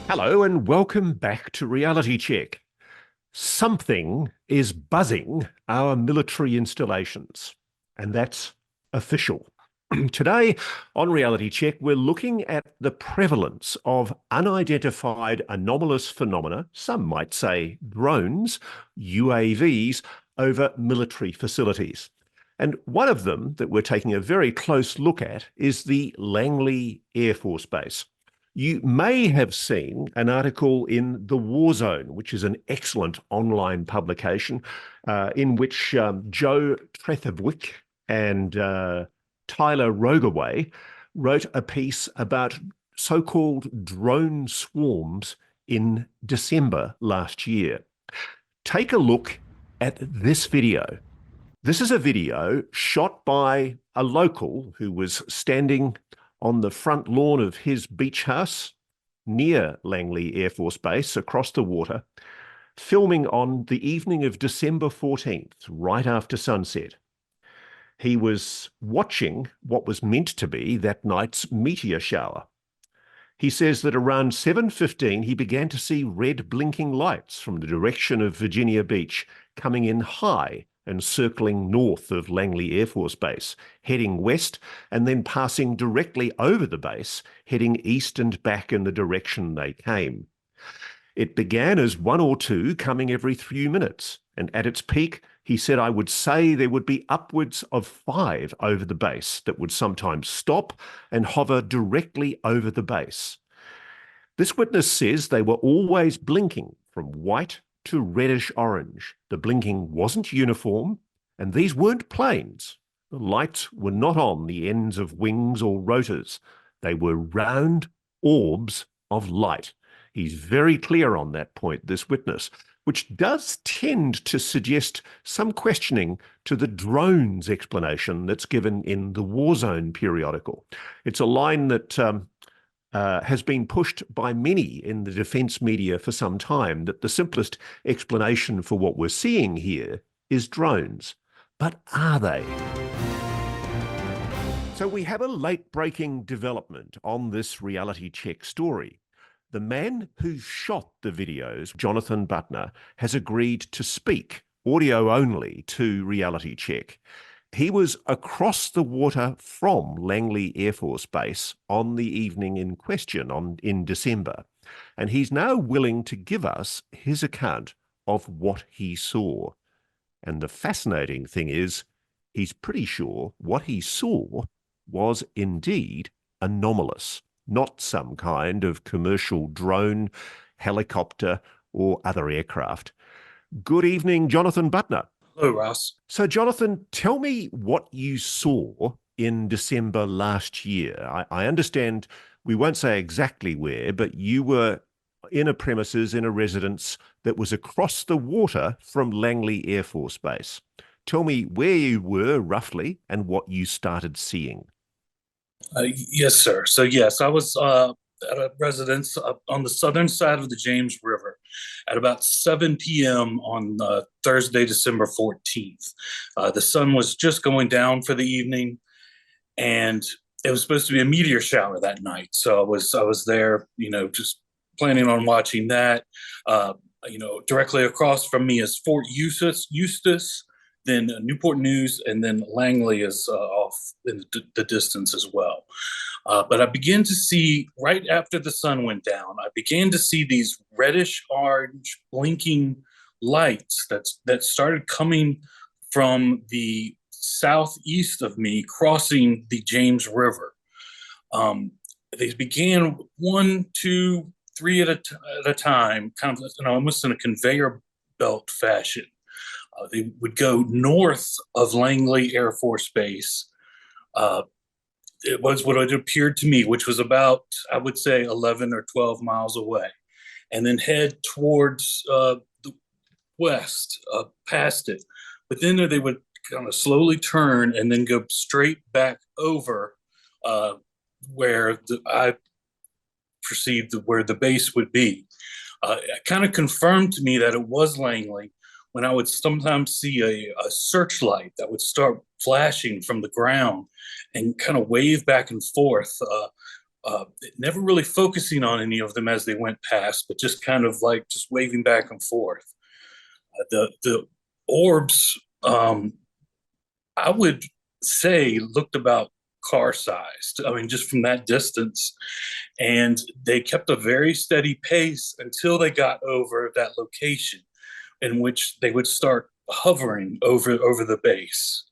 Hello and welcome back to Reality Check. Something is buzzing our military installations, and that's official. Today on Reality Check, we're looking at the prevalence of unidentified anomalous phenomena, some might say drones, UAVs, over military facilities. And one of them that we're taking a very close look at is the Langley Air Force Base. You may have seen an article in The War Zone, which is an excellent online publication in which Joe Trethewicz and Tyler Rogaway wrote a piece about so-called drone swarms in December last year. Take a look at this video. This is a video shot by a local who was standing on the front lawn of his beach house near Langley Air Force Base across the water, filming on the evening of December 14th, right after sunset. He was watching what was meant to be that night's meteor shower. He says that around 7:15, he began to see red blinking lights from the direction of Virginia Beach coming in high and circling north of Langley Air Force Base, heading west and then passing directly over the base, heading east and back in the direction they came. It began as one or two coming every few minutes, and at its peak, he said, I would say there would be upwards of 5 over the base that would sometimes stop and hover directly over the base. This witness says they were always blinking from white to reddish orange. The blinking wasn't uniform, and these weren't planes. The lights were not on the ends of wings or rotors. They were round orbs of light. He's very clear on that point, this witness, which does tend to suggest some questioning to the drones explanation that's given in the War Zone periodical. It's a line that has been pushed by many in the defense media for some time, that the simplest explanation for what we're seeing here is drones. But are they? So we have a late-breaking development on this Reality Check story. The man who shot the videos, Jonathan Butner, has agreed to speak, audio only, to Reality Check. He was across the water from Langley Air Force Base on the evening in question in December, and he's now willing to give us his account of what he saw. And the fascinating thing is, he's pretty sure what he saw was indeed anomalous, not some kind of commercial drone, helicopter, or other aircraft. Good evening, Jonathan Butner. Hello, Ross. So, Jonathan, tell me what you saw in December last year. I understand we won't say exactly where, but you were in a premises, in a residence that was across the water from Langley Air Force Base. Tell me where you were roughly and what you started seeing. Yes, sir. So, yes, I was at a residence on the southern side of the James River at about 7 p.m. on Thursday, December 14th. The sun was just going down for the evening, and it was supposed to be a meteor shower that night. So I was there, just planning on watching that. Directly across from me is Fort Eustis, then Newport News, and then Langley is off in the distance as well. But I began to see, right after the sun went down, I began to see these reddish orange blinking lights that started coming from the southeast of me, crossing the James River. They began 1, 2, 3 at a time, kind of almost in a conveyor belt fashion. They would go north of Langley Air Force Base. It was what it appeared to me, which was about, I would say, 11 or 12 miles away, and then head towards the west, past it. But then they would kind of slowly turn and then go straight back over where I perceived where the base would be. It kind of confirmed to me that it was Langley when I would sometimes see a searchlight that would start flashing from the ground and kind of wave back and forth never really focusing on any of them as they went past, but just kind of like just waving back and forth. The orbs, I would say, looked about car sized. I mean, just from that distance, and they kept a very steady pace until they got over that location, in which they would start hovering over the base.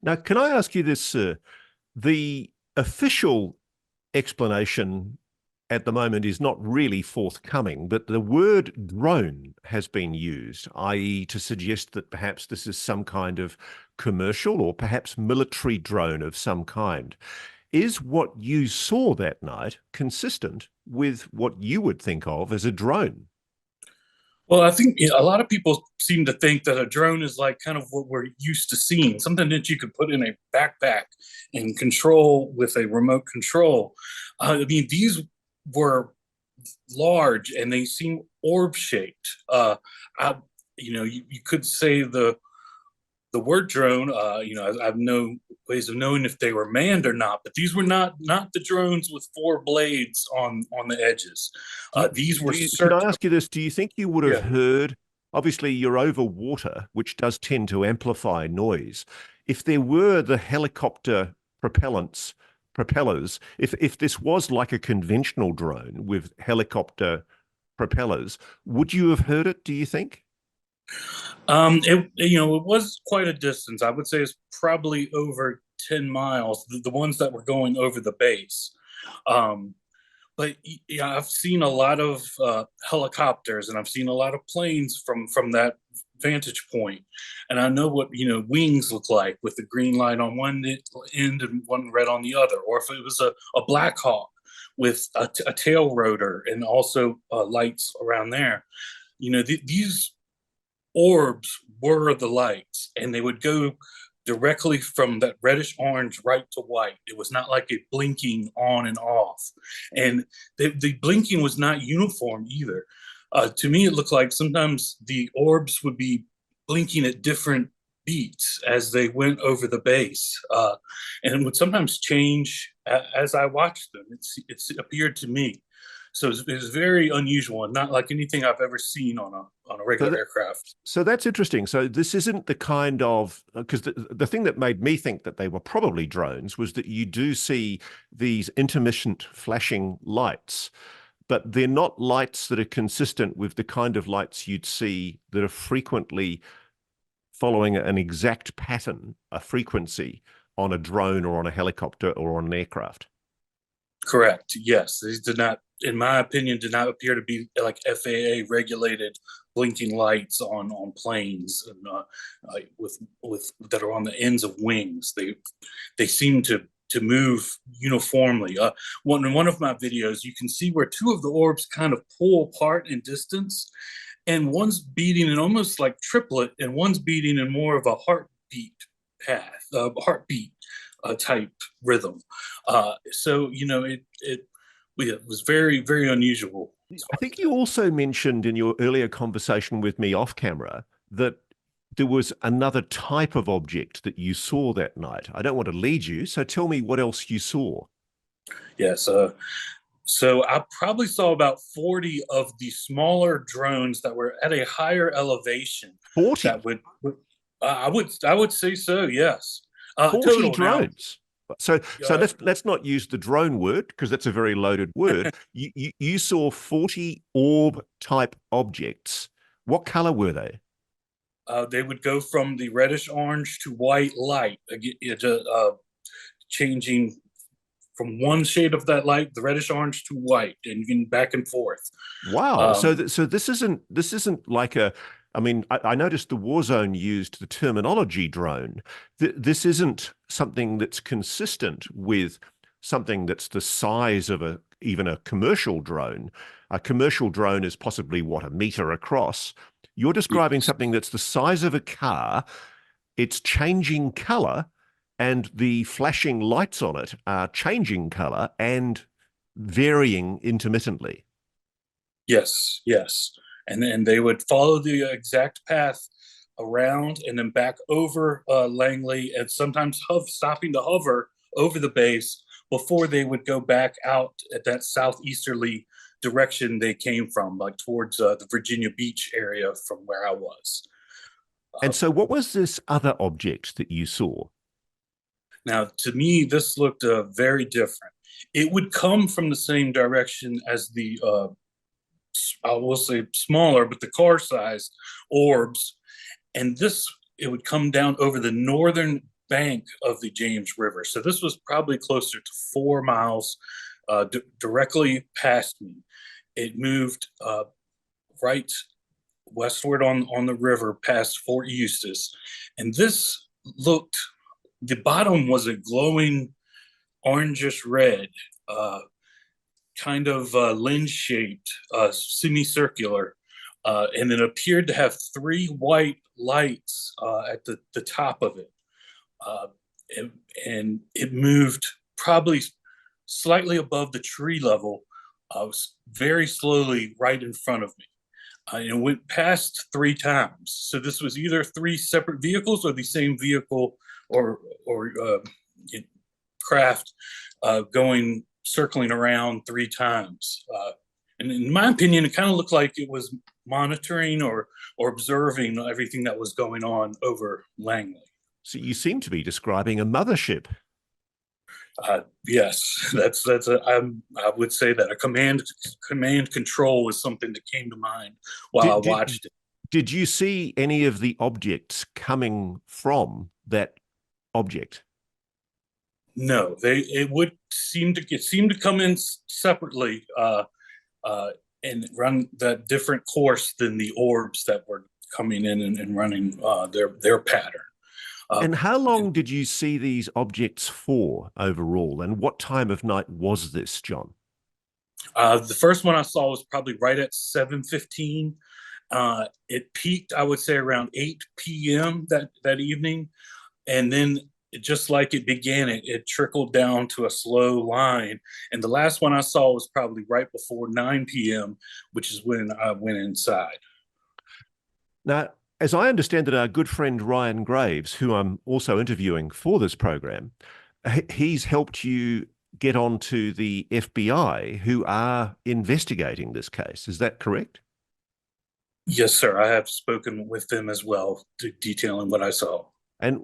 Now, can I ask you this, sir? The official explanation at the moment is not really forthcoming, but the word drone has been used, i.e., to suggest that perhaps this is some kind of commercial or perhaps military drone of some kind. Is what you saw that night consistent with what you would think of as a drone? Well, I think a lot of people seem to think that a drone is like kind of what we're used to seeing, something that you could put in a backpack and control with a remote control. I mean, these were large and they seem orb shaped. I, you could say the word drone. I've no ways of knowing if they were manned or not, but these were not the drones with four blades on the edges. These were Can I circular. ask you this? Do you think you would have Yeah. heard, obviously you're over water, which does tend to amplify noise. If there were the helicopter propellers, if this was like a conventional drone with helicopter propellers, would you have heard it, do you think? It was quite a distance. I would say it's probably over 10 miles, the ones that were going over the base. Um, but yeah, I've seen a lot of helicopters and I've seen a lot of planes from that vantage point, and I know what wings look like with the green light on one end and one red on the other, or if it was a Black Hawk with a tail rotor and also lights around there. These orbs were the lights, and they would go directly from that reddish orange right to white. It was not like a blinking on and off, and the blinking was not uniform either. To me, it looked like sometimes the orbs would be blinking at different beats as they went over the base, and it would sometimes change as I watched them. It's appeared to me. So it was very unusual and not like anything I've ever seen on a So regular that, aircraft. so that's interesting. So this isn't the kind of, because the thing that made me think that they were probably drones was that you do see these intermittent flashing lights, but they're not lights that are consistent with the kind of lights you'd see that are frequently following an exact pattern, a frequency on a drone or on a helicopter or on an aircraft. Correct. Yes, these did not, in my opinion, did not appear to be like FAA regulated blinking lights on planes and with that are on the ends of wings. They seem to move uniformly. In one of my videos, you can see where two of the orbs kind of pull apart in distance, and one's beating in almost like triplet, and one's beating in more of a heartbeat type rhythm. So it was very very unusual. I think you also mentioned in your earlier conversation with me off camera that there was another type of object that you saw that night. I don't want to lead you, so tell me what else you saw. Yes. So I probably saw about 40 of the smaller drones that were at a higher elevation. 40, That would, I would say so. Yes. 40 Total now. drones. So Uh, let's not use the drone word because that's a very loaded word. You saw 40 orb type objects. What color were they? they would go from the reddish orange to white light, changing from one shade of that light, the reddish orange to white, and back and forth. Wow. So Um, so this isn't like a. I mean, I noticed the war zone used the terminology drone. This isn't something that's consistent with something that's the size of even a commercial drone. A commercial drone is possibly what, a meter across. You're describing something that's the size of a car. It's changing color, and the flashing lights on it are changing color and varying intermittently. Yes, yes. And then they would follow the exact path around and then back over Langley, and sometimes stopping to hover over the base before they would go back out at that southeasterly direction they came from, like towards the Virginia Beach area from where I was. And so what was this other object that you saw? Now, to me, this looked very different. It would come from the same direction as the, I will say smaller, but the car size orbs. And this, it would come down over the northern bank of the James River. So this was probably closer to 4 miles directly past me. It moved right westward on the river past Fort Eustis. And this looked, the bottom was a glowing orangish red, kind of lens shaped, semicircular, and it appeared to have three white lights at the top of it. Uh, and it moved probably slightly above the tree level, very slowly right in front of me. And it went past 3 times. So this was either 3 separate vehicles or the same vehicle or craft going circling around 3 times. And in my opinion, it kind of looked like it was monitoring or observing everything that was going on over Langley. So you seem to be describing a mothership. Yes, I would say that a command control was something that came to mind while I watched it. Did you see any of the objects coming from that object? No, it seemed to come in separately and run that different course than the orbs that were coming in and running their pattern. And how long did you see these objects for overall? And what time of night was this, John? The first one I saw was probably right at 7:15. It peaked, I would say, around 8 p.m. that evening, and then just like it began, it trickled down to a slow line. And the last one I saw was probably right before 9 p.m., which is when I went inside. Now, as I understand it, our good friend Ryan Graves, who I'm also interviewing for this program, he's helped you get onto the FBI, who are investigating this case. Is that correct? Yes, sir. I have spoken with them as well, detailing what I saw. And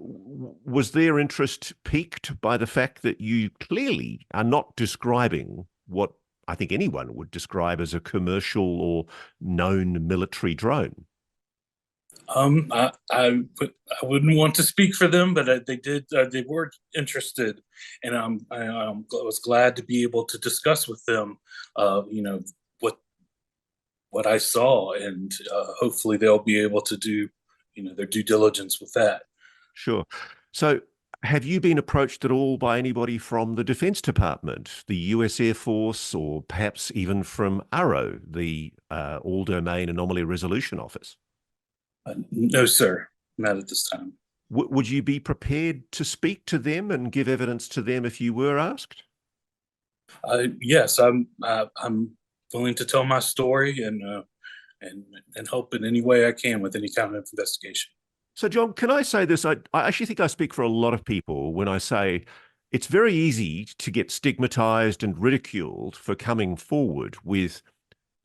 was their interest piqued by the fact that you clearly are not describing what I think anyone would describe as a commercial or known military drone? I wouldn't want to speak for them, but they did. They were interested, and I was glad to be able to discuss with them, what I saw, and hopefully they'll be able to do, their due diligence with that. Sure. So have you been approached at all by anybody from the Defense Department, the US Air Force, or perhaps even from ARRO, the All-Domain Anomaly Resolution Office? No, sir, not at this time. Would you be prepared to speak to them and give evidence to them if you were asked? Yes, I'm willing to tell my story and help in any way I can with any kind of investigation. So, John, can I say this? I actually think I speak for a lot of people when I say it's very easy to get stigmatized and ridiculed for coming forward with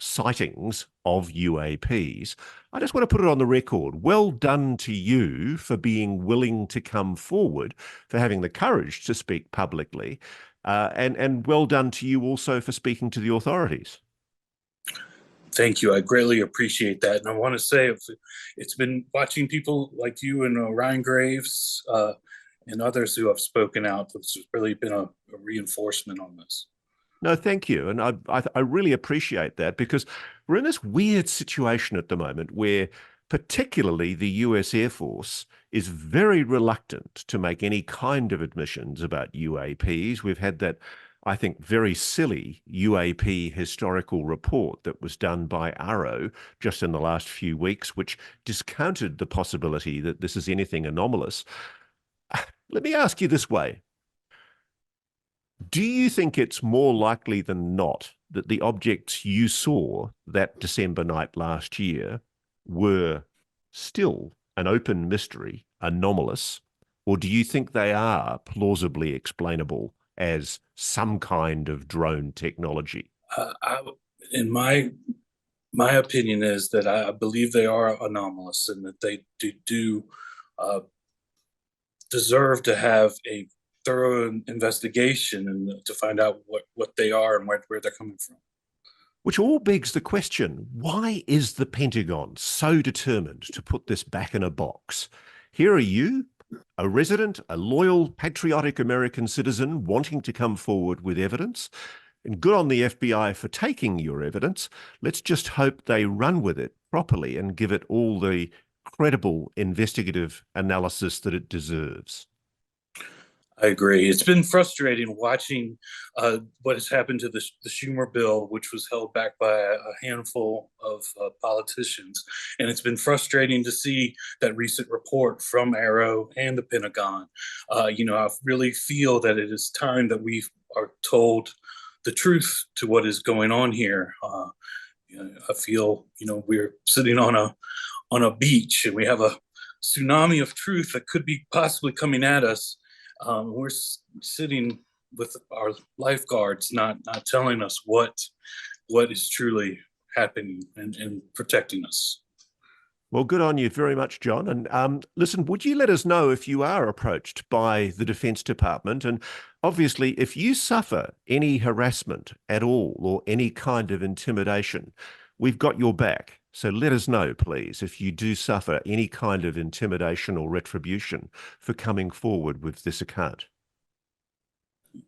sightings of UAPs. I just want to put it on the record. Well done to you for being willing to come forward, for having the courage to speak publicly, and well done to you also for speaking to the authorities. Thank you. I greatly appreciate that. And I want to say it's been watching people like you and Ryan Graves and others who have spoken out. It's really been a reinforcement on this. No, thank you. And I really appreciate that, because we're in this weird situation at the moment where particularly the US Air Force is very reluctant to make any kind of admissions about UAPs. We've had that, I think, very silly UAP historical report that was done by ARRO just in the last few weeks, which discounted the possibility that this is anything anomalous. Let me ask you this way. Do you think it's more likely than not that the objects you saw that December night last year were still an open mystery, anomalous, or do you think they are plausibly explainable as some kind of drone technology? In my opinion is that I believe they are anomalous and that they do uh, deserve to have a thorough investigation and to find out what they are and where they're coming from. Which all begs the question, why is the Pentagon so determined to put this back in a box? Here are you, a resident, a loyal, patriotic American citizen wanting to come forward with evidence. And good on the FBI for taking your evidence. Let's just hope they run with it properly and give it all the credible investigative analysis that it deserves. I agree. It's been frustrating watching what has happened to the Schumer bill, which was held back by a handful of politicians. And it's been frustrating to see that recent report from Arrow and the Pentagon. I really feel that it is time that we are told the truth to what is going on here. I feel, we're sitting on a beach and we have a tsunami of truth that could be possibly coming at us. We're sitting with our lifeguards, not telling us what is truly happening and protecting us. Well, good on you very much, John. And listen, would you let us know if you are approached by the Defence Department? And obviously, if you suffer any harassment at all or any kind of intimidation, we've got your back. So let us know, please, if you do suffer any kind of intimidation or retribution for coming forward with this account.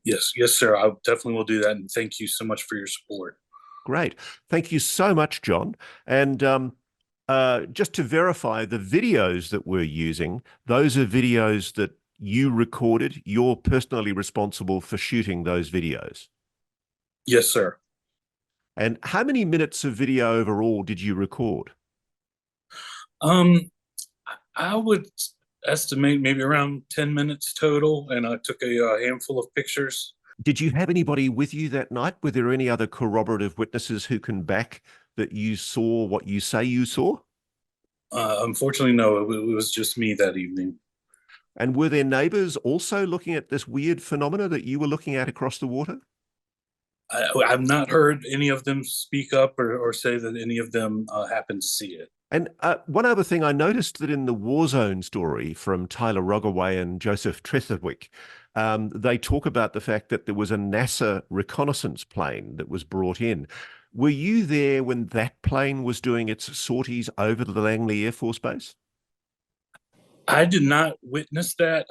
Yes, sir. I definitely will do that. And thank you so much for your support. Great. Thank you so much, John. And just to verify, the videos that we're using, those are videos that you recorded. You're personally responsible for shooting those videos. Yes, sir. And how many minutes of video overall did you record? I would estimate maybe around 10 minutes total, and I took a handful of pictures. Did you have anybody with you that night? Were there any other corroborative witnesses who can back that you saw what you say you saw? Unfortunately, no, it was just me that evening. And were there neighbors also looking at this weird phenomena that you were looking at across the water? I've not heard any of them speak up or say that any of them happened to see it. And one other thing, I noticed that in the War Zone story from Tyler Rogaway and Joseph Tresthwick, they talk about the fact that there was a NASA reconnaissance plane that was brought in. Were you there when that plane was doing its sorties over the Langley Air Force Base? I did not witness that.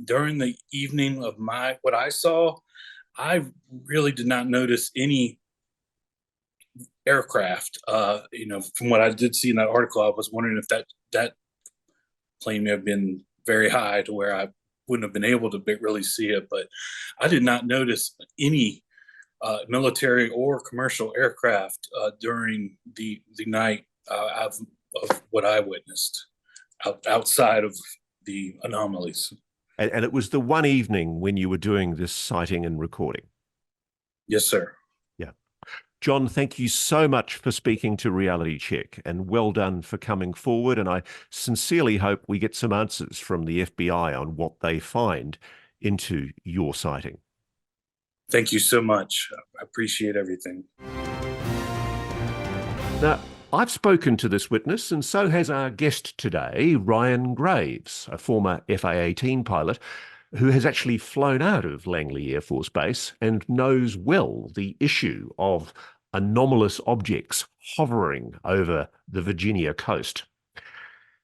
During the evening of what I saw, I really did not notice any aircraft. From what I did see in that article, I was wondering if that plane may have been very high to where I wouldn't have been able to really see it. But I did not notice any military or commercial aircraft during the night of what I witnessed outside of the anomalies. And it was the one evening when you were doing this sighting and recording? Yes, sir. Yeah. John, thank you so much for speaking to Reality Check, and well done for coming forward. And I sincerely hope we get some answers from the FBI on what they find into your sighting. Thank you so much. I appreciate everything. Now, I've spoken to this witness, and so has our guest today, Ryan Graves, a former FA-18 pilot who has actually flown out of Langley Air Force Base and knows well the issue of anomalous objects hovering over the Virginia coast.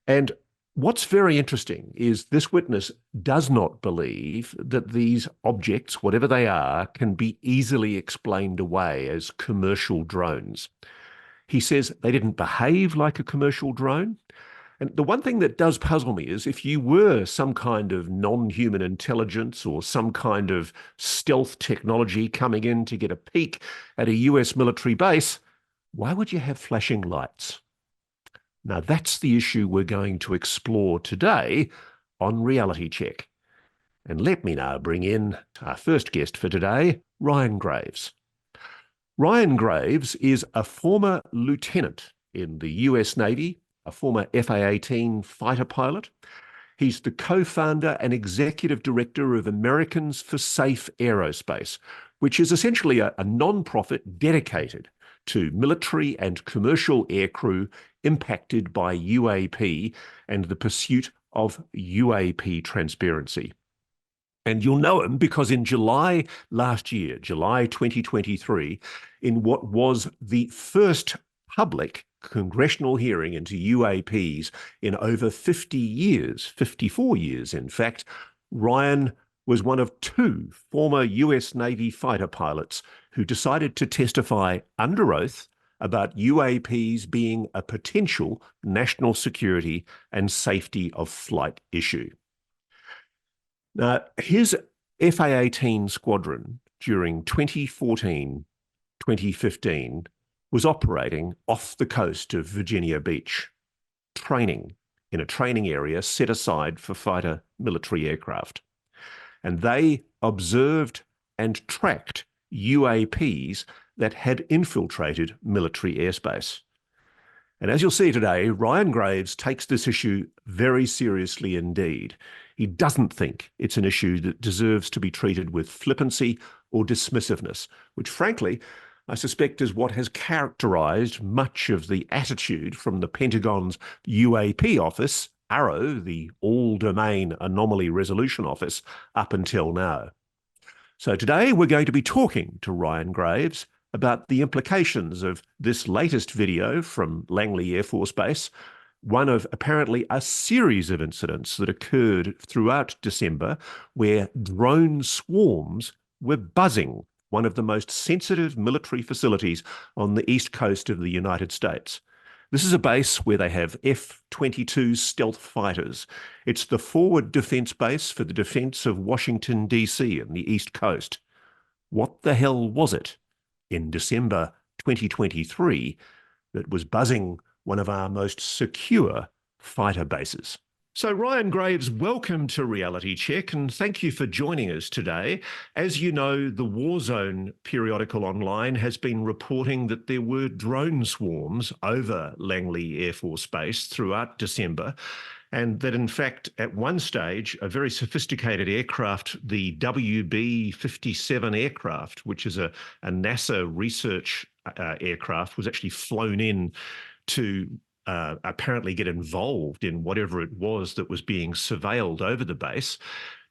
And what's very interesting is this witness does not believe that these objects, whatever they are, can be easily explained away as commercial drones. He says they didn't behave like a commercial drone. And the one thing that does puzzle me is if you were some kind of non-human intelligence or some kind of stealth technology coming in to get a peek at a US military base, why would you have flashing lights? Now, that's the issue we're going to explore today on Reality Check. And let me now bring in our first guest for today, Ryan Graves. Ryan Graves is a former lieutenant in the US Navy, a former FA-18 fighter pilot. He's the co-founder and executive director of Americans for Safe Aerospace, which is essentially a non-profit dedicated to military and commercial aircrew impacted by UAP and the pursuit of UAP transparency. And you'll know him because in July last year, July 2023, in what was the first public congressional hearing into UAPs in over 50 years, 54 years in fact, Ryan was one of two former US Navy fighter pilots who decided to testify under oath about UAPs being a potential national security and safety of flight issue. Now, his FA-18 squadron during 2014-2015 was operating off the coast of Virginia Beach, training in a training area set aside for fighter military aircraft. And they observed and tracked UAPs that had infiltrated military airspace. And as you'll see today, Ryan Graves takes this issue very seriously indeed. He doesn't think it's an issue that deserves to be treated with flippancy or dismissiveness, which frankly, I suspect is what has characterized much of the attitude from the Pentagon's UAP office, AARO, the All-Domain Anomaly Resolution Office, up until now. So today we're going to be talking to Ryan Graves about the implications of this latest video from Langley Air Force Base, one of apparently a series of incidents that occurred throughout December where drone swarms were buzzing one of the most sensitive military facilities on the east coast of the United States. This is a base where they have F-22 stealth fighters. It's the forward defense base for the defense of Washington, D.C. and the East Coast. What the hell was it in December 2023 that was buzzing one of our most secure fighter bases? So Ryan Graves, welcome to Reality Check and thank you for joining us today. As you know, the Warzone periodical online has been reporting that there were drone swarms over Langley Air Force Base throughout December, and that in fact at one stage a very sophisticated aircraft, the WB-57 aircraft, which is a NASA research aircraft, was actually flown in to apparently get involved in whatever it was that was being surveilled over the base.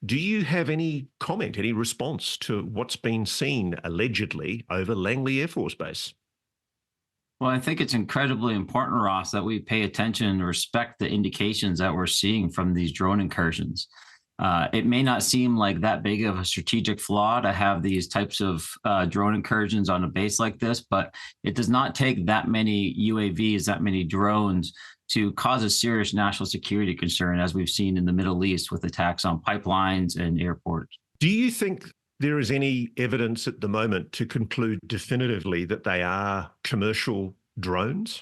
Do you have any comment, any response to what's been seen allegedly over Langley Air Force Base? Well, I think it's incredibly important, Ross, that we pay attention and respect the indications that we're seeing from these drone incursions. It may not seem like that big of a strategic flaw to have these types of drone incursions on a base like this, but it does not take that many UAVs, that many drones to cause a serious national security concern, as we've seen in the Middle East with attacks on pipelines and airports. Do you think there is any evidence at the moment to conclude definitively that they are commercial drones?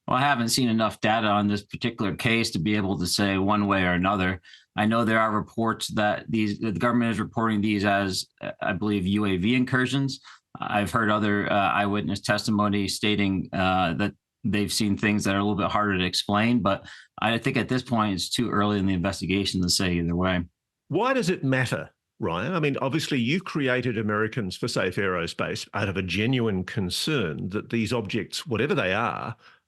Well, I haven't seen enough data on this particular case to be able to say one way or another. I know there are reports that the government is reporting these as, I believe, UAV incursions. I've heard other eyewitness testimony stating that they've seen things that are a little bit harder to explain, but I think at this point it's too early in the investigation to say either way. Why does it matter, Ryan? I mean, obviously you created Americans for Safe Aerospace out of a genuine concern that these objects, whatever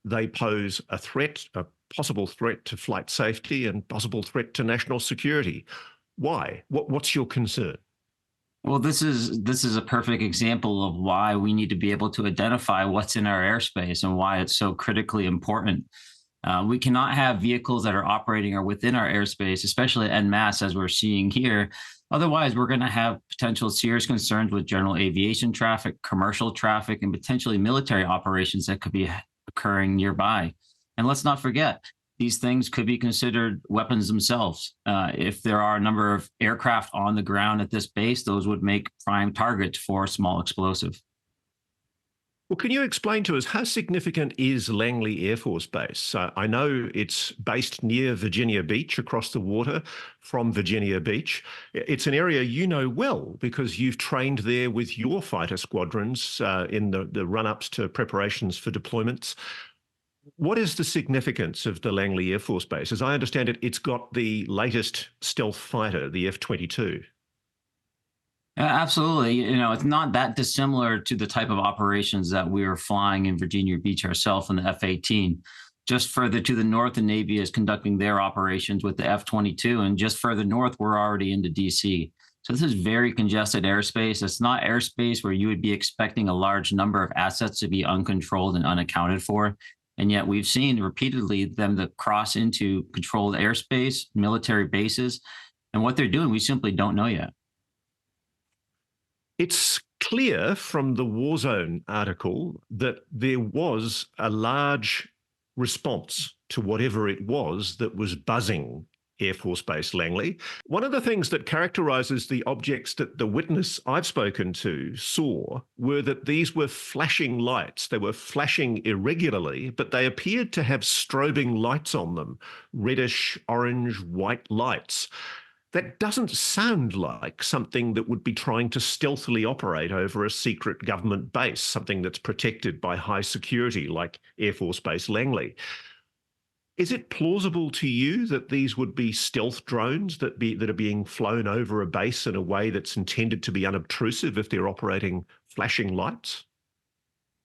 they pose a threat, a possible threat to flight safety and possible threat to national security. Why? What's your concern? Well, this is a perfect example of why we need to be able to identify what's in our airspace and why it's so critically important. We cannot have vehicles that are operating or within our airspace, especially en masse, as we're seeing here. Otherwise, we're going to have potential serious concerns with general aviation traffic, commercial traffic, and potentially military operations that could be occurring nearby. And let's not forget, these things could be considered weapons themselves. If there are a number of aircraft on the ground at this base, those would make prime targets for a small explosive. Well, can you explain to us how significant is Langley Air Force Base? I know it's based near Virginia Beach, across the water from Virginia Beach. It's an area you know well because you've trained there with your fighter squadrons in the run-ups to preparations for deployments. What is the significance of the Langley Air Force Base? As I understand it, it's got the latest stealth fighter, the F-22. Absolutely. It's not that dissimilar to the type of operations that we were flying in Virginia Beach ourselves in the F-18. Just further to the north, the Navy is conducting their operations with the F-22, and just further north, we're already into DC. So this is very congested airspace. It's not airspace where you would be expecting a large number of assets to be uncontrolled and unaccounted for. And yet we've seen repeatedly them to cross into controlled airspace, military bases, and what they're doing, we simply don't know yet. It's clear from the Warzone article that there was a large response to whatever it was that was buzzing Air Force Base Langley. One of the things that characterises the objects that the witness I've spoken to saw were that these were flashing lights. They were flashing irregularly, but they appeared to have strobing lights on them, reddish, orange, white lights. That doesn't sound like something that would be trying to stealthily operate over a secret government base, something that's protected by high security like Air Force Base Langley. Is it plausible to you that these would be stealth drones that are being flown over a base in a way that's intended to be unobtrusive if they're operating flashing lights?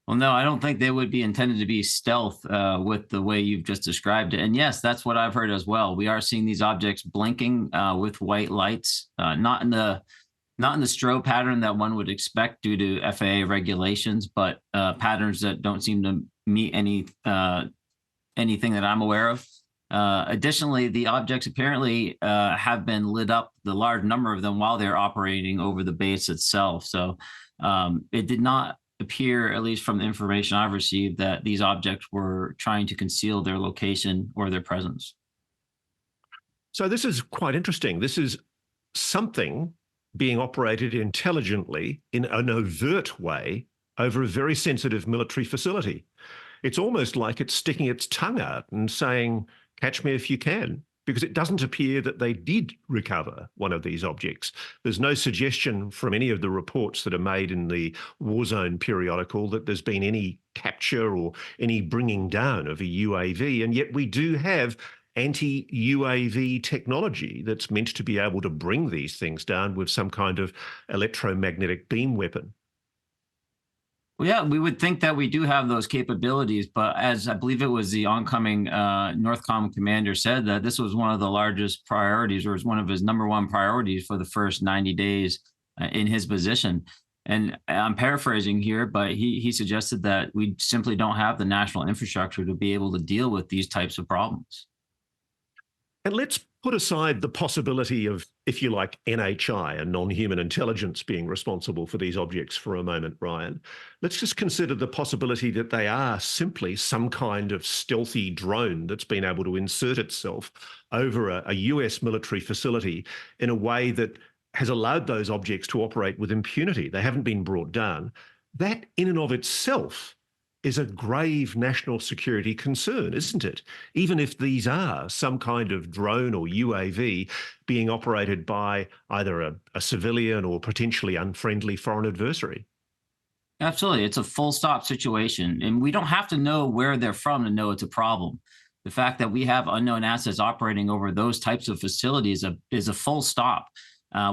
Well, no, I don't think they would be intended to be stealth with the way you've just described it. And yes, that's what I've heard as well. We are seeing these objects blinking with white lights, not in the strobe pattern that one would expect due to FAA regulations, but patterns that don't seem to meet anything that I'm aware of. Additionally, the objects apparently have been lit up, the large number of them, while they're operating over the base itself. So it did not appear, at least from the information I've received, that these objects were trying to conceal their location or their presence. So this is quite interesting. This is something being operated intelligently in an overt way over a very sensitive military facility. It's almost like it's sticking its tongue out and saying, catch me if you can, because it doesn't appear that they did recover one of these objects. There's no suggestion from any of the reports that are made in the Warzone periodical that there's been any capture or any bringing down of a UAV, and yet we do have anti-UAV technology that's meant to be able to bring these things down with some kind of electromagnetic beam weapon. Well, yeah, we would think that we do have those capabilities, but as I believe it was the oncoming Northcom commander said, that this was one of the largest priorities, or was one of his number one priorities for the first 90 days in his position. And I'm paraphrasing here, but he suggested that we simply don't have the national infrastructure to be able to deal with these types of problems. And let's put aside the possibility of, if you like, NHI and non-human intelligence being responsible for these objects for a moment, Ryan. Let's just consider the possibility that they are simply some kind of stealthy drone that's been able to insert itself over a US military facility in a way that has allowed those objects to operate with impunity. They haven't been brought down. That in and of itself is a grave national security concern, isn't it? Even if these are some kind of drone or UAV being operated by either a civilian or potentially unfriendly foreign adversary. Absolutely. It's a full stop situation. And we don't have to know where they're from to know it's a problem. The fact that we have unknown assets operating over those types of facilities is a full stop.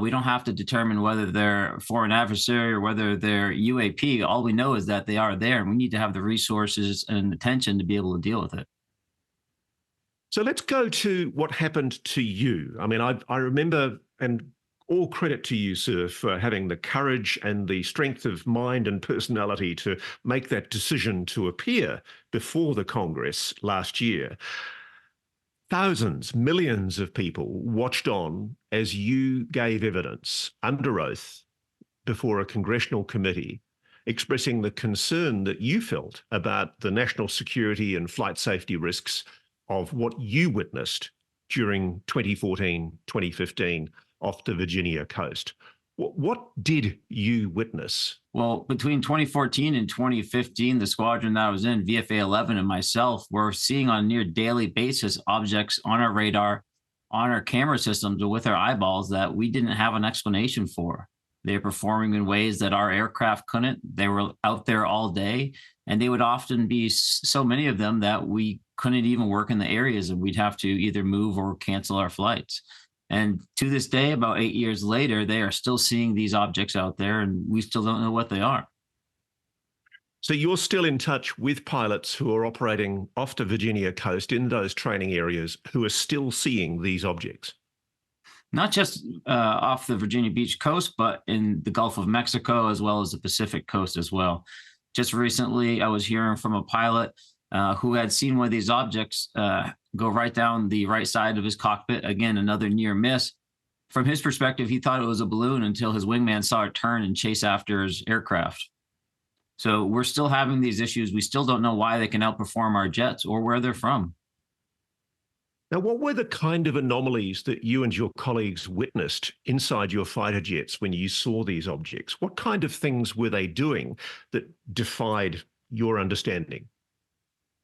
We don't have to determine whether they're foreign adversary or whether they're UAP. All we know is that they are there, and we need to have the resources and attention to be able to deal with it. So let's go to what happened to you. I mean, I remember, and all credit to you, sir, for having the courage and the strength of mind and personality to make that decision to appear before the Congress last year. Thousands, millions of people watched on as you gave evidence under oath before a congressional committee expressing the concern that you felt about the national security and flight safety risks of what you witnessed during 2014, 2015 off the Virginia coast. What did you witness? Well, between 2014 and 2015, the squadron that I was in, VFA 11, and myself, were seeing on a near daily basis objects on our radar, on our camera systems, or with our eyeballs that we didn't have an explanation for. They're performing in ways that our aircraft couldn't. They were out there all day, and they would often be so many of them that we couldn't even work in the areas, and we'd have to either move or cancel our flights. And to this day, about 8 years later, they are still seeing these objects out there, and we still don't know what they are. So you're still in touch with pilots who are operating off the Virginia coast in those training areas who are still seeing these objects? Not just off the Virginia Beach coast, but in the Gulf of Mexico, as well as the Pacific coast as well. Just recently, I was hearing from a pilot who had seen one of these objects go right down the right side of his cockpit. Again, another near miss. From his perspective, he thought it was a balloon until his wingman saw it turn and chase after his aircraft. So we're still having these issues. We still don't know why they can outperform our jets or where they're from. Now, what were the kind of anomalies that you and your colleagues witnessed inside your fighter jets when you saw these objects? What kind of things were they doing that defied your understanding?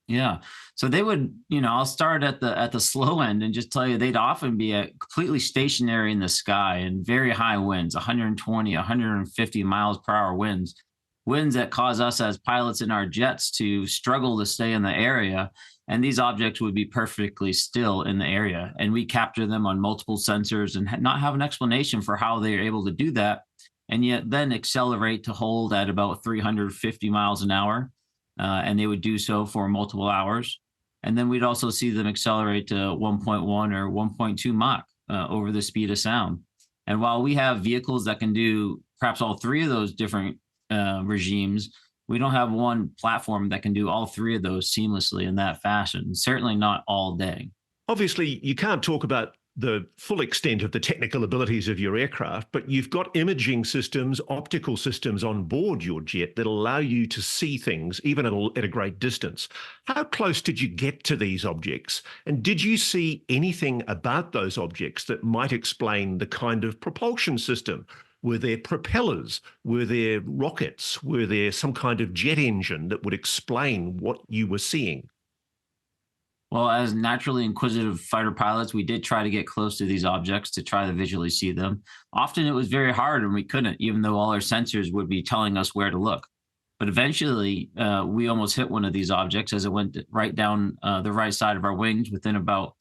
Yeah. So they would, I'll start at the slow end and just tell you they'd often be completely stationary in the sky and very high winds, 120, 150 miles per hour winds that cause us as pilots in our jets to struggle to stay in the area. And these objects would be perfectly still in the area. And we capture them on multiple sensors and not have an explanation for how they are able to do that. And yet then accelerate to hold at about 350 miles an hour. And they would do so for multiple hours. And then we'd also see them accelerate to 1.1 or 1.2 Mach over the speed of sound. And while we have vehicles that can do perhaps all three of those different regimes, we don't have one platform that can do all three of those seamlessly in that fashion, certainly not all day. Obviously, you can't talk about the full extent of the technical abilities of your aircraft, but you've got imaging systems, optical systems on board your jet that allow you to see things even at a great distance. How close did you get to these objects? And did you see anything about those objects that might explain the kind of propulsion system? Were there propellers? Were there rockets? Were there some kind of jet engine that would explain what you were seeing? Well, as naturally inquisitive fighter pilots, we did try to get close to these objects to try to visually see them. Often it was very hard and we couldn't, even though all our sensors would be telling us where to look. But eventually, we almost hit one of these objects as it went right down the right side of our wings within about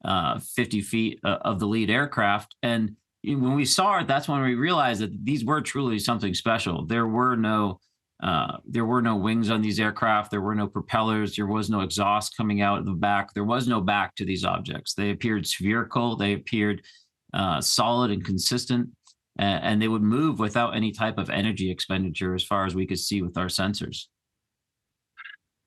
50 feet of the lead aircraft. And when we saw it, that's when we realized that these were truly something special. There were no wings on these aircraft. There were no propellers. There was no exhaust coming out of the back. There was no back to these objects. They appeared spherical. They appeared solid and consistent, and they would move without any type of energy expenditure as far as we could see with our sensors.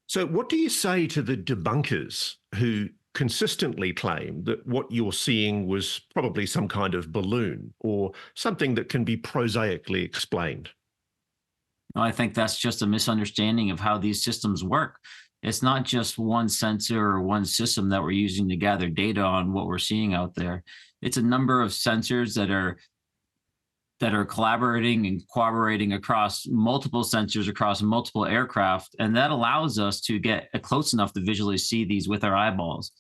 So what do you say to the debunkers who consistently claim that what you're seeing was probably some kind of balloon or something that can be prosaically explained? I think that's just a misunderstanding of how these systems work. It's not just one sensor or one system that we're using to gather data on what we're seeing out there. It's a number of sensors that are collaborating and cooperating across multiple sensors across multiple aircraft, and that allows us to get close enough to visually see these with our eyeballs.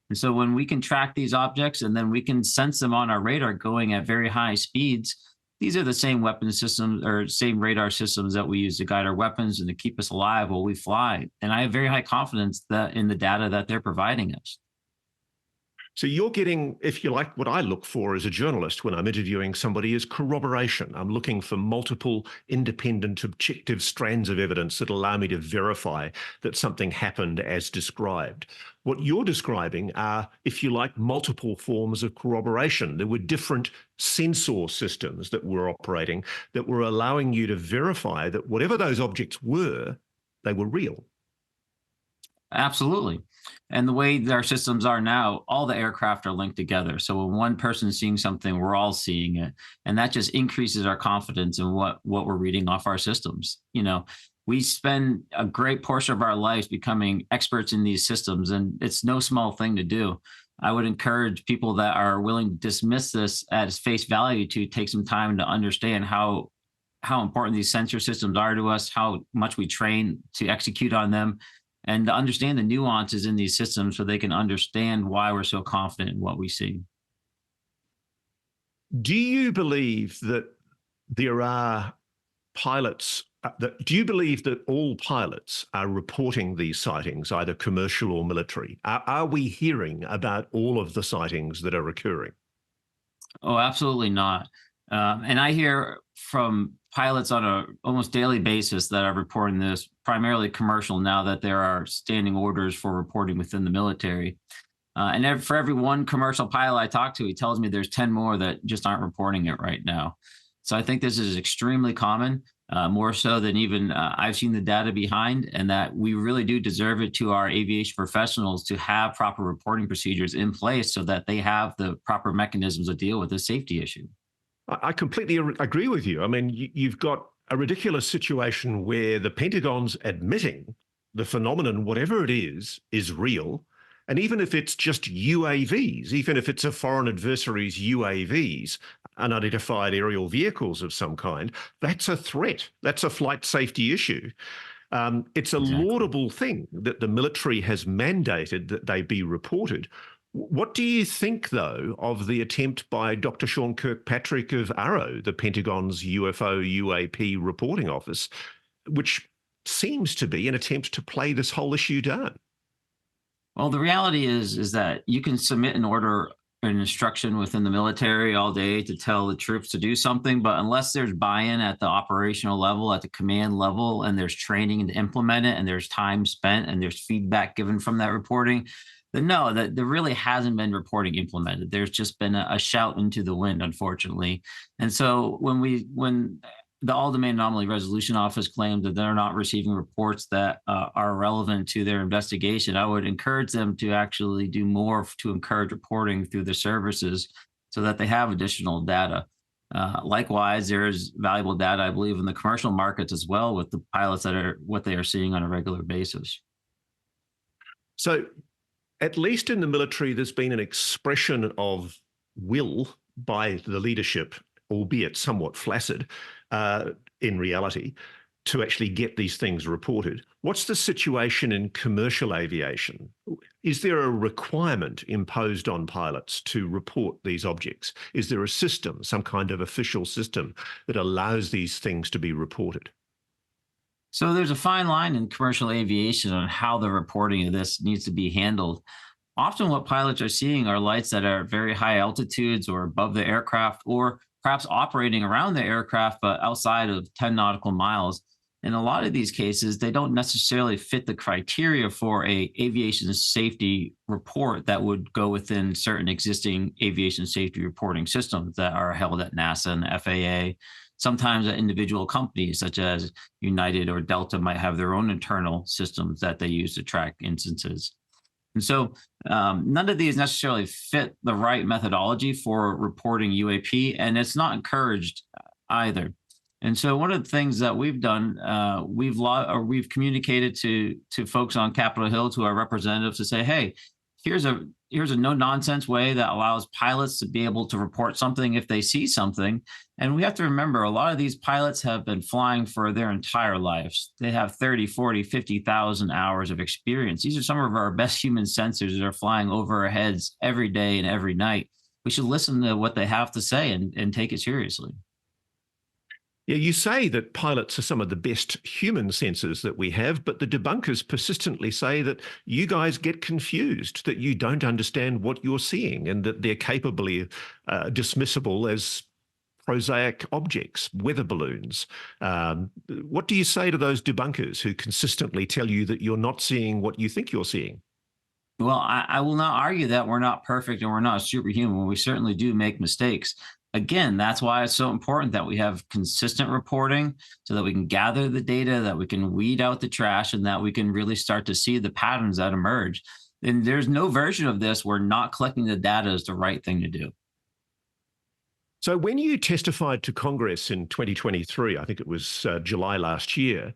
And so when we can track these objects and then we can sense them on our radar going at very high speeds, these are the same weapon systems or same radar systems that we use to guide our weapons and to keep us alive while we fly. And I have very high confidence that in the data that they're providing us. So you're getting, if you like, what I look for as a journalist when I'm interviewing somebody is corroboration. I'm looking for multiple independent, objective strands of evidence that allow me to verify that something happened as described. What you're describing are, if you like, multiple forms of corroboration. There were different sensor systems that were operating that were allowing you to verify that whatever those objects were, they were real. Absolutely. And the way that our systems are now, all the aircraft are linked together. So when one person's seeing something, we're all seeing it. And that just increases our confidence in what we're reading off our systems. We spend a great portion of our lives becoming experts in these systems, and it's no small thing to do. I would encourage people that are willing to dismiss this as face value to take some time to understand how important these sensor systems are to us, how much we train to execute on them, and to understand the nuances in these systems so they can understand why we're so confident in what we see. Do you believe that there are pilots. Do you believe that all pilots are reporting these sightings, either commercial or military? Are we hearing about all of the sightings that are occurring? Oh, absolutely not. And I hear from pilots on a almost daily basis that are reporting this, primarily commercial, now that there are standing orders for reporting within the military. For every one commercial pilot I talk to, he tells me there's 10 more that just aren't reporting it right now. So I think this is extremely common, more so than even I've seen the data behind, and that we really do deserve it to our aviation professionals to have proper reporting procedures in place so that they have the proper mechanisms to deal with this safety issue. I completely agree with you. I mean, you've got a ridiculous situation where the Pentagon's admitting the phenomenon, whatever it is real. And even if it's just UAVs, even if it's a foreign adversary's UAVs, unidentified aerial vehicles of some kind, that's a threat. That's a flight safety issue. It's a Exactly. laudable thing that the military has mandated that they be reported. What do you think, though, of the attempt by Dr. Sean Kirkpatrick of ARROW, the Pentagon's UFO UAP reporting office, which seems to be an attempt to play this whole issue down? Well, the reality is that you can submit an order, an instruction within the military all day to tell the troops to do something, but unless there's buy-in at the operational level, at the command level, and there's training to implement it, and there's time spent, and there's feedback given from that reporting, then no, that there really hasn't been reporting implemented. There's just been a shout into the wind, unfortunately. And so when the All-Domain Anomaly Resolution Office claims that they're not receiving reports that are relevant to their investigation, I would encourage them to actually do more to encourage reporting through the services so that they have additional data. Likewise, there is valuable data, I believe, in the commercial markets as well with the pilots that are what they are seeing on a regular basis. So, at least in the military, there's been an expression of will by the leadership, albeit somewhat flaccid in reality, to actually get these things reported. What's the situation in commercial aviation? Is there a requirement imposed on pilots to report these objects? Is there a system, some kind of official system that allows these things to be reported? So there's a fine line in commercial aviation on how the reporting of this needs to be handled. Often what pilots are seeing are lights that are very high altitudes or above the aircraft, or perhaps operating around the aircraft, but outside of 10 nautical miles. In a lot of these cases, they don't necessarily fit the criteria for a aviation safety report that would go within certain existing aviation safety reporting systems that are held at NASA and the FAA. Sometimes individual companies such as United or Delta might have their own internal systems that they use to track instances. And so none of these necessarily fit the right methodology for reporting UAP, and it's not encouraged either. And so one of the things that we've done, we've communicated to folks on Capitol Hill, to our representatives, to say, hey, here's a no nonsense way that allows pilots to be able to report something if they see something. And we have to remember, a lot of these pilots have been flying for their entire lives. They have 30, 40, 50,000 hours of experience. These are some of our best human sensors that are flying over our heads every day and every night. We should listen to what they have to say and take it seriously. Yeah, you say that pilots are some of the best human sensors that we have, but the debunkers persistently say that you guys get confused, that you don't understand what you're seeing, and that they're capably dismissible as prosaic objects, weather balloons. What do you say to those debunkers who consistently tell you that you're not seeing what you think you're seeing? Well, I will not argue that we're not perfect and we're not superhuman. We certainly do make mistakes. Again, that's why it's so important that we have consistent reporting so that we can gather the data, that we can weed out the trash, and that we can really start to see the patterns that emerge. And there's no version of this where not collecting the data is the right thing to do. So when you testified to Congress in 2023, I think it was July last year,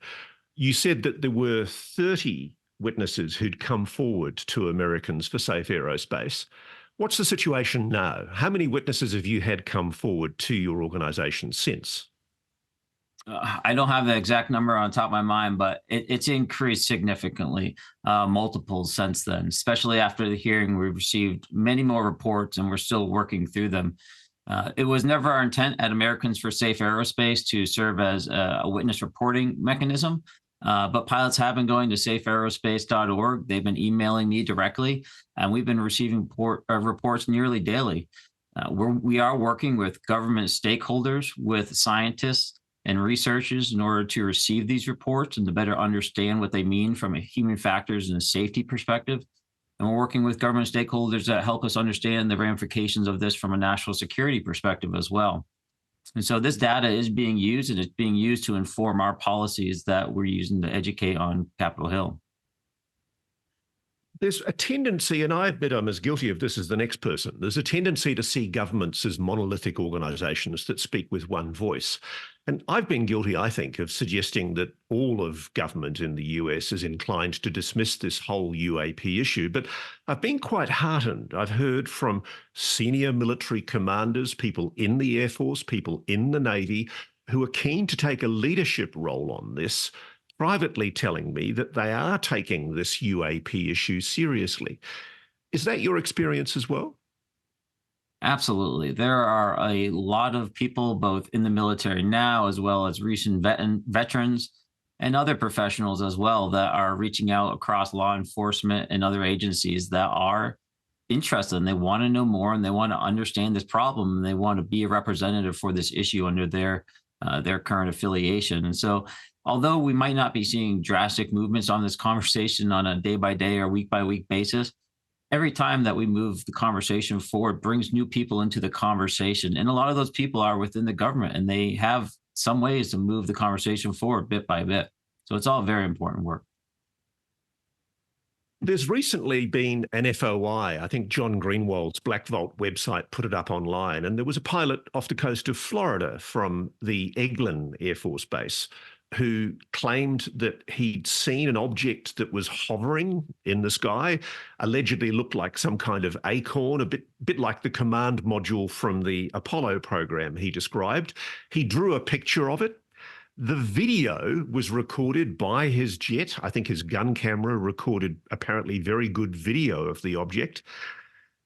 you said that there were 30 witnesses who'd come forward to Americans for Safe Aerospace. What's the situation now? How many witnesses have you had come forward to your organisation since? I don't have the exact number on top of my mind, but it's increased significantly, multiples since then, especially after the hearing. We've received many more reports and we're still working through them. It was never our intent at Americans for Safe Aerospace to serve as a witness reporting mechanism, but pilots have been going to safeaerospace.org. They've been emailing me directly, and we've been receiving reports nearly daily. We are working with government stakeholders, with scientists and researchers in order to receive these reports and to better understand what they mean from a human factors and a safety perspective. And we're working with government stakeholders that help us understand the ramifications of this from a national security perspective as well. And so this data is being used, and it's being used to inform our policies that we're using to educate on Capitol Hill. There's a tendency, and I admit I'm as guilty of this as the next person, there's a tendency to see governments as monolithic organisations that speak with one voice. And I've been guilty, I think, of suggesting that all of government in the US is inclined to dismiss this whole UAP issue. But I've been quite heartened. I've heard from senior military commanders, people in the Air Force, people in the Navy, who are keen to take a leadership role on this, privately telling me that they are taking this UAP issue seriously. Is that your experience as well? Absolutely. There are a lot of people, both in the military now, as well as recent veterans and other professionals as well, that are reaching out across law enforcement and other agencies that are interested, and they want to know more, and they want to understand this problem, and they want to be a representative for this issue under their current affiliation. And so, although we might not be seeing drastic movements on this conversation on a day-by-day or week-by-week basis, every time that we move the conversation forward brings new people into the conversation. And a lot of those people are within the government, and they have some ways to move the conversation forward bit by bit. So it's all very important work. There's recently been an FOI. I think John Greenwald's Black Vault website put it up online, and there was a pilot off the coast of Florida from the Eglin Air Force Base who claimed that he'd seen an object that was hovering in the sky, allegedly looked like some kind of acorn, a bit like the command module from the Apollo program he described. He drew a picture of it. The video was recorded by his jet. I think his gun camera recorded apparently very good video of the object.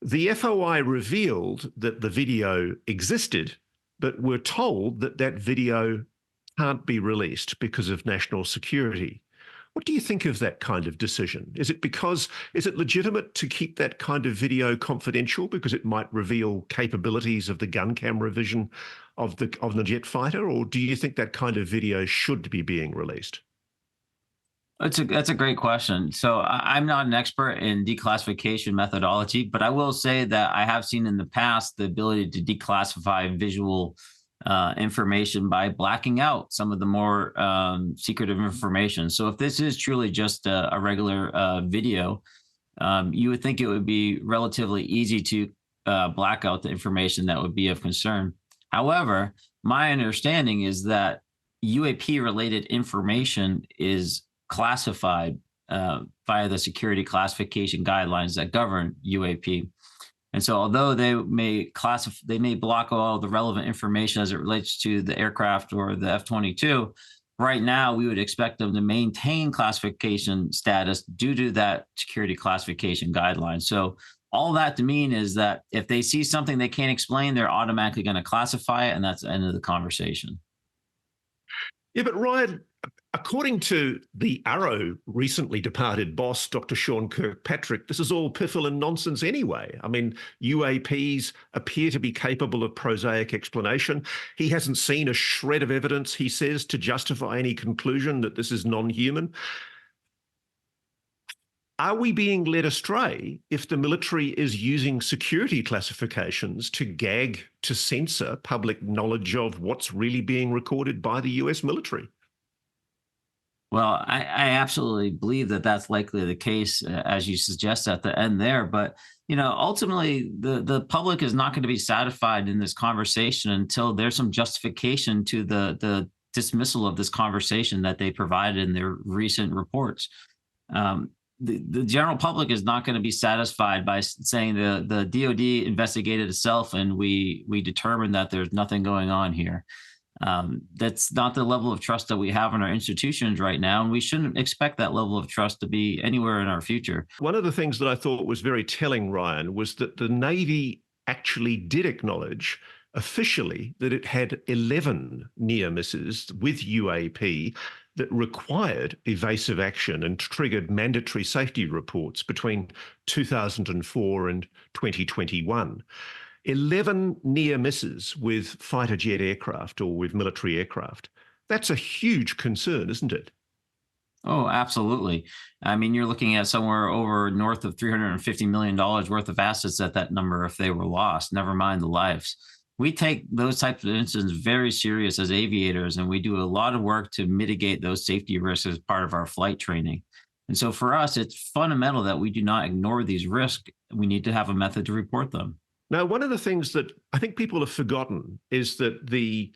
The FOI revealed that the video existed, but were told that that video can't be released because of national security. What do you think of that kind of decision? Is it legitimate to keep that kind of video confidential because it might reveal capabilities of the gun camera vision of the jet fighter, or do you think that kind of video should be being released? That's a great question. So I'm not an expert in declassification methodology, but I will say that I have seen in the past the ability to declassify visual information by blacking out some of the more secretive information. So if this is truly just a regular video, you would think it would be relatively easy to black out the information that would be of concern. However, my understanding is that UAP related information is classified via the security classification guidelines that govern UAP. And so although they may block all the relevant information as it relates to the aircraft or the F-22, right now we would expect them to maintain classification status due to that security classification guideline. So all that to mean is that if they see something they can't explain, they're automatically going to classify it, and that's the end of the conversation. Yeah, but Ryan, according to the Arrow recently departed boss, Dr. Sean Kirkpatrick, this is all piffle and nonsense anyway. I mean, UAPs appear to be capable of prosaic explanation. He hasn't seen a shred of evidence, he says, to justify any conclusion that this is non-human. Are we being led astray if the military is using security classifications to gag, to censor public knowledge of what's really being recorded by the US military? Well, I absolutely believe that that's likely the case, as you suggest at the end there. But ultimately, the public is not going to be satisfied in this conversation until there's some justification to the dismissal of this conversation that they provided in their recent reports. The general public is not going to be satisfied by saying the DoD investigated itself and we determined that there's nothing going on here. That's not the level of trust that we have in our institutions right now, and we shouldn't expect that level of trust to be anywhere in our future. One of the things that I thought was very telling, Ryan, was that the Navy actually did acknowledge officially that it had 11 near misses with UAP that required evasive action and triggered mandatory safety reports between 2004 and 2021. 11 near misses with fighter jet aircraft or with military aircraft. That's a huge concern, isn't it? Oh, absolutely. I mean, you're looking at somewhere over north of $350 million worth of assets at that number if they were lost, never mind the lives. We take those types of incidents very serious as aviators, and we do a lot of work to mitigate those safety risks as part of our flight training. And so for us, it's fundamental that we do not ignore these risks. We need to have a method to report them. Now, one of the things that I think people have forgotten is that the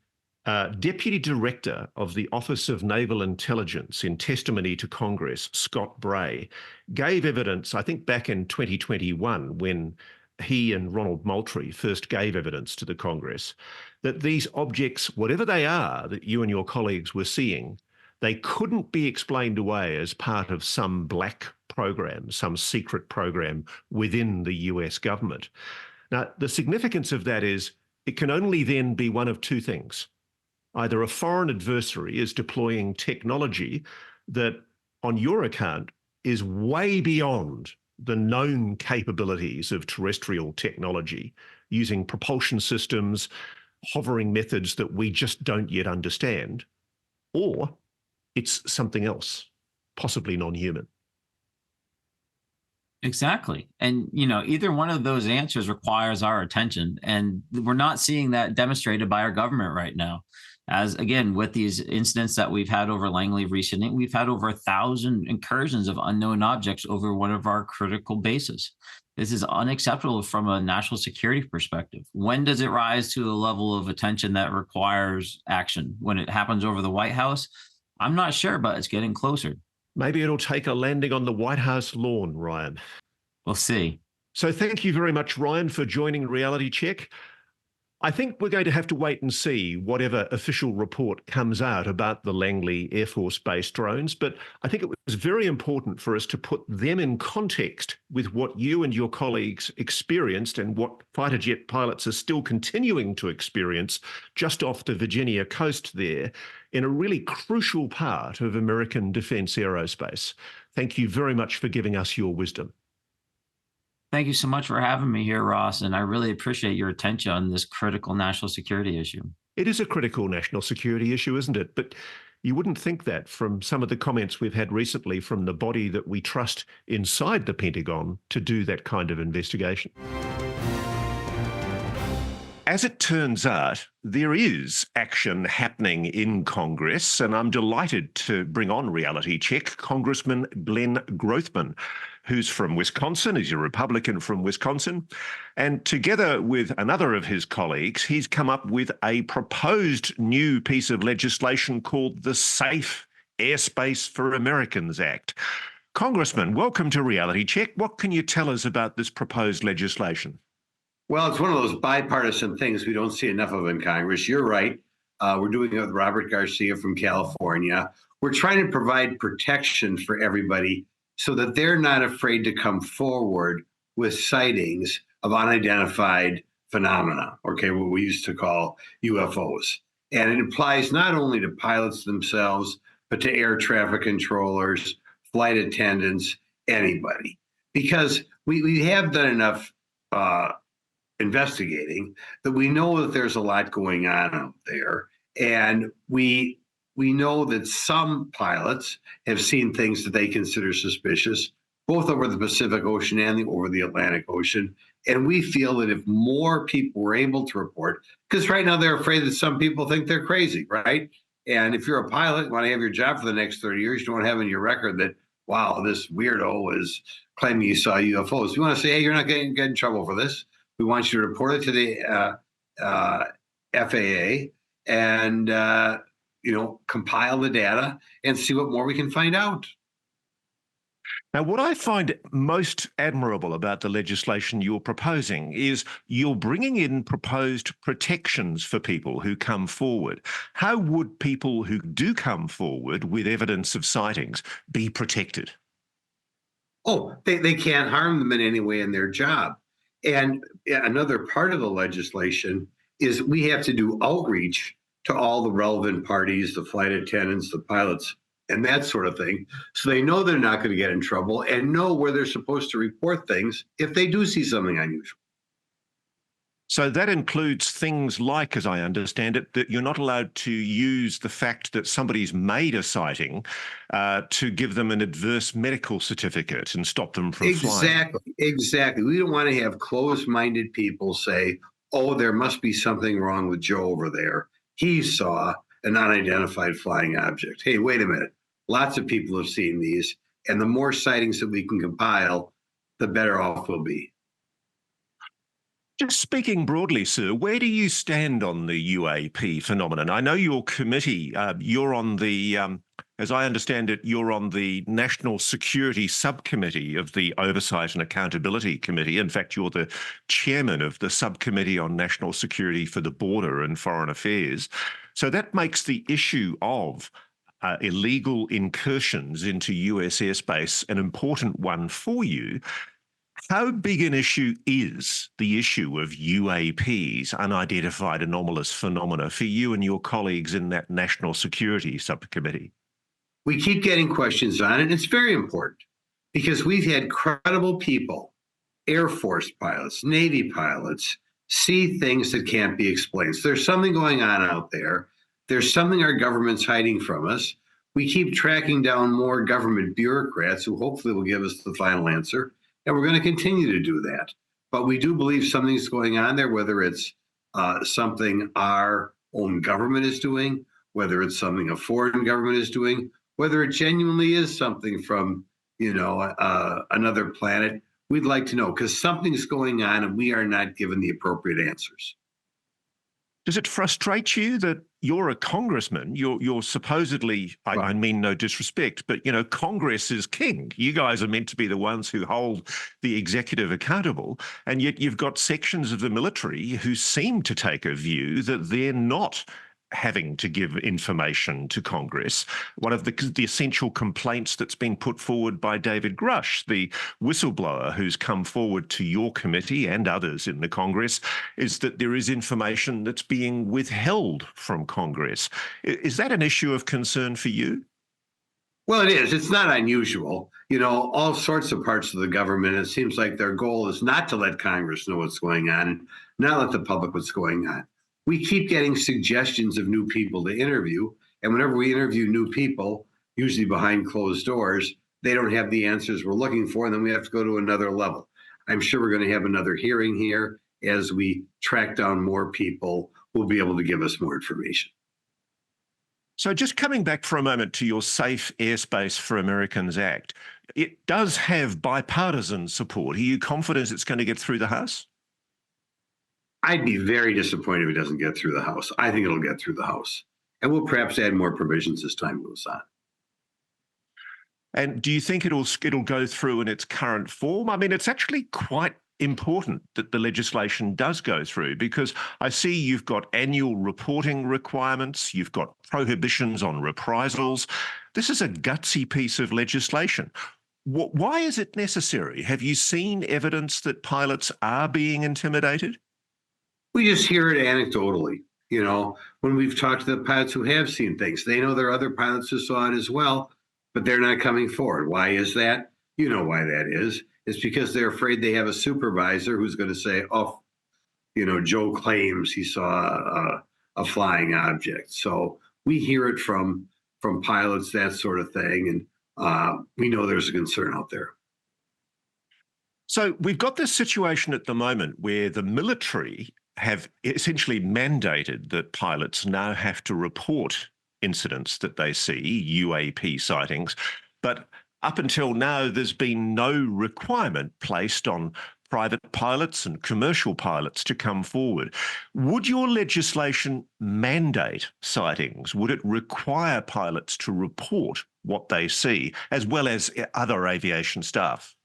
Deputy Director of the Office of Naval Intelligence, in testimony to Congress, Scott Bray, gave evidence, I think back in 2021, when he and Ronald Moultrie first gave evidence to the Congress, that these objects, whatever they are that you and your colleagues were seeing, they couldn't be explained away as part of some black program, some secret program within the US government. Now, the significance of that is it can only then be one of two things. Either a foreign adversary is deploying technology that, on your account, is way beyond the known capabilities of terrestrial technology, using propulsion systems, hovering methods that we just don't yet understand, or it's something else, possibly non-human. Exactly. And, either one of those answers requires our attention. And we're not seeing that demonstrated by our government right now. As again, with these incidents that we've had over Langley recently, we've had over 1,000 incursions of unknown objects over one of our critical bases. This is unacceptable from a national security perspective. When does it rise to a level of attention that requires action? When it happens over the White House? I'm not sure, but it's getting closer. Maybe it'll take a landing on the White House lawn, Ryan. We'll see. So thank you very much, Ryan, for joining Reality Check. I think we're going to have to wait and see whatever official report comes out about the Langley Air Force Base drones, but I think it was very important for us to put them in context with what you and your colleagues experienced and what fighter jet pilots are still continuing to experience just off the Virginia coast there in a really crucial part of American defense aerospace. Thank you very much for giving us your wisdom. Thank you so much for having me here, Ross, and I really appreciate your attention on this critical national security issue. It is a critical national security issue, isn't it? But you wouldn't think that from some of the comments we've had recently from the body that we trust inside the Pentagon to do that kind of investigation. As it turns out, there is action happening in Congress, and I'm delighted to bring on Reality Check Congressman Glenn Grothman, who's from Wisconsin. He's a Republican from Wisconsin. And together with another of his colleagues, he's come up with a proposed new piece of legislation called the Safe Airspace for Americans Act. Congressman, welcome to Reality Check. What can you tell us about this proposed legislation? Well, it's one of those bipartisan things we don't see enough of in Congress. You're right. We're doing it with Robert Garcia from California. We're trying to provide protection for everybody so that they're not afraid to come forward with sightings of unidentified phenomena, okay, what we used to call UFOs. And it applies not only to pilots themselves, but to air traffic controllers, flight attendants, anybody. Because we have done enough investigating that we know that there's a lot going on out there. And we know that some pilots have seen things that they consider suspicious, both over the Pacific Ocean and over the Atlantic Ocean. And we feel that if more people were able to report, because right now they're afraid that some people think they're crazy, right? And if you're a pilot, you want to have your job for the next 30 years, you don't have in your record that, wow, this weirdo is claiming you saw UFOs. You want to say, hey, you're not going to get in trouble for this. We want you to report it to the FAA and compile the data and see what more we can find out. Now, what I find most admirable about the legislation you're proposing is you're bringing in proposed protections for people who come forward. How would people who do come forward with evidence of sightings be protected? Oh, they can't harm them in any way in their job. And another part of the legislation is we have to do outreach to all the relevant parties, the flight attendants, the pilots, and that sort of thing. So they know they're not going to get in trouble and know where they're supposed to report things if they do see something unusual. So that includes things like, as I understand it, that you're not allowed to use the fact that somebody's made a sighting to give them an adverse medical certificate and stop them from flying. Exactly. We don't want to have closed-minded people say, oh, there must be something wrong with Joe over there. He saw an unidentified flying object. Hey, wait a minute. Lots of people have seen these, and the more sightings that we can compile, the better off we'll be. Just speaking broadly, sir, where do you stand on the UAP phenomenon? I know your committee, you're on the, as I understand it, you're on the National Security Subcommittee of the Oversight and Accountability Committee. In fact, you're the chairman of the Subcommittee on National Security for the Border and Foreign Affairs. So that makes the issue of illegal incursions into US airspace an important one for you. How big an issue is the issue of UAPs, unidentified anomalous phenomena, for you and your colleagues in that National Security Subcommittee? We keep getting questions on it, and it's very important because we've had credible people, Air Force pilots, Navy pilots, see things that can't be explained. So there's something going on out there. There's something our government's hiding from us. We keep tracking down more government bureaucrats who hopefully will give us the final answer. And we're going to continue to do that. But we do believe something's going on there, whether it's something our own government is doing, whether it's something a foreign government is doing, whether it genuinely is something from, another planet. We'd like to know because something's going on and we are not given the appropriate answers. Does it frustrate you that you're a congressman? You're supposedly, I mean no disrespect, but Congress is king. You guys are meant to be the ones who hold the executive accountable, and yet you've got sections of the military who seem to take a view that they're not having to give information to Congress. One of the essential complaints that's been put forward by David Grush, the whistleblower who's come forward to your committee and others in the Congress, is that there is information that's being withheld from Congress. Is that an issue of concern for you? Well, it is. It's not unusual. All sorts of parts of the government, it seems like their goal is not to let Congress know what's going on and not let the public what's going on. We keep getting suggestions of new people to interview. And whenever we interview new people, usually behind closed doors, they don't have the answers we're looking for. And then we have to go to another level. I'm sure we're going to have another hearing here as we track down more people who will be able to give us more information. So just coming back for a moment to your Safe Airspace for Americans Act, it does have bipartisan support. Are you confident it's going to get through the House? I'd be very disappointed if it doesn't get through the House. I think it'll get through the House. And we'll perhaps add more provisions as time goes on. And do you think it'll go through in its current form? I mean, it's actually quite important that the legislation does go through because I see you've got annual reporting requirements, you've got prohibitions on reprisals. This is a gutsy piece of legislation. Why is it necessary? Have you seen evidence that pilots are being intimidated? We just hear it anecdotally. When we've talked to the pilots who have seen things, they know there are other pilots who saw it as well, but they're not coming forward. Why is that? You know why that is. It's because they're afraid they have a supervisor who's going to say, oh, Joe claims he saw a flying object. So we hear it from pilots, that sort of thing. And we know there's a concern out there. So we've got this situation at the moment where the military have essentially mandated that pilots now have to report incidents that they see, UAP sightings. But up until now, there's been no requirement placed on private pilots and commercial pilots to come forward. Would your legislation mandate sightings? Would it require pilots to report what they see, as well as other aviation staff?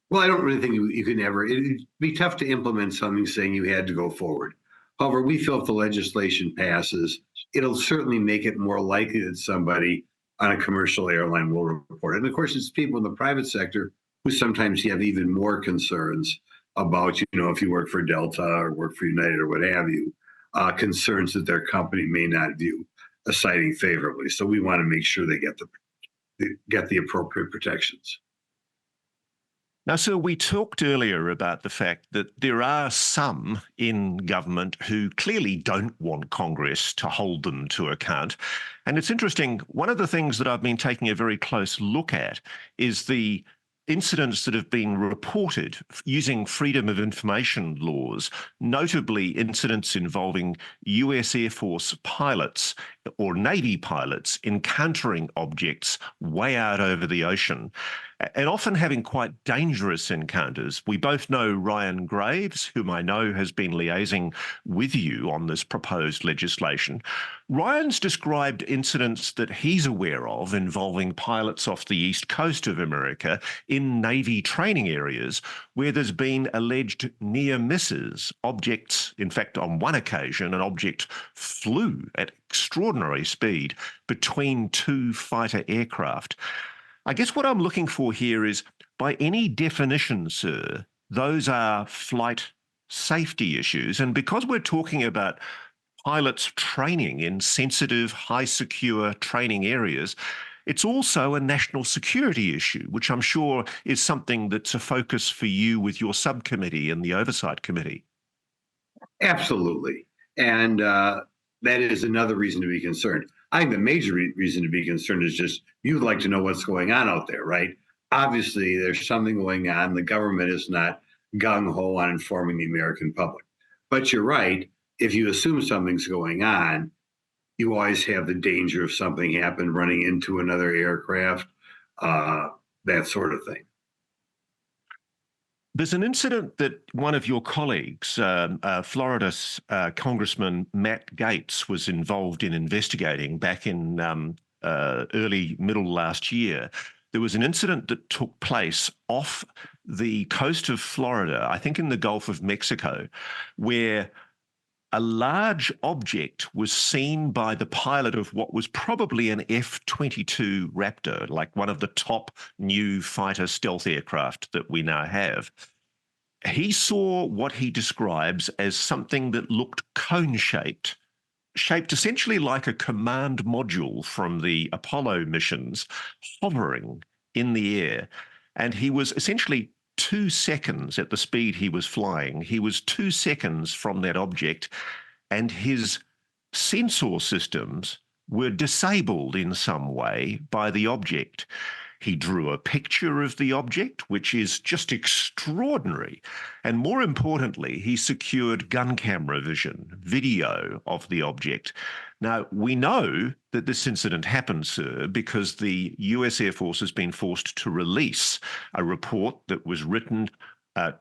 Well, I don't really think you can ever. It'd be tough to implement something saying you had to go forward. However, we feel if the legislation passes, it'll certainly make it more likely that somebody on a commercial airline will report it. And of course, it's people in the private sector who sometimes have even more concerns about, if you work for Delta or work for United or what have you, concerns that their company may not view a sighting favorably. So we want to make sure they get the appropriate protections. Now, sir, we talked earlier about the fact that there are some in government who clearly don't want Congress to hold them to account. And it's interesting, one of the things that I've been taking a very close look at is the incidents that have been reported using freedom of information laws, notably incidents involving US Air Force pilots or Navy pilots encountering objects way out over the ocean, and often having quite dangerous encounters. We both know Ryan Graves, whom I know has been liaising with you on this proposed legislation. Ryan's described incidents that he's aware of involving pilots off the east coast of America in Navy training areas where there's been alleged near misses. Objects, in fact, on one occasion, an object flew at extraordinary speed between two fighter aircraft. I guess what I'm looking for here is, by any definition, sir, those are flight safety issues. And because we're talking about pilots training in sensitive, high secure training areas, it's also a national security issue, which I'm sure is something that's a focus for you with your subcommittee and the Oversight Committee. Absolutely. And that is another reason to be concerned. I think the major reason to be concerned is just you'd like to know what's going on out there, right? Obviously, there's something going on. The government is not gung-ho on informing the American public. But you're right. If you assume something's going on, you always have the danger of something happening, running into another aircraft, that sort of thing. There's an incident that one of your colleagues, Florida Congressman Matt Gaetz, was involved in investigating back in middle last year. There was an incident that took place off the coast of Florida, I think in the Gulf of Mexico, where a large object was seen by the pilot of what was probably an F-22 Raptor, like one of the top new fighter stealth aircraft that we now have. He saw what he describes as something that looked cone-shaped, shaped essentially like a command module from the Apollo missions, hovering in the air. And he was essentially 2 seconds at the speed he was flying. He was 2 seconds from that object, and his sensor systems were disabled in some way by the object. He drew a picture of the object, which is just extraordinary. And more importantly, he secured gun camera vision, video of the object. Now, we know that this incident happened, sir, because the US Air Force has been forced to release a report that was written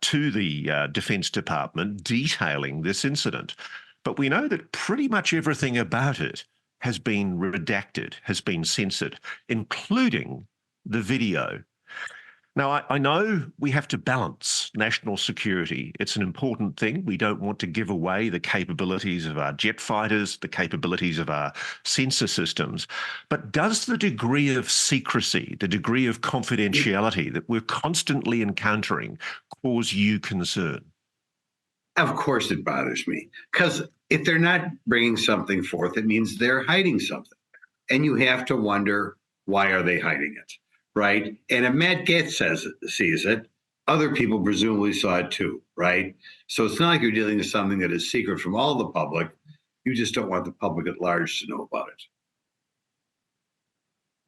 to the Defense Department detailing this incident. But we know that pretty much everything about it has been redacted, has been censored, including the video. Now, I know we have to balance national security. It's an important thing. We don't want to give away the capabilities of our jet fighters, the capabilities of our sensor systems. But does the degree of secrecy, the degree of confidentiality that we're constantly encountering cause you concern? Of course it bothers me, because if they're not bringing something forth, it means they're hiding something. And you have to wonder, why are they hiding it? Right? And if Matt Gaetz sees it, other people presumably saw it too, right? So it's not like you're dealing with something that is secret from all the public. You just don't want the public at large to know about it.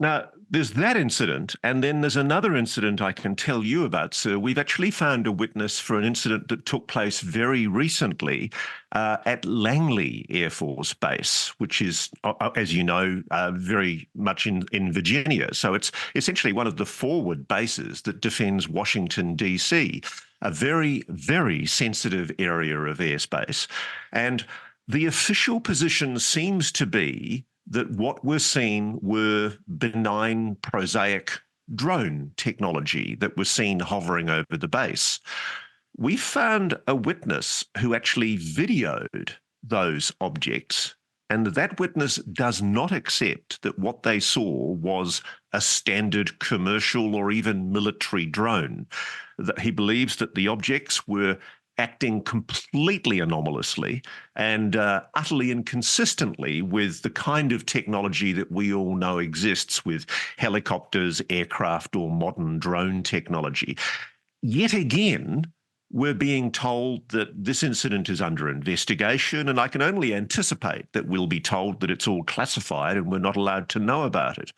Now, there's that incident, and then there's another incident I can tell you about, sir. We've actually found a witness for an incident that took place very recently at Langley Air Force Base, which is, as you know, very much in Virginia. So it's essentially one of the forward bases that defends Washington, D.C., a very, very sensitive area of airspace. And the official position seems to be that what we're seeing were benign, prosaic drone technology that was seen hovering over the base. We found a witness who actually videoed those objects and that witness does not accept that what they saw was a standard commercial or even military drone. That he believes that the objects were acting completely anomalously and utterly inconsistently with the kind of technology that we all know exists with helicopters, aircraft, or modern drone technology. Yet again, we're being told that this incident is under investigation, and I can only anticipate that we'll be told that it's all classified and we're not allowed to know about it.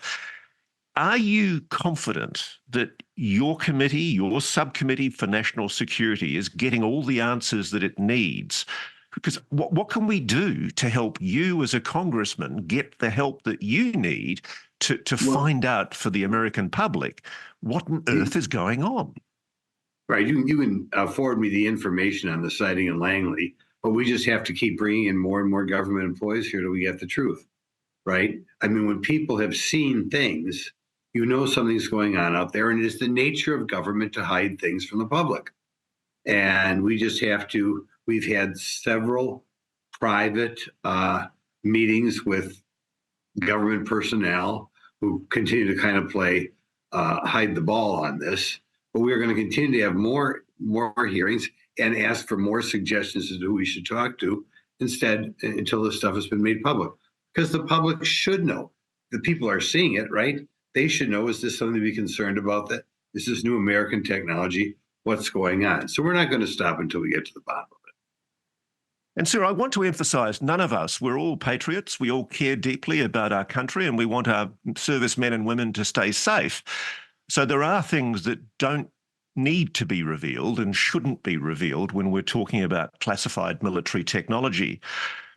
Are you confident that your committee, your subcommittee for national security, is getting all the answers that it needs? Because what can we do to help you as a congressman get the help that you need to find out for the American public what on earth is going on? Right. You can forward me the information on the sighting in Langley, but we just have to keep bringing in more and more government employees here till we get the truth. Right. I mean, when people have seen things, you know something's going on out there, and it is the nature of government to hide things from the public. And we just have to, we've had several private meetings with government personnel who continue to kind of play hide the ball on this. But we are going to continue to have more hearings and ask for more suggestions as to who we should talk to instead until this stuff has been made public. Because the public should know. The people are seeing it, right? They should know, is this something to be concerned about? That is this new American technology? What's going on? So we're not going to stop until we get to the bottom of it. And sir, I want to emphasize, none of us, we're all patriots. We all care deeply about our country, and we want our servicemen and women to stay safe. So there are things that don't need to be revealed and shouldn't be revealed when we're talking about classified military technology.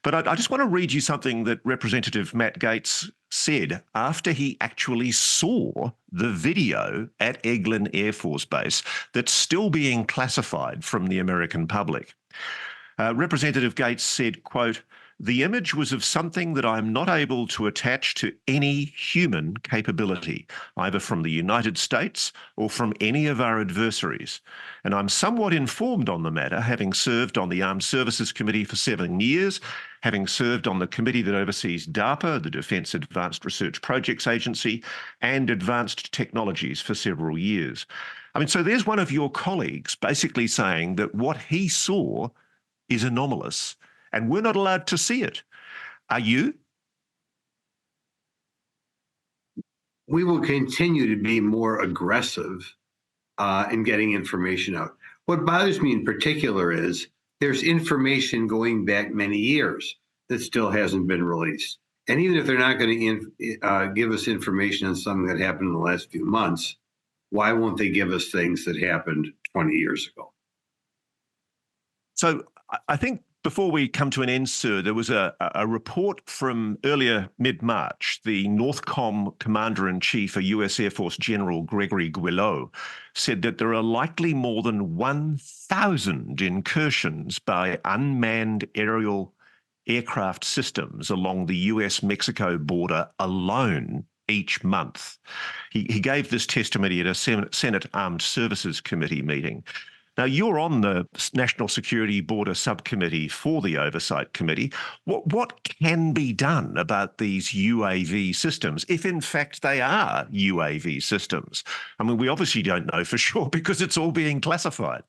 But I just want to read you something that Representative Matt Gaetz said after he actually saw the video at Eglin Air Force Base that's still being classified from the American public. Representative Gaetz said, quote, "The image was of something that I'm not able to attach to any human capability, either from the United States or from any of our adversaries. And I'm somewhat informed on the matter, having served on the Armed Services Committee for 7 years, having served on the committee that oversees DARPA, the Defence Advanced Research Projects Agency, and Advanced Technologies for several years." I mean, so there's one of your colleagues basically saying that what he saw is anomalous, and we're not allowed to see it. Are you? We will continue to be more aggressive in getting information out. What bothers me in particular is there's information going back many years that still hasn't been released. And even if they're not going to give us information on something that happened in the last few months, why won't they give us things that happened 20 years ago? So I think before we come to an end, sir, there was a report from earlier mid-March. The Northcom Commander-in-Chief, a US Air Force General Gregory Guilleau, said that there are likely more than 1,000 incursions by unmanned aerial aircraft systems along the US-Mexico border alone each month. He gave this testimony at a Senate Armed Services Committee meeting. Now, you're on the National Security Border Subcommittee for the Oversight Committee. What can be done about these UAV systems, if in fact they are UAV systems? I mean, we obviously don't know for sure because it's all being classified.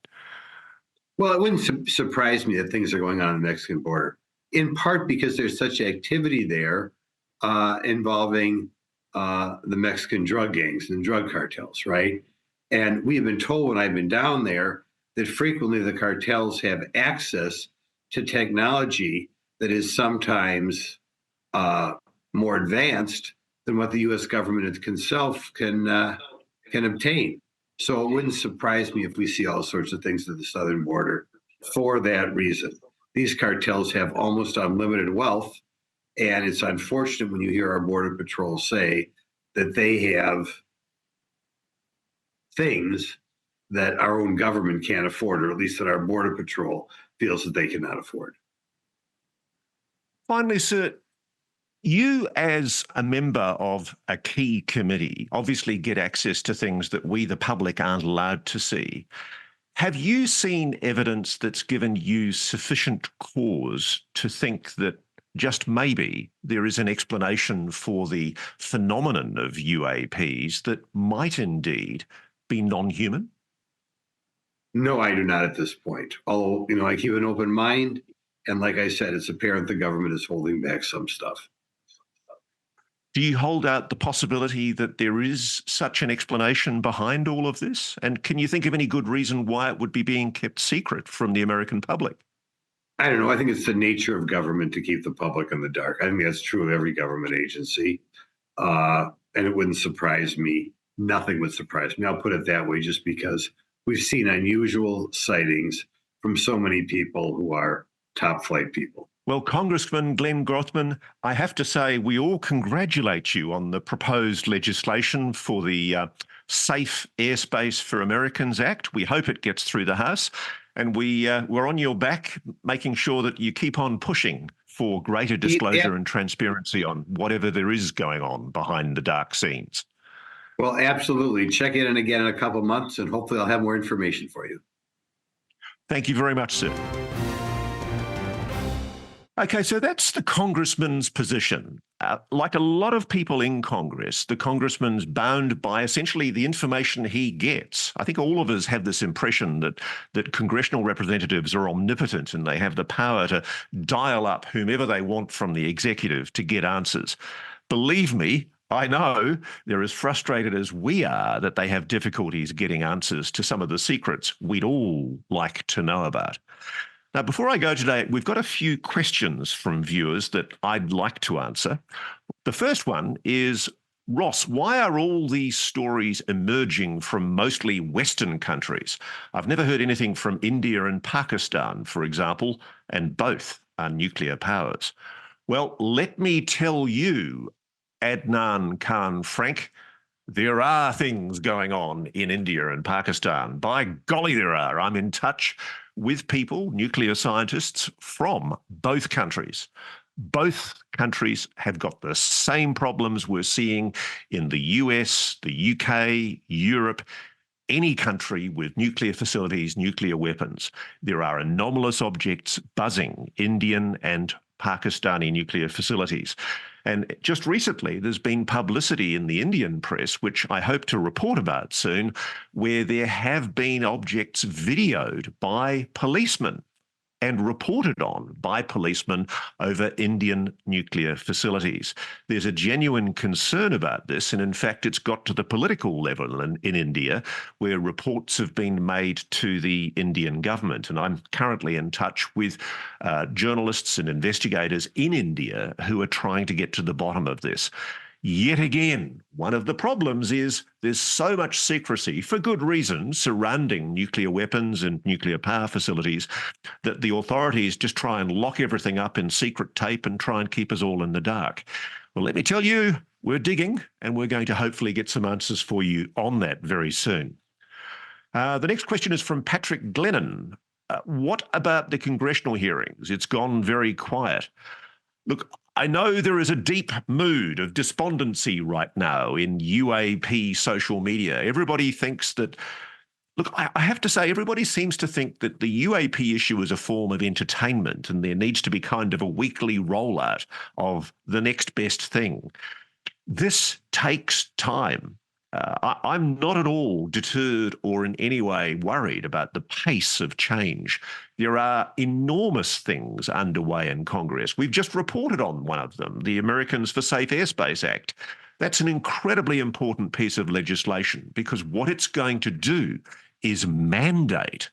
Well, it wouldn't surprise me that things are going on the Mexican border, in part because there's such activity there involving the Mexican drug gangs and drug cartels, right? And we have been told when I've been down there that frequently the cartels have access to technology that is sometimes more advanced than what the U.S. government itself can obtain. So it wouldn't surprise me if we see all sorts of things at the southern border for that reason. These cartels have almost unlimited wealth, and it's unfortunate when you hear our Border Patrol say that they have things that our own government can't afford, or at least that our Border Patrol feels that they cannot afford. Finally, sir, you as a member of a key committee obviously get access to things that we, the public, aren't allowed to see. Have you seen evidence that's given you sufficient cause to think that just maybe, there is an explanation for the phenomenon of UAPs that might indeed be non-human? No, I do not at this point. Although, I keep an open mind. And like I said, it's apparent the government is holding back some stuff. Do you hold out the possibility that there is such an explanation behind all of this? And can you think of any good reason why it would be being kept secret from the American public? I don't know. I think it's the nature of government to keep the public in the dark. I think that's true of every government agency. And it wouldn't surprise me. Nothing would surprise me. I'll put it that way, just because we've seen unusual sightings from so many people who are top flight people. Well, Congressman Glenn Grothman, I have to say we all congratulate you on the proposed legislation for the Safe Airspace for Americans Act. We hope it gets through the House, and we're on your back, making sure that you keep on pushing for greater disclosure and transparency on whatever there is going on behind the dark scenes. Well, absolutely. Check in again in a couple of months, and hopefully I'll have more information for you. Thank you very much, sir. Okay, so that's the congressman's position. Like a lot of people in Congress, the congressman's bound by essentially the information he gets. I think all of us have this impression that congressional representatives are omnipotent and they have the power to dial up whomever they want from the executive to get answers. Believe me, I know they're as frustrated as we are that they have difficulties getting answers to some of the secrets we'd all like to know about. Now, before I go today, we've got a few questions from viewers that I'd like to answer. The first one is, Ross, why are all these stories emerging from mostly Western countries? I've never heard anything from India and Pakistan, for example, and both are nuclear powers. Well, let me tell you, Adnan Khan Frank, there are things going on in India and Pakistan. By golly, there are. I'm in touch with people, nuclear scientists from both countries. Both countries have got the same problems we're seeing in the US, the UK, Europe, any country with nuclear facilities, nuclear weapons. There are anomalous objects buzzing Indian and Pakistani nuclear facilities. And just recently, there's been publicity in the Indian press, which I hope to report about soon, where there have been objects videoed by policemen and reported on by policemen over Indian nuclear facilities. There's a genuine concern about this, and in fact, it's got to the political level in India, where reports have been made to the Indian government. And I'm currently in touch with journalists and investigators in India who are trying to get to the bottom of this. Yet again, one of the problems is there's so much secrecy, for good reason, surrounding nuclear weapons and nuclear power facilities that the authorities just try and lock everything up in secret tape and try and keep us all in the dark. Well, let me tell you, we're digging, and we're going to hopefully get some answers for you on that very soon. The next question is from Patrick Glennon. What about the congressional hearings? It's gone very quiet. Look, I know there is a deep mood of despondency right now in UAP social media. Everybody thinks that, look, I have to say, everybody seems to think that the UAP issue is a form of entertainment and there needs to be kind of a weekly rollout of the next best thing. This takes time. I'm not at all deterred or in any way worried about the pace of change. There are enormous things underway in Congress. We've just reported on one of them, the Americans for Safe Airspace Act. That's an incredibly important piece of legislation because what it's going to do is mandate,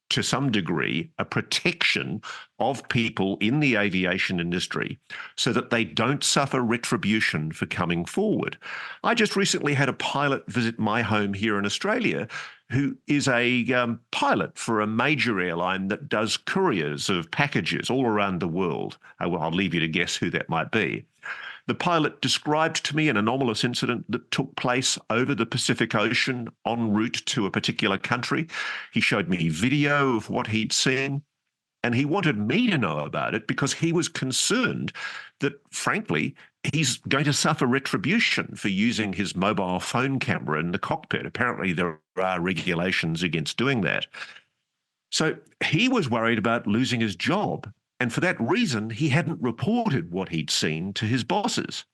to some degree, a protection of people in the aviation industry so that they don't suffer retribution for coming forward. I just recently had a pilot visit my home here in Australia who is a pilot for a major airline that does couriers of packages all around the world. Well, I'll leave you to guess who that might be. The pilot described to me an anomalous incident that took place over the Pacific Ocean en route to a particular country. He showed me video of what he'd seen, and he wanted me to know about it because he was concerned that, frankly, he's going to suffer retribution for using his mobile phone camera in the cockpit. Apparently, there are regulations against doing that. So he was worried about losing his job. And for that reason, he hadn't reported what he'd seen to his bosses.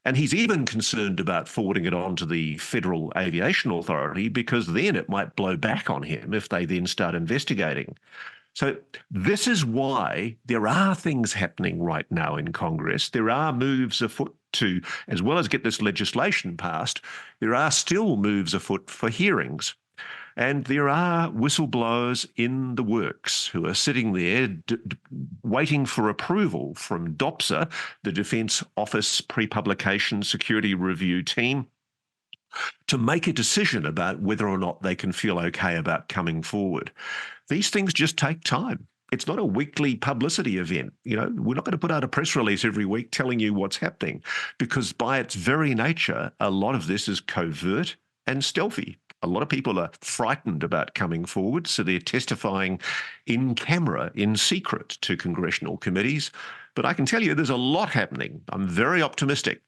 And he's even concerned about forwarding it on to the Federal Aviation Authority because then it might blow back on him if they then start investigating. So this is why there are things happening right now in Congress. There are moves afoot to, as well as get this legislation passed, there are still moves afoot for hearings. And there are whistleblowers in the works who are sitting there waiting for approval from DOPSA, the Defence Office Pre-Publication Security Review Team, to make a decision about whether or not they can feel okay about coming forward. These things just take time. It's not a weekly publicity event. You know, we're not going to put out a press release every week telling you what's happening, because by its very nature, a lot of this is covert and stealthy. A lot of people are frightened about coming forward, so they're testifying in camera, in secret, to congressional committees. But I can tell you there's a lot happening. I'm very optimistic.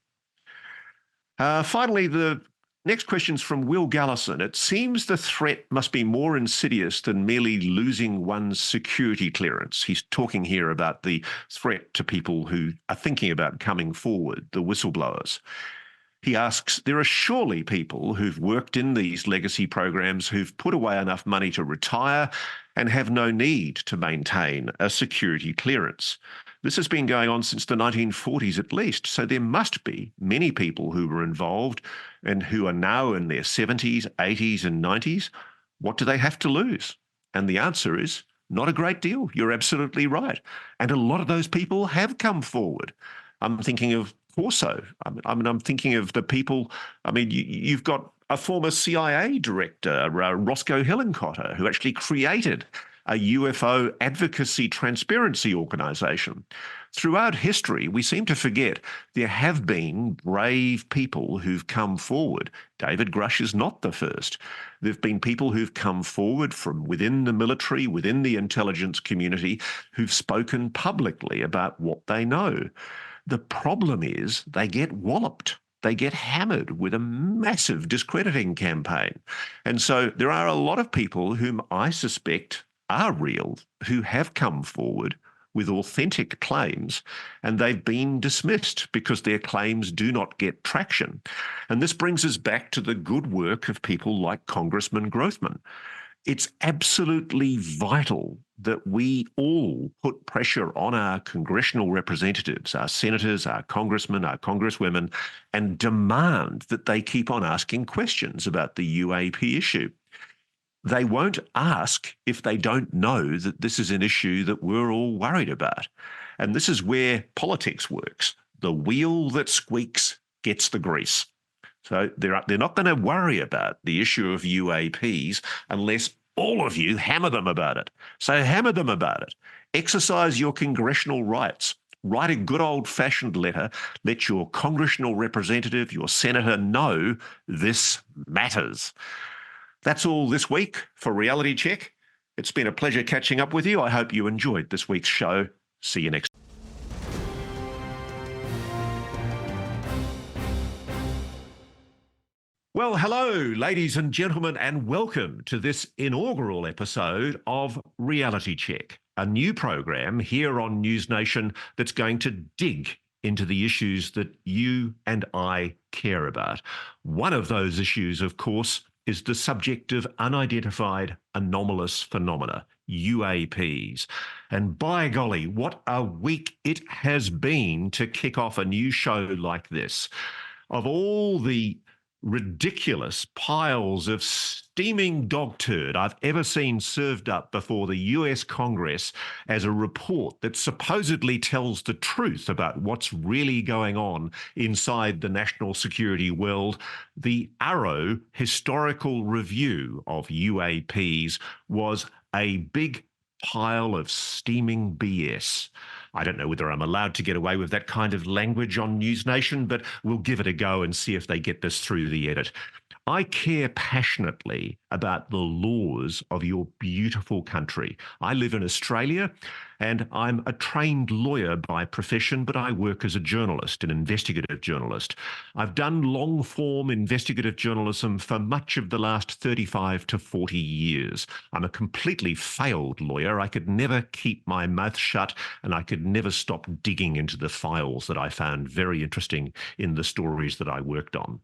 Finally, the next question's from Will Gallison. It seems the threat must be more insidious than merely losing one's security clearance. He's talking here about the threat to people who are thinking about coming forward, the whistleblowers. He asks, there are surely people who've worked in these legacy programs who've put away enough money to retire and have no need to maintain a security clearance. This has been going on since the 1940s at least, so there must be many people who were involved and who are now in their 70s, 80s and 90s. What do they have to lose? And the answer is not a great deal. You're absolutely right. And a lot of those people have come forward. I'm thinking of Corso. I'm thinking of the people. I mean, you've got a former CIA director, Roscoe Hillenkotter, who actually created a UFO advocacy transparency organization. Throughout history, we seem to forget there have been brave people who've come forward. David Grush is not the first. There have been people who've come forward from within the military, within the intelligence community, who've spoken publicly about what they know. The problem is they get walloped. They get hammered with a massive discrediting campaign. And so there are a lot of people whom I suspect are real, who have come forward with authentic claims, and they've been dismissed because their claims do not get traction. And this brings us back to the good work of people like Congressman Grothman. It's absolutely vital that we all put pressure on our congressional representatives, our senators, our congressmen, our congresswomen, and demand that they keep on asking questions about the UAP issue. They won't ask if they don't know that this is an issue that we're all worried about. And this is where politics works. The wheel that squeaks gets the grease. So they're not going to worry about the issue of UAPs unless all of you hammer them about it. So hammer them about it. Exercise your congressional rights. Write a good old-fashioned letter. Let your congressional representative, your senator, know this matters. That's all this week for Reality Check. It's been a pleasure catching up with you. I hope you enjoyed this week's show. See you next. Well, hello, ladies and gentlemen, and welcome to this inaugural episode of Reality Check, a new program here on NewsNation that's going to dig into the issues that you and I care about. One of those issues, of course, is the subject of unidentified anomalous phenomena, UAPs. And by golly, what a week it has been to kick off a new show like this. Of all the ridiculous piles of steaming dog turd I've ever seen served up before the US Congress as a report that supposedly tells the truth about what's really going on inside the national security world, the Arrow Historical Review of UAPs was a big pile of steaming BS. I don't know whether I'm allowed to get away with that kind of language on NewsNation, but we'll give it a go and see if they get this through the edit. I care passionately about the laws of your beautiful country. I live in Australia and I'm a trained lawyer by profession, but I work as a journalist, an investigative journalist. I've done long form investigative journalism for much of the last 35 to 40 years. I'm a completely failed lawyer. I could never keep my mouth shut and I could never stop digging into the files that I found very interesting in the stories that I worked on.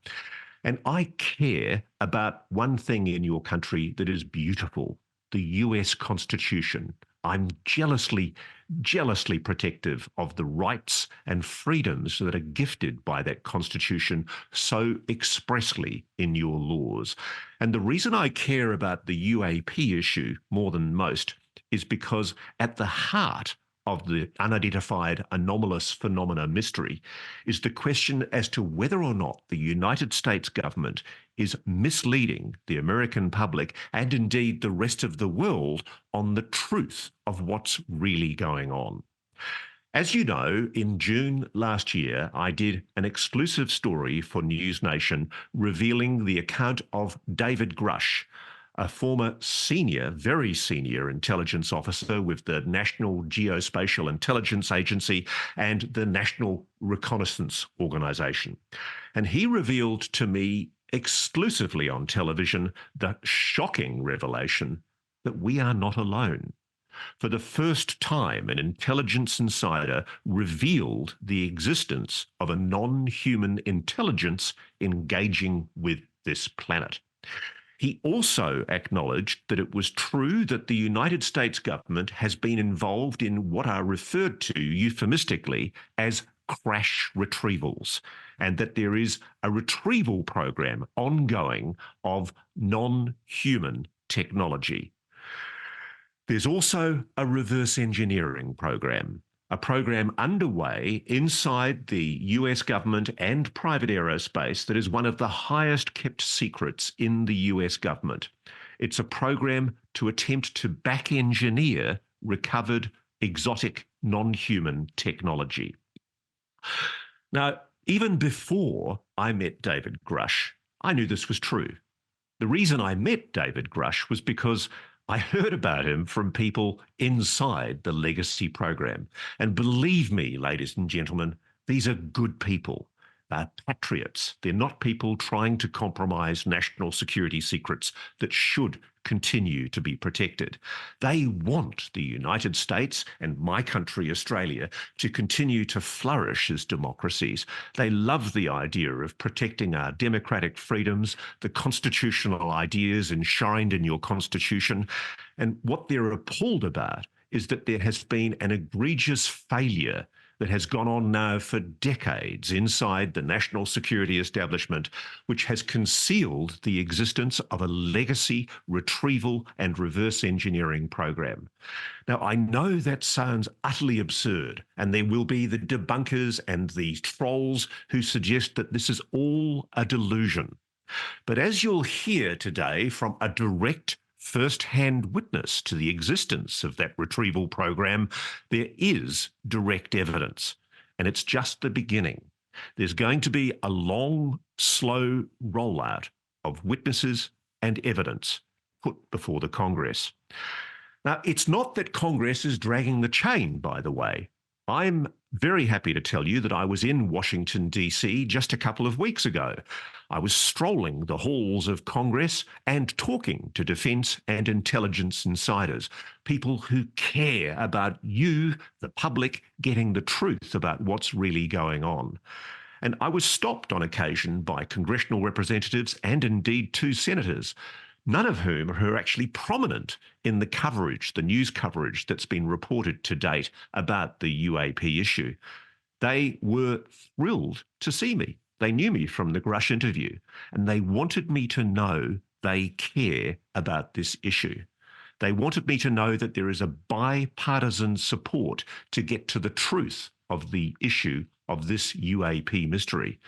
And I care about one thing in your country that is beautiful, the US Constitution. I'm jealously protective of the rights and freedoms that are gifted by that Constitution so expressly in your laws. And the reason I care about the UAP issue more than most is because at the heart of the unidentified anomalous phenomena mystery is the question as to whether or not the United States government is misleading the American public and indeed the rest of the world on the truth of what's really going on. As you know, in June last year, I did an exclusive story for NewsNation revealing the account of David Grush, a former senior, very senior intelligence officer with the National Geospatial Intelligence Agency and the National Reconnaissance Organization. And he revealed to me exclusively on television the shocking revelation that we are not alone. For the first time, an intelligence insider revealed the existence of a non-human intelligence engaging with this planet. He also acknowledged that it was true that the United States government has been involved in what are referred to euphemistically as crash retrievals, and that there is a retrieval program ongoing of non-human technology. There's also a reverse engineering program, a program underway inside the US government and private aerospace that is one of the highest kept secrets in the US government. It's a program to attempt to back engineer recovered exotic non-human technology. Now, even before I met David Grush, I knew this was true. The reason I met David Grush was because I heard about him from people inside the legacy program. And believe me, ladies and gentlemen, these are good people. They're patriots. They're not people trying to compromise national security secrets that should continue to be protected. They want the United States and my country, Australia, to continue to flourish as democracies. They love the idea of protecting our democratic freedoms, the constitutional ideas enshrined in your constitution. And what they're appalled about is that there has been an egregious failure that has gone on now for decades inside the national security establishment, which has concealed the existence of a legacy retrieval and reverse engineering program. Now, I know that sounds utterly absurd, and there will be the debunkers and the trolls who suggest that this is all a delusion. But as you'll hear today from a direct first-hand witness to the existence of that retrieval program, there is direct evidence, and it's just the beginning. There's going to be a long, slow rollout of witnesses and evidence put before the Congress. Now, it's not that Congress is dragging the chain, by the way. I'm very happy to tell you that I was in Washington, D.C. just a couple of weeks ago. I was strolling the halls of Congress and talking to defense and intelligence insiders, people who care about you, the public, getting the truth about what's really going on. And I was stopped on occasion by congressional representatives and indeed 2 senators, none of whom are actually prominent in the coverage, the news coverage that's been reported to date about the UAP issue. They were thrilled to see me. They knew me from the Grush interview, and they wanted me to know they care about this issue. They wanted me to know that there is a bipartisan support to get to the truth of the issue of this UAP mystery,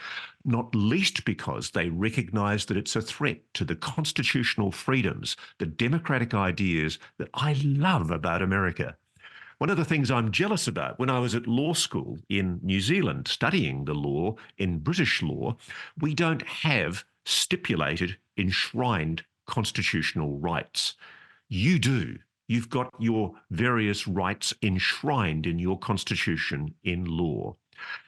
not least because they recognize that it's a threat to the constitutional freedoms, the democratic ideas that I love about America. One of the things I'm jealous about, when I was at law school in New Zealand studying the law in British law, we don't have stipulated, enshrined constitutional rights. You do. You've got your various rights enshrined in your constitution in law.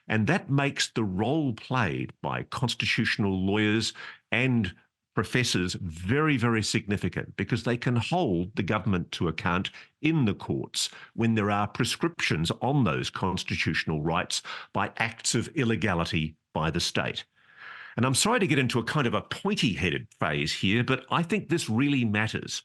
And that makes the role played by constitutional lawyers and professors very, very significant, because they can hold the government to account in the courts when there are prescriptions on those constitutional rights by acts of illegality by the state. And I'm sorry to get into a kind of a pointy-headed phase here, but I think this really matters.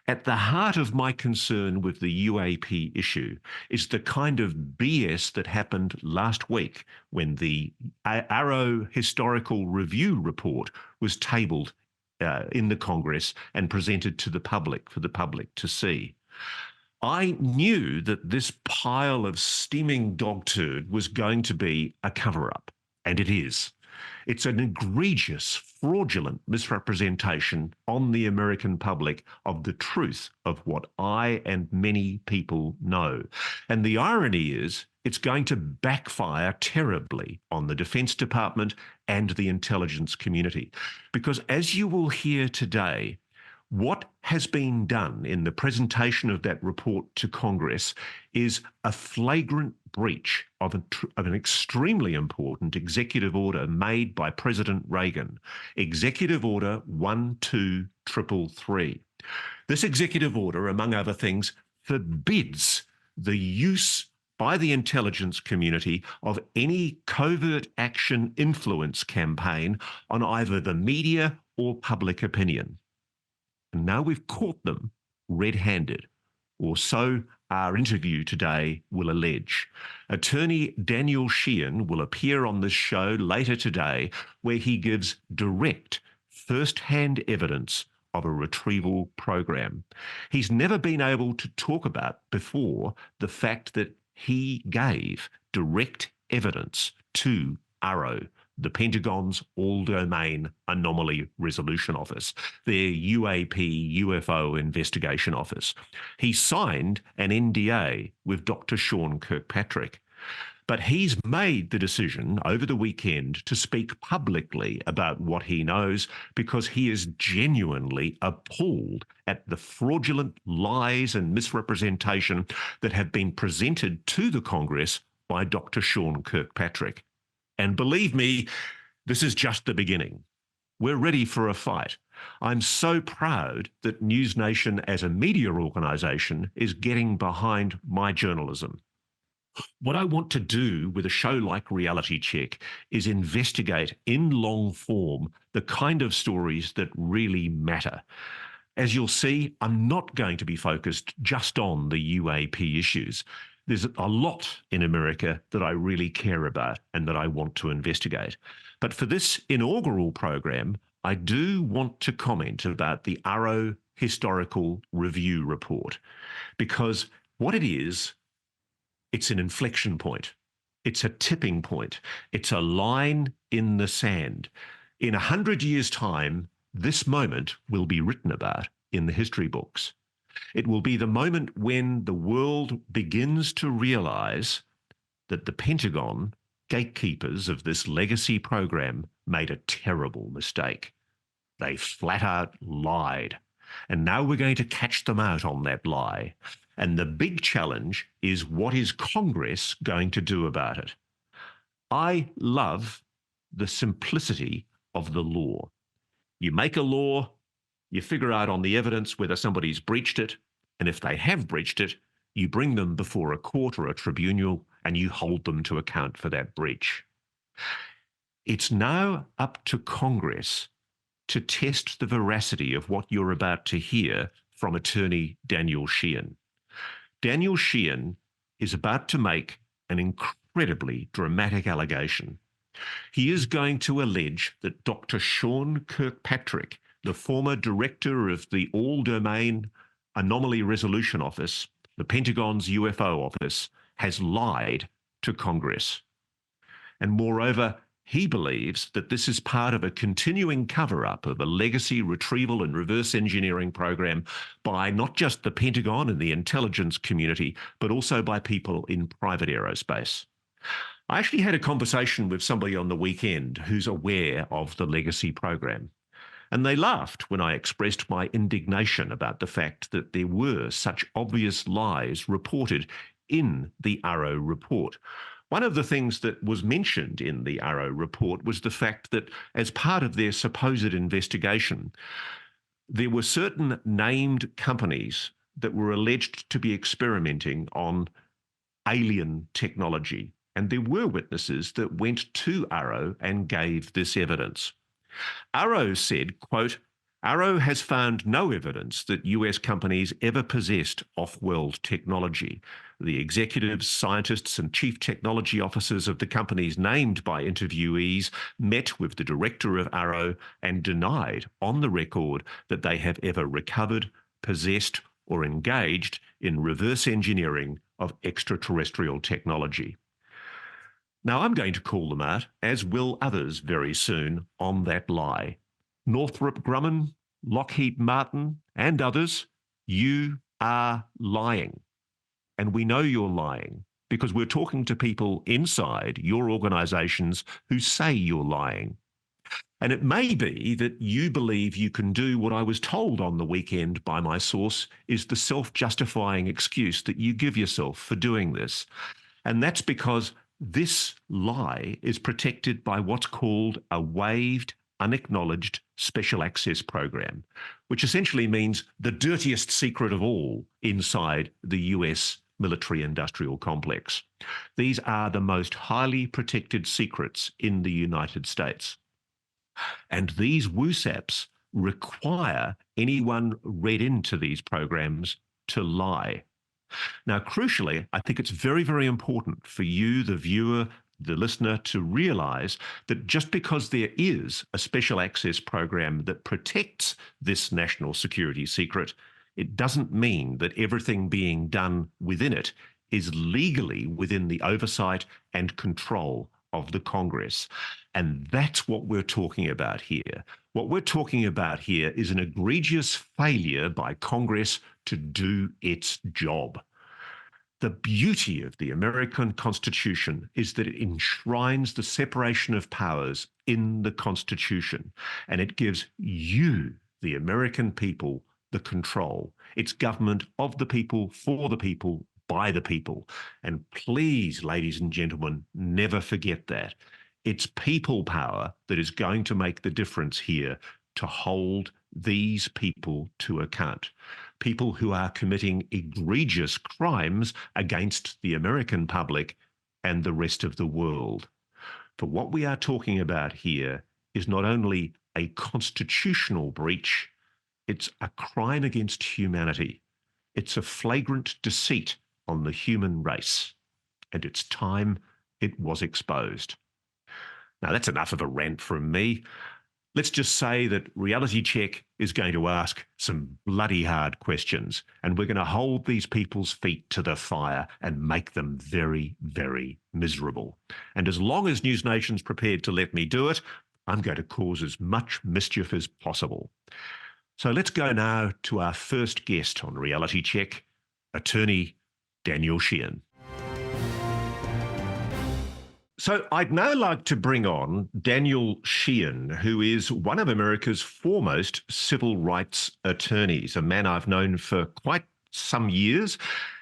At the heart of my concern with the UAP issue is the kind of BS that happened last week when the Arrow Historical Review report was tabled in the Congress and presented to the public for the public to see. I knew that this pile of steaming dog turd was going to be a cover-up, and it is. It's an egregious, fraudulent misrepresentation on the American public of the truth of what I and many people know. And the irony is, it's going to backfire terribly on the Defense Department and the intelligence community. Because as you will hear today, what has been done in the presentation of that report to Congress is a flagrant breach of an extremely important executive order made by President Reagan, Executive Order 12333. This executive order, among other things, forbids the use by the intelligence community of any covert action influence campaign on either the media or public opinion. And now we've caught them red-handed, or so our interview today will allege. Attorney Daniel Sheehan will appear on this show later today, where he gives direct, first-hand evidence of a retrieval program. He's never been able to talk about before the fact that he gave direct evidence to Arrow, the Pentagon's All-Domain Anomaly Resolution Office, their UAP UFO Investigation Office. He signed an NDA with Dr. Sean Kirkpatrick. But he's made the decision over the weekend to speak publicly about what he knows, because he is genuinely appalled at the fraudulent lies and misrepresentation that have been presented to the Congress by Dr. Sean Kirkpatrick. And believe me, this is just the beginning. We're ready for a fight. I'm so proud that NewsNation as a media organisation is getting behind my journalism. What I want to do with a show like Reality Check is investigate in long form the kind of stories that really matter. As you'll see, I'm not going to be focused just on the UAP issues. There's a lot in America that I really care about and that I want to investigate. But for this inaugural program, I do want to comment about the Arrow Historical Review report, because what it is, it's an inflection point. It's a tipping point. It's a line in the sand. In 100 years' time, this moment will be written about in the history books. It will be the moment when the world begins to realize that the Pentagon, gatekeepers of this legacy program, made a terrible mistake. They flat out lied. And now we're going to catch them out on that lie. And the big challenge is, what is Congress going to do about it? I love the simplicity of the law. You make a law, you figure out on the evidence whether somebody's breached it, and if they have breached it, you bring them before a court or a tribunal and you hold them to account for that breach. It's now up to Congress to test the veracity of what you're about to hear from attorney Daniel Sheehan. Daniel Sheehan is about to make an incredibly dramatic allegation. He is going to allege that Dr. Sean Kirkpatrick, the former director of the All-Domain Anomaly Resolution Office, the Pentagon's UFO office, has lied to Congress. And moreover, he believes that this is part of a continuing cover-up of a legacy retrieval and reverse engineering program by not just the Pentagon and the intelligence community, but also by people in private aerospace. I actually had a conversation with somebody on the weekend who's aware of the legacy program. And they laughed when I expressed my indignation about the fact that there were such obvious lies reported in the Arrow report. One of the things that was mentioned in the Arrow report was the fact that as part of their supposed investigation, there were certain named companies that were alleged to be experimenting on alien technology. And there were witnesses that went to Arrow and gave this evidence. Arrow said, quote, Arrow has found no evidence that US companies ever possessed off-world technology. The executives, scientists, and chief technology officers of the companies named by interviewees met with the director of Arrow and denied on the record that they have ever recovered, possessed, or engaged in reverse engineering of extraterrestrial technology. Now, I'm going to call them out, as will others very soon, on that lie. Northrop Grumman, Lockheed Martin, and others, you are lying. And we know you're lying because we're talking to people inside your organizations who say you're lying. And it may be that you believe you can do what I was told on the weekend by my source is the self-justifying excuse that you give yourself for doing this. And that's because this lie is protected by what's called a waived, unacknowledged special access program, which essentially means the dirtiest secret of all inside the US military-industrial complex. These are the most highly protected secrets in the United States. And these WUSAPs require anyone read into these programs to lie. Now, crucially, I think it's very, very important for you, the viewer, the listener, to realize that just because there is a special access program that protects this national security secret, it doesn't mean that everything being done within it is legally within the oversight and control of the Congress. And that's what we're talking about here. What we're talking about here is an egregious failure by Congress to do its job. The beauty of the American Constitution is that it enshrines the separation of powers in the Constitution, and it gives you, the American people, the control. It's government of the people, for the people, by the people. And please, ladies and gentlemen, never forget that. It's people power that is going to make the difference here to hold these people to account. People who are committing egregious crimes against the American public and the rest of the world. For what we are talking about here is not only a constitutional breach, it's a crime against humanity. It's a flagrant deceit on the human race. And it's time it was exposed. Now, that's enough of a rant from me. Let's just say that Reality Check is going to ask some bloody hard questions, and we're going to hold these people's feet to the fire and make them very, very miserable. And as long as NewsNation's prepared to let me do it, I'm going to cause as much mischief as possible. So let's go now to our first guest on Reality Check, attorney Daniel Sheehan. So I'd now like to bring on Daniel Sheehan, who is one of America's foremost civil rights attorneys, a man I've known for quite some years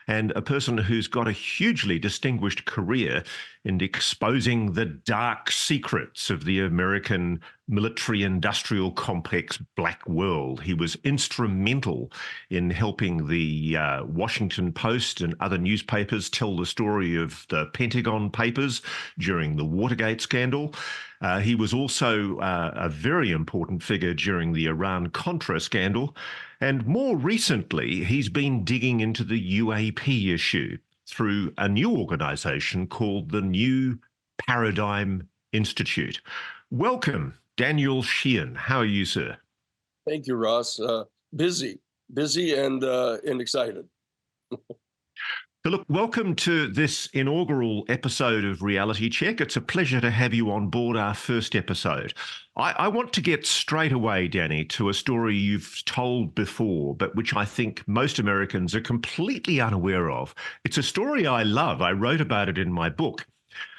and a person who's got a hugely distinguished career in exposing the dark secrets of the American military-industrial complex black world. He was instrumental in helping the Washington Post and other newspapers tell the story of the Pentagon Papers during the Watergate scandal. He was also a very important figure during the Iran-Contra scandal. And more recently, he's been digging into the UAP issue through a new organization called the New Paradigm Institute. Welcome, Daniel Sheehan. How are you, sir? Thank you, Ross. Busy and excited. So look, welcome to this inaugural episode of Reality Check. It's a pleasure to have you on board our first episode. I want to get straight away, Danny, to a story you've told before, but which I think most Americans are completely unaware of. It's a story I love. I wrote about it in my book.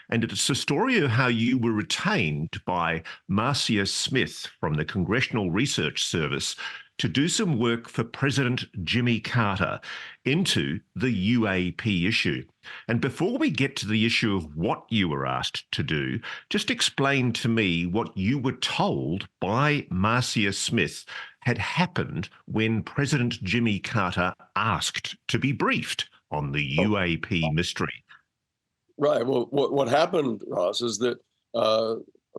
And it's a story of how you were retained by Marcia Smith from the Congressional Research Service to do some work for President Jimmy Carter into the UAP issue. And before we get to the issue of what you were asked to do, just explain to me what you were told by Marcia Smith had happened when President Jimmy Carter asked to be briefed on the UAP mystery. Right. Well, what happened, Ross, is that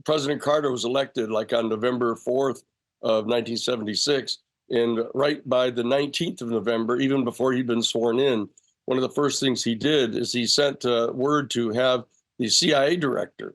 President Carter was elected like on November 4th of 1976. And right by the 19th of November, even before he'd been sworn in, one of the first things he did is he sent word to have the CIA director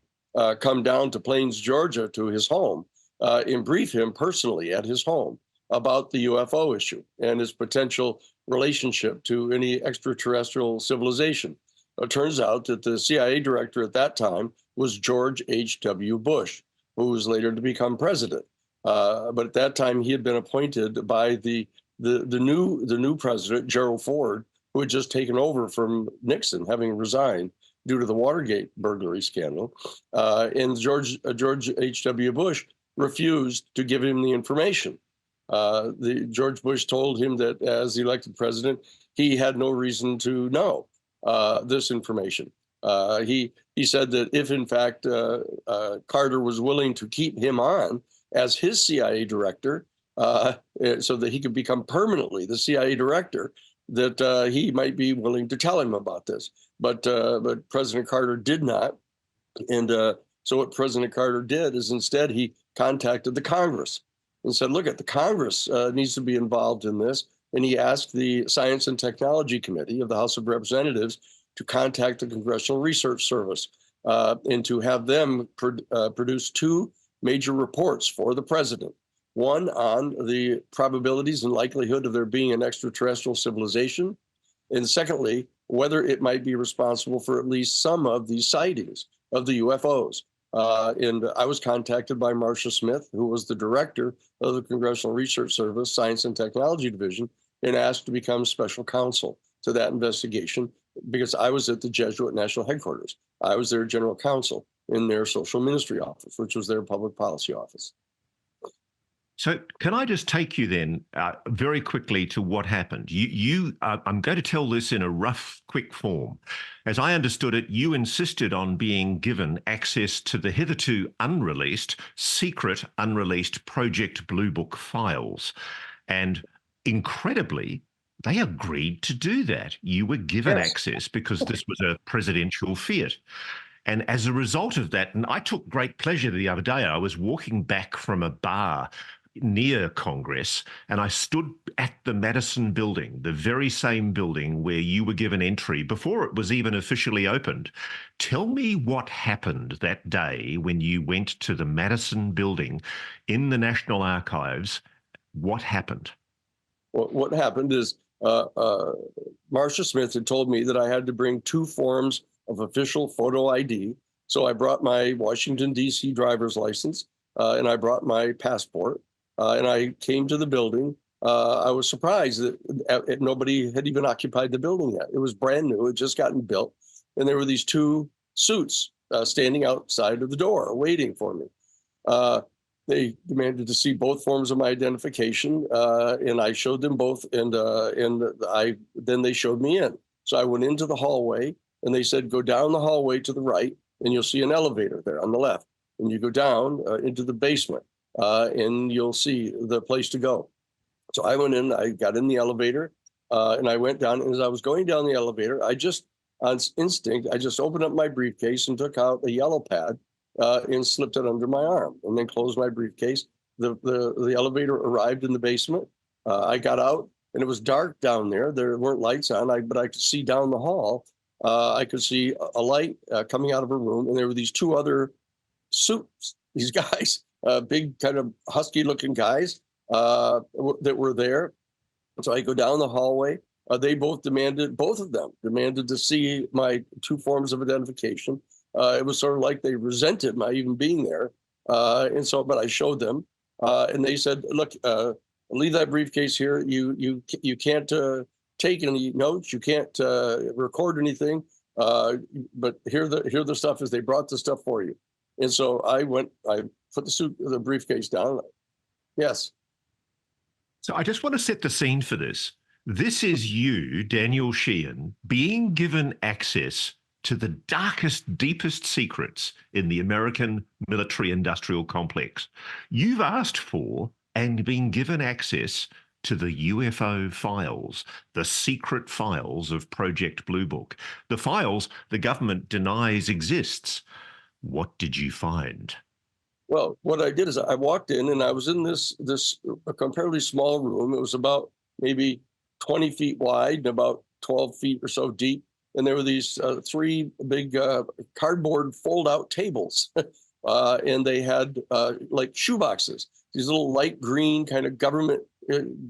come down to Plains, Georgia, to his home and brief him personally at his home about the UFO issue and his potential relationship to any extraterrestrial civilization. It turns out that the CIA director at that time was George H.W. Bush, who was later to become president. But at that time, he had been appointed by the new president, Gerald Ford, who had just taken over from Nixon, having resigned due to the Watergate burglary scandal. And George H.W. Bush refused to give him the information. George Bush told him that as the elected president, he had no reason to know this information. He said that if, in fact, Carter was willing to keep him on as his CIA director, so that he could become permanently the CIA director, that he might be willing to tell him about this. But President Carter did not. And so what President Carter did is instead he contacted the Congress and said, look, the Congress needs to be involved in this. And he asked the Science and Technology Committee of the House of Representatives to contact the Congressional Research Service and to have them produce two major reports for the president. One on the probabilities and likelihood of there being an extraterrestrial civilization. And secondly, whether it might be responsible for at least some of these sightings of the UFOs. And I was contacted by Marcia Smith, who was the director of the Congressional Research Service, Science and Technology Division, and asked to become special counsel to that investigation because I was at the Jesuit National Headquarters. I was their general counsel in their social ministry office, which was their public policy office. So can I just take you then very quickly to what happened? I'm going to tell this in a rough, quick form. As I understood it, you insisted on being given access to the hitherto secret unreleased Project Blue Book files. And incredibly, they agreed to do that. You were given access because this was a presidential fiat. And as a result of that, and I took great pleasure the other day, I was walking back from a bar near Congress, and I stood at the Madison building, the very same building where you were given entry before it was even officially opened. Tell me what happened that day when you went to the Madison building in the National Archives. What happened? Well, what happened is Marcia Smith had told me that I had to bring two forms of official photo ID. So I brought my Washington, D.C. driver's license, and I brought my passport. And I came to the building. I was surprised that nobody had even occupied the building yet. It was brand new. It had just gotten built. And there were these two suits standing outside of the door waiting for me. They demanded to see both forms of my identification, and I showed them both, and then they showed me in. So I went into the hallway, and they said, go down the hallway to the right, and you'll see an elevator there on the left. And you go down into the basement. And you'll see the place to go. So I went in, I got in the elevator, and I went down. And as I was going down the elevator, on instinct, I just opened up my briefcase and took out a yellow pad and slipped it under my arm and then closed my briefcase. The elevator arrived in the basement. I got out, and it was dark down there. There weren't lights on, but I could see down the hall. I could see a light coming out of a room, and there were these two other suits, these guys. Big kind of husky looking guys that were there. So I go down the hallway. They both of them demanded to see my two forms of identification. It was sort of like they resented my even being there. But I showed them and they said, look, leave that briefcase here. You can't take any notes. You can't record anything. But here the stuff is. They brought the stuff for you, and so I put the briefcase down. Yes. So I just want to set the scene for this. This is you, Daniel Sheehan, being given access to the darkest, deepest secrets in the American military-industrial complex. You've asked for and been given access to the UFO files, the secret files of Project Blue Book, the files the government denies exists. What did you find? Well, what I did is I walked in and I was in this a comparatively small room. It was about maybe 20 feet wide and about 12 feet or so deep. And there were these three big cardboard fold-out tables. And they had like shoeboxes, these little light green, kind of government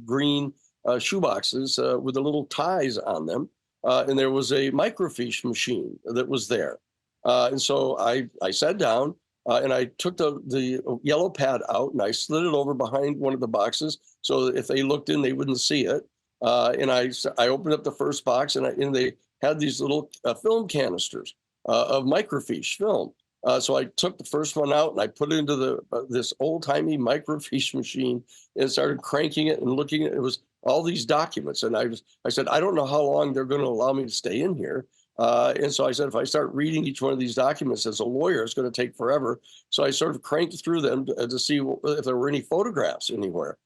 green shoeboxes with the little ties on them. And there was a microfiche machine that was there. And so I sat down. And I took the yellow pad out and I slid it over behind one of the boxes so that if they looked in, they wouldn't see it. And I opened up the first box and they had these little film canisters of microfiche film. So I took the first one out and I put it into this old-timey microfiche machine and started cranking it and looking at it. It was all these documents. And I said, I don't know how long they're going to allow me to stay in here. And so I said, if I start reading each one of these documents as a lawyer, it's going to take forever. So I sort of cranked through them to see if there were any photographs anywhere.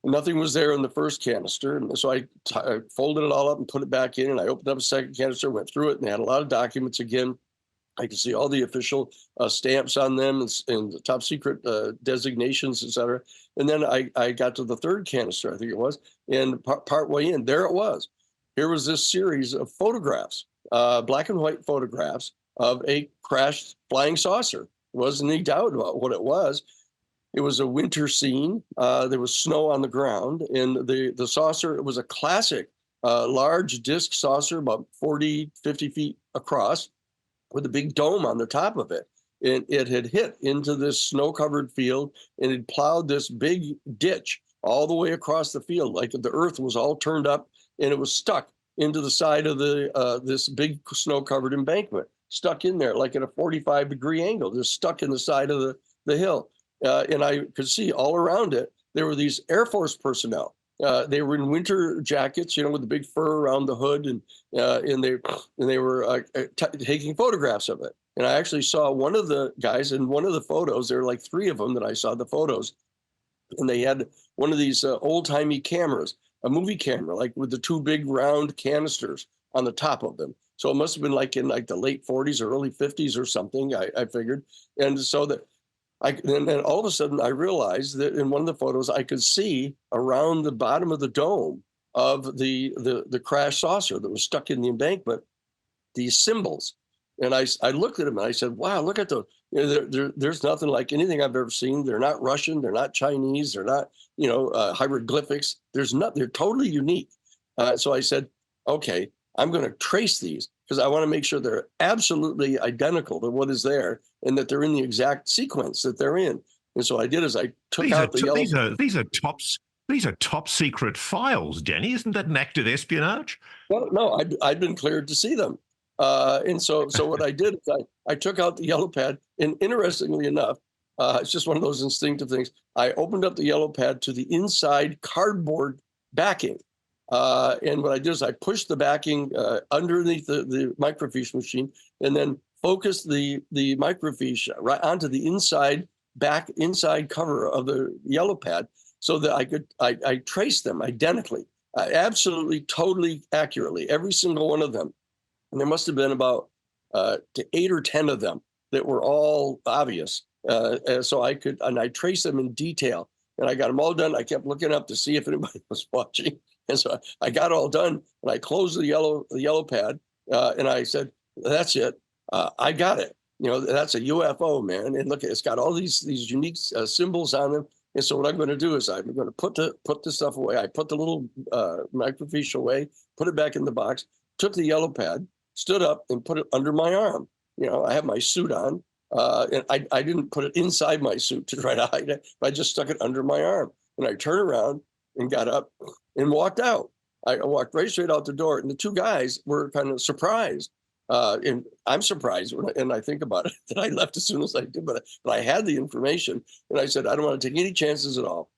Nothing was there in the first canister. And so I folded it all up and put it back in. And I opened up a second canister, went through it, and they had a lot of documents again. I could see all the official stamps on them and the top secret designations, et cetera. And then I got to the third canister, I think it was, and part way in, there it was. Here was this series of photographs. Black and white photographs of a crashed flying saucer. There wasn't any doubt about what it was. It was a winter scene. There was snow on the ground, and the saucer, it was a classic large disc saucer, about 40, 50 feet across, with a big dome on the top of it. And it had hit into this snow-covered field, and it plowed this big ditch all the way across the field, like the earth was all turned up, and it was stuck into the side of this big snow-covered embankment, stuck in there like at a 45-degree angle, just stuck in the side of the hill. And I could see all around it, there were these Air Force personnel. They were in winter jackets, with the big fur around the hood, and they were taking photographs of it. And I actually saw one of the guys in one of the photos. There were like three of them that I saw the photos, and they had one of these old-timey cameras, a movie camera, like with the two big round canisters on the top of them. So it must have been like in like the late 40s or early 50s or something, I figured. And so that and then all of a sudden I realized that in one of the photos I could see around the bottom of the dome of the crash saucer that was stuck in the embankment, these symbols. And I looked at them and I said, wow, look at those. There's nothing like anything I've ever seen. They're not Russian. They're not Chinese. They're not, hieroglyphics. They're totally unique. So I said, okay, I'm going to trace these because I want to make sure they're absolutely identical to what is there and that they're in the exact sequence that they're in. And so I did is I took out the yellow. These are top secret files, Danny. Isn't that an act of espionage? Well, no, I'd been cleared to see them. And so what I did is I took out the yellow pad, and interestingly enough, it's just one of those instinctive things. I opened up the yellow pad to the inside cardboard backing. And what I did is I pushed the backing underneath the microfiche machine and then focused the microfiche right onto the inside cover of the yellow pad so that I traced them identically, absolutely, totally accurately, every single one of them. And there must have been about 8 or 10 of them that were all obvious. So I traced them in detail, and I got them all done. I kept looking up to see if anybody was watching. And so I got it all done, and I closed the yellow pad, and I said, that's it. I got it. That's a UFO, man. And look, it's got all these unique symbols on them. And so what I'm going to do is I'm going to put the stuff away. I put the little microfiche away, put it back in the box, took the yellow pad, stood up, and put it under my arm. I have my suit on, and I didn't put it inside my suit to try to hide it. I just stuck it under my arm. And I turned around and got up and walked out. I walked right straight out the door. And the two guys were kind of surprised. And I'm surprised and I think about it that I left as soon as I did, but I had the information and I said, I don't want to take any chances at all.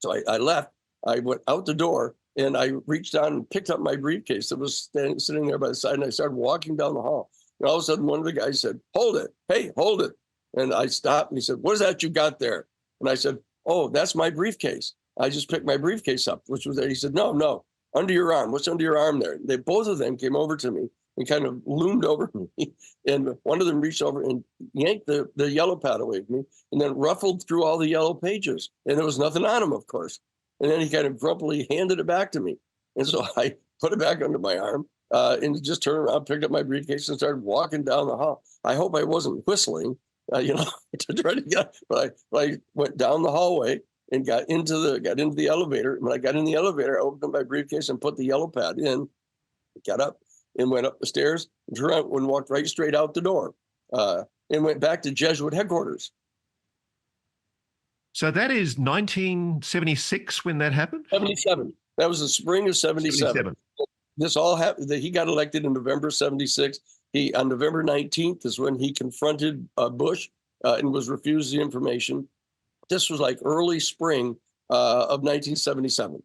So I left. I went out the door and I reached down and picked up my briefcase that was sitting there by the side, and I started walking down the hall. And all of a sudden, one of the guys said, "Hold it. Hey, hold it." And I stopped and he said, "What is that you got there?" And I said, "Oh, that's my briefcase. I just picked my briefcase up," which was there. He said, No, under your arm. What's under your arm there?" Both of them came over to me and kind of loomed over me. And one of them reached over and yanked the yellow pad away from me and then ruffled through all the yellow pages. And there was nothing on them, of course. And then he kind of grumpily handed it back to me. And so I put it back under my arm and just turned around, picked up my briefcase and started walking down the hall. I hope I wasn't whistling, to try to get, but I went down the hallway and got into the elevator. And when I got in the elevator, I opened up my briefcase and put the yellow pad in, got up and went up the stairs, and walked right straight out the door and went back to Jesuit headquarters. So that is 1976 when that happened? 77. That was the spring of 77. This all happened. He got elected in November 76. On November 19th is when he confronted Bush and was refused the information. This was like early spring of 1977.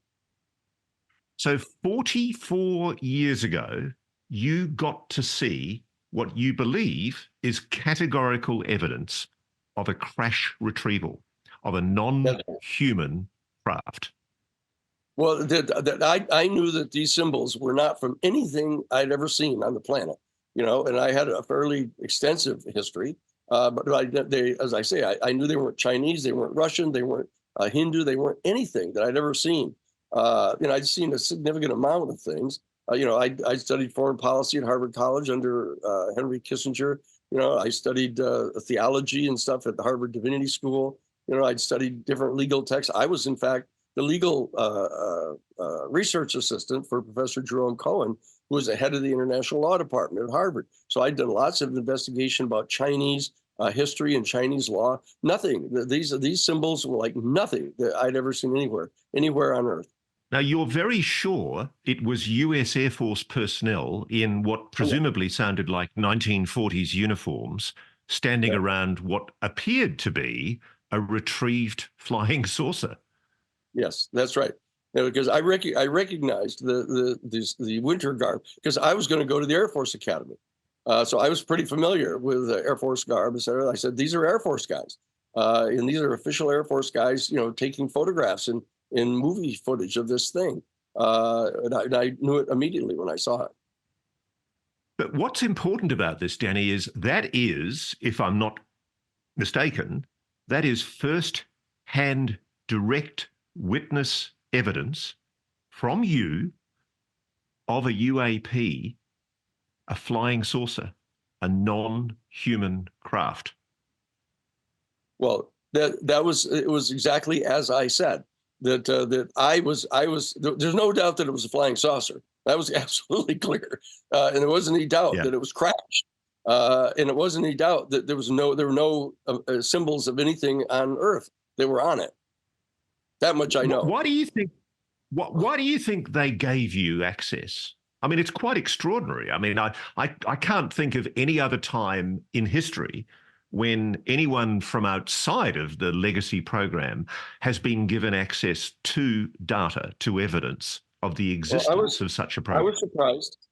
So 44 years ago, you got to see what you believe is categorical evidence of a crash retrieval of a non-human craft. Well, I knew that these symbols were not from anything I'd ever seen on the planet, and I had a fairly extensive history. But as I say, I knew they weren't Chinese, they weren't Russian, they weren't Hindu, they weren't anything that I'd ever seen. I'd seen a significant amount of things. I studied foreign policy at Harvard College under Henry Kissinger. I studied theology and stuff at the Harvard Divinity School. I'd studied different legal texts. I was, in fact, the legal research assistant for Professor Jerome Cohen, who was the head of the International Law Department at Harvard. So I'd done lots of investigation about Chinese history and Chinese law. Nothing. These symbols were like nothing that I'd ever seen anywhere on Earth. Now, you're very sure it was US Air Force personnel in what presumably sounded like 1940s uniforms standing around what appeared to be a retrieved flying saucer. Yes, that's right. Because I recognized the winter garb because I was going to go to the Air Force Academy. So I was pretty familiar with Air Force garb, etc. I said, these are Air Force guys. And these are official Air Force guys, taking photographs and movie footage of this thing. And I knew it immediately when I saw it. But what's important about this, Danny, is that is, if I'm not mistaken, that is first-hand direct witness evidence from you of a UAP, a flying saucer, a non-human craft. Well, it was exactly as I said. That I was. There's no doubt that it was a flying saucer. That was absolutely clear, and there wasn't any doubt that it was crashed, and it wasn't any doubt that there were no symbols of anything on Earth that were on it. That much I know. Why do you think? Why do you think they gave you access? I mean, it's quite extraordinary. I mean, I can't think of any other time in history when anyone from outside of the legacy program has been given access to data, to evidence of the existence of such a program.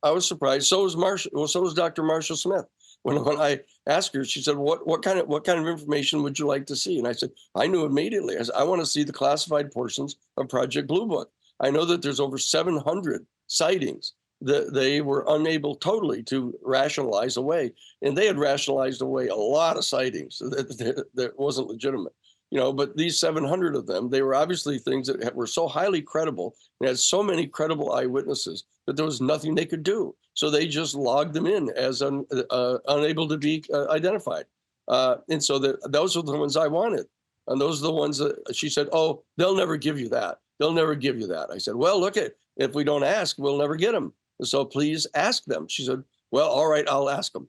I was surprised. So was Dr. Marshall Smith. When I asked her, she said, what kind of information would you like to see? And I said, I knew immediately. I said, I want to see the classified portions of Project Blue Book. I know that there's over 700 sightings that they were unable totally to rationalize away. And they had rationalized away a lot of sightings that wasn't legitimate. But these 700 of them, they were obviously things that were so highly credible and had so many credible eyewitnesses that there was nothing they could do. So they just logged them in as unable to be identified. And so those are the ones I wanted. And those are the ones that she said, oh, they'll never give you that. They'll never give you that. I said, well, look, if we don't ask, we'll never get them. So please ask them. She said, well, all right, I'll ask them.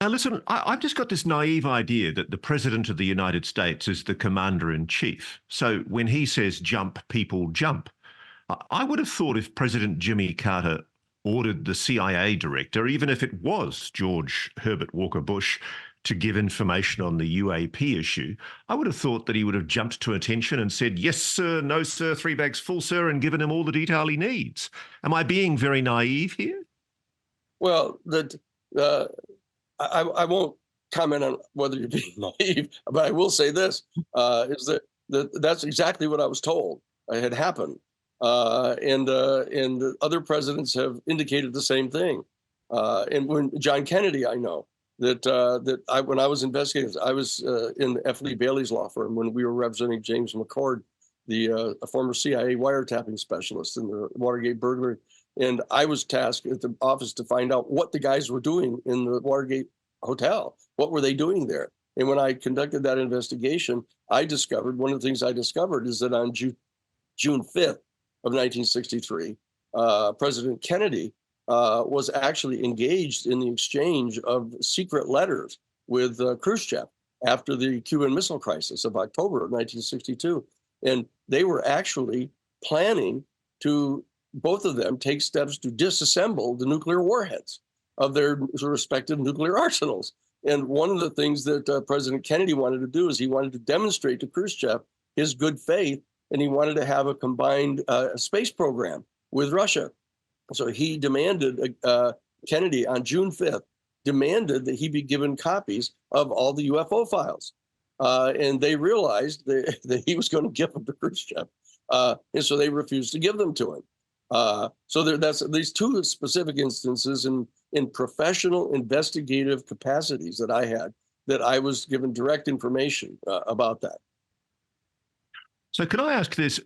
Now, listen, I've just got this naive idea that the President of the United States is the commander-in-chief. So when he says jump, people jump. I would have thought if President Jimmy Carter ordered the CIA director, even if it was George Herbert Walker Bush, to give information on the UAP issue, I would have thought that he would have jumped to attention and said, yes, sir, no, sir, 3 bags full, sir, and given him all the detail he needs. Am I being very naive here? Well, I won't comment on whether you're being naive, but I will say this, is that's exactly what I was told had happened. And other presidents have indicated the same thing. And when John Kennedy, I know that when I was investigating, I was in F. Lee Bailey's law firm when we were representing James McCord, a former CIA wiretapping specialist in the Watergate burglary. And I was tasked at the office to find out what the guys were doing in the Watergate hotel. What were they doing there? And when I conducted that investigation, one of the things I discovered is that on June 5th of 1963, President Kennedy was actually engaged in the exchange of secret letters with Khrushchev after the Cuban Missile Crisis of October of 1962. And they were actually planning to, both of them, take steps to disassemble the nuclear warheads of their respective nuclear arsenals. And one of the things that President Kennedy wanted to do is he wanted to demonstrate to Khrushchev his good faith, and he wanted to have a combined space program with Russia. So he demanded, Kennedy on June 5th, demanded that he be given copies of all the UFO files. And they realized that he was going to give them to Khrushchev. And so they refused to give them to him. So that's these two specific instances in professional investigative capacities that I had, that I was given direct information about that. So can I ask this?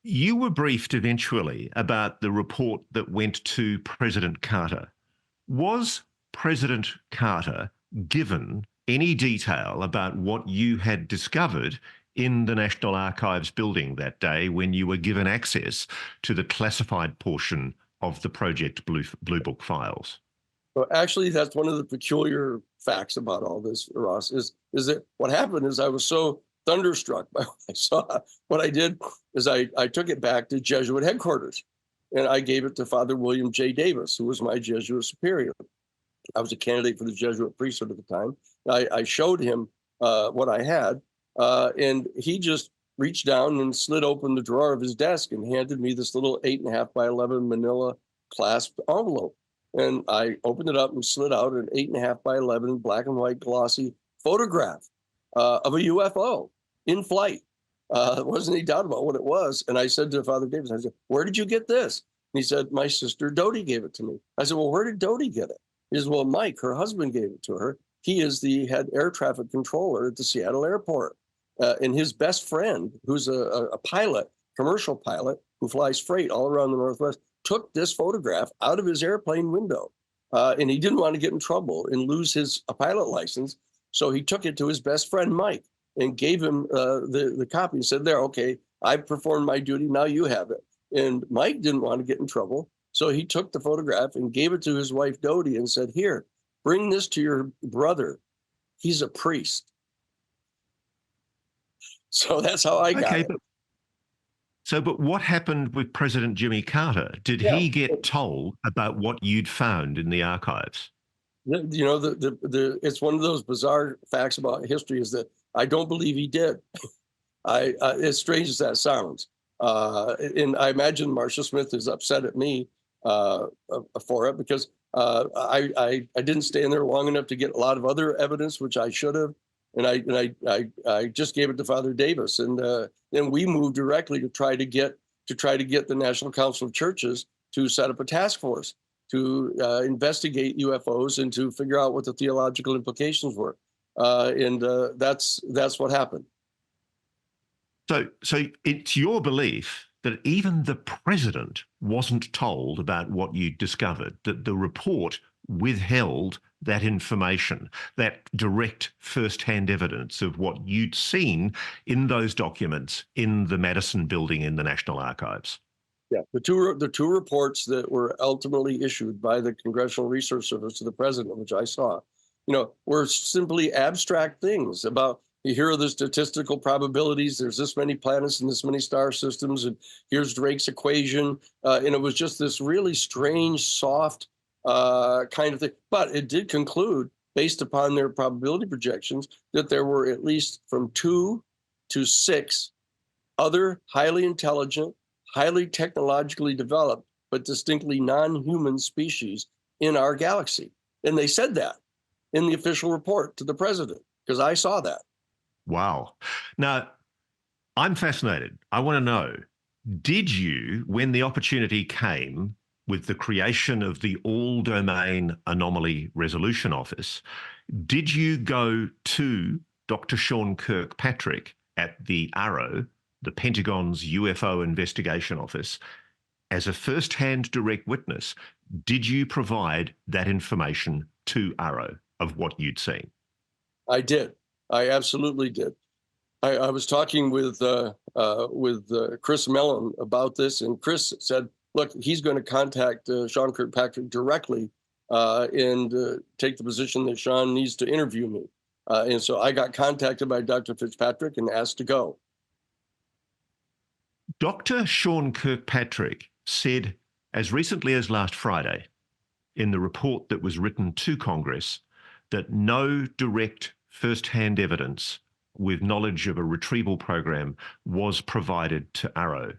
You were briefed eventually about the report that went to President Carter. Was President Carter given any detail about what you had discovered in the National Archives building that day when you were given access to the classified portion of the Project Blue Book files? Well, actually, that's one of the peculiar facts about all this, Ross, is that what happened is I was so thunderstruck by what I saw. What I did is I took it back to Jesuit headquarters, and I gave it to Father William J. Davis, who was my Jesuit superior. I was a candidate for the Jesuit priesthood at the time. I showed him what I had, and he just reached down and slid open the drawer of his desk and handed me this little 8.5 by 11 manila clasped envelope. And I opened it up and slid out an 8.5 by 11 black and white glossy photograph of a UFO in flight. There wasn't any doubt about what it was. And I said to Father Davis, I said, "Where did you get this?" And he said, "My sister Dodie gave it to me." I said, "Well, where did Dodie get it?" He says, "Well, Mike, her husband, gave it to her. He is the head air traffic controller at the Seattle airport. And his best friend, who's a pilot, commercial pilot, who flies freight all around the Northwest, took this photograph out of his airplane window. And he didn't want to get in trouble and lose his pilot license. So he took it to his best friend, Mike, and gave him the copy and said, "There, okay, I performed my duty. Now you have it." And Mike didn't want to get in trouble. So he took the photograph and gave it to his wife, Dodie, and said, "Here, bring this to your brother. He's a priest." So that's how I got it. But what happened with President Jimmy Carter? Did he get told about what you'd found in the archives? You know, it's one of those bizarre facts about history is that I don't believe he did. As strange as that sounds. And I imagine Marcia Smith is upset at me for it because I didn't stay in there long enough to get a lot of other evidence, which I should have. And I just gave it to Father Davis, and then we moved directly to try to get the National Council of Churches to set up a task force to investigate UFOs and to figure out what the theological implications were, and that's what happened. So it's your belief that even the president wasn't told about what you discovered, that the report withheld that information, that direct first-hand evidence of what you'd seen in those documents in the Madison building in the National Archives? Yeah, the two reports that were ultimately issued by the Congressional Research Service to the president, which I saw, were simply abstract things about here are the statistical probabilities. There's this many planets and this many star systems, and here's Drake's equation. And it was just this really strange, soft kind of thing. But it did conclude, based upon their probability projections, that there were at least from 2 to 6 other highly intelligent, highly technologically developed, but distinctly non-human species in our galaxy. And they said that in the official report to the president, because I saw that. Wow. Now, I'm fascinated. I want to know, did you, when the opportunity came with the creation of the All-Domain Anomaly Resolution Office, did you go to Dr. Sean Kirkpatrick at the ARROW, the Pentagon's UFO investigation office, as a first-hand direct witness? Did you provide that information to ARROW of what you'd seen? I did. I absolutely did. I was talking with Chris Mellon about this, and Chris said, look, he's going to contact Sean Kirkpatrick directly and take the position that Sean needs to interview me. And so I got contacted by Dr. Fitzpatrick and asked to go. Dr. Sean Kirkpatrick said as recently as last Friday in the report that was written to Congress that no direct first-hand evidence with knowledge of a retrieval program was provided to ARROW.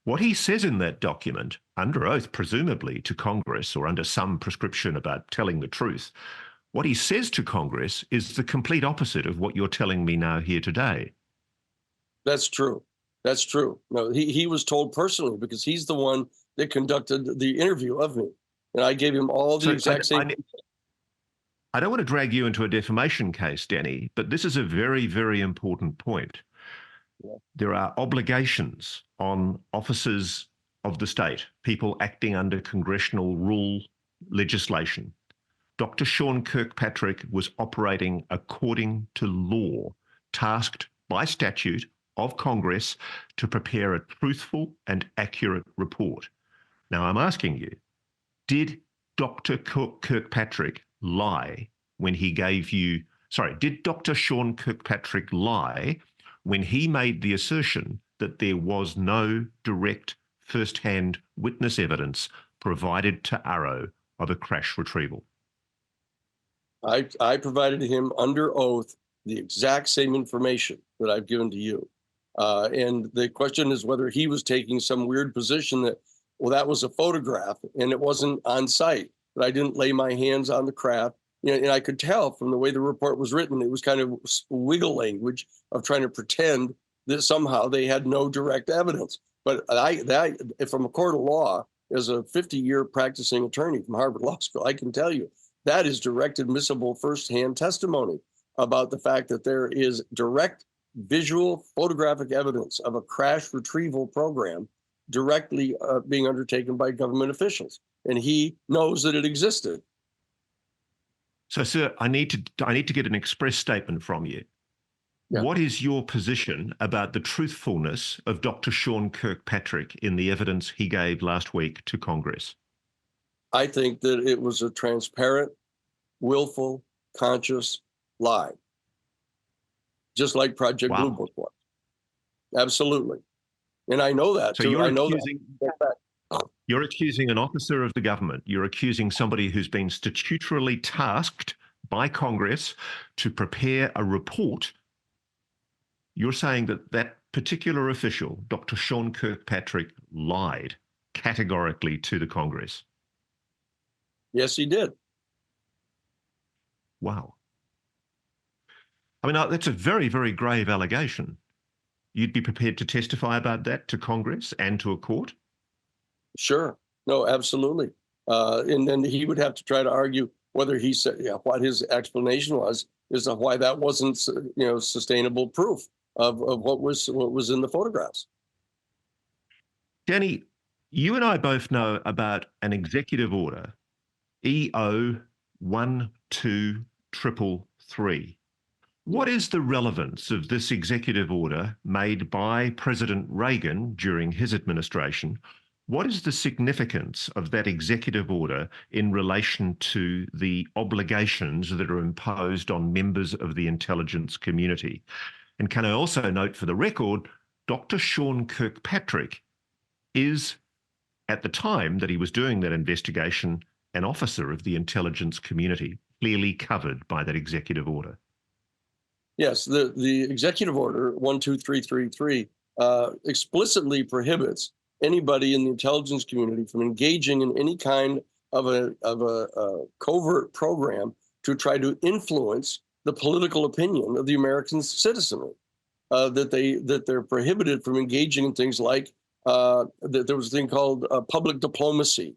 What he says in that document, under oath presumably to Congress or under some prescription about telling the truth, what he says to Congress is the complete opposite of what you're telling me now here today. That's true. That's true. No, he was told personally, because he's the one that conducted the interview of me. And I gave him all the exact same. I don't want to drag you into a defamation case, Danny, but this is a very, very important point. Yeah. There are obligations on officers of the state, people acting under congressional rule legislation. Dr. Sean Kirkpatrick was operating according to law, tasked by statute of Congress to prepare a truthful and accurate report. Now, I'm asking you, did Dr. Kirkpatrick lie when he gave you, did Dr. Sean Kirkpatrick lie when he made the assertion that there was no direct first-hand witness evidence provided to ARROW of a crash retrieval? I provided him under oath the exact same information that I've given to you. And the question is whether he was taking some weird position that, well, that was a photograph and it wasn't on site, but I didn't lay my hands on the craft. You know, and I could tell from the way the report was written, it was kind of wiggle language of trying to pretend that somehow they had no direct evidence. But from a court of law, as a 50-year practicing attorney from Harvard Law School, I can tell you that is direct admissible firsthand testimony about the fact that there is direct visual photographic evidence of a crash retrieval program directly being undertaken by government officials. And he knows that it existed. So, sir, I need to get an express statement from you. Yeah. What is your position about the truthfulness of Dr. Sean Kirkpatrick in the evidence he gave last week to Congress? I think that it was a transparent, willful, conscious lie, just like Project Blue Book was. Absolutely. And I know that, so too. You're accusing an officer of the government. You're accusing somebody who's been statutorily tasked by Congress to prepare a report. You're saying that that particular official, Dr. Sean Kirkpatrick, lied categorically to the Congress. Yes, he did. Wow. I mean, that's a very, very grave allegation. You'd be prepared to testify about that to Congress and to a court? Sure. No, absolutely. And then he would have to try to argue whether he said, what his explanation was as to why that wasn't, sustainable proof of what was in the photographs. Danny, you and I both know about an executive order, EO 12333. What is the relevance of this executive order made by President Reagan during his administration what is the significance of that executive order in relation to the obligations that are imposed on members of the intelligence community? And can I also note for the record, Dr. Sean Kirkpatrick is, at the time that he was doing that investigation, an officer of the intelligence community, clearly covered by that executive order. Yes, the executive order 12333 explicitly prohibits anybody in the intelligence community from engaging in any kind of a covert program to try to influence the political opinion of the American citizenry. That they're prohibited from engaging in things like that there was a thing called public diplomacy,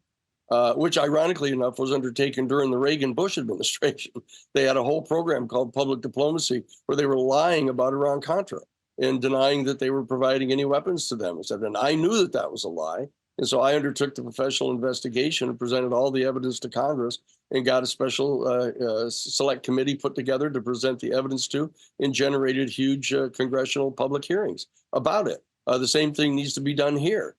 which ironically enough was undertaken during the Reagan-Bush administration. They had a whole program called public diplomacy where they were lying about Iran-Contra and denying that they were providing any weapons to them. And I knew that that was a lie. And so I undertook the professional investigation and presented all the evidence to Congress and got a special select committee put together to present the evidence to, and generated huge congressional public hearings about it. The same thing needs to be done here.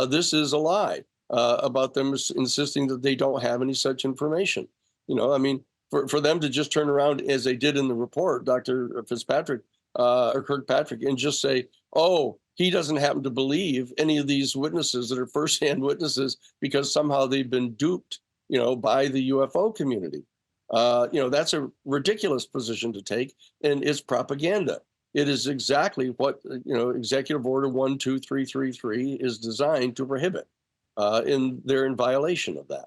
This is a lie about them insisting that they don't have any such information. You know, I mean, for them to just turn around as they did in the report, Dr. Fitzpatrick or Kirkpatrick, and just say, oh, he doesn't happen to believe any of these witnesses that are firsthand witnesses because somehow they've been duped, you know, by the UFO community. You know, that's a ridiculous position to take, and it's propaganda. It is exactly what, you know, Executive Order 12333 is designed to prohibit, and they're in violation of that.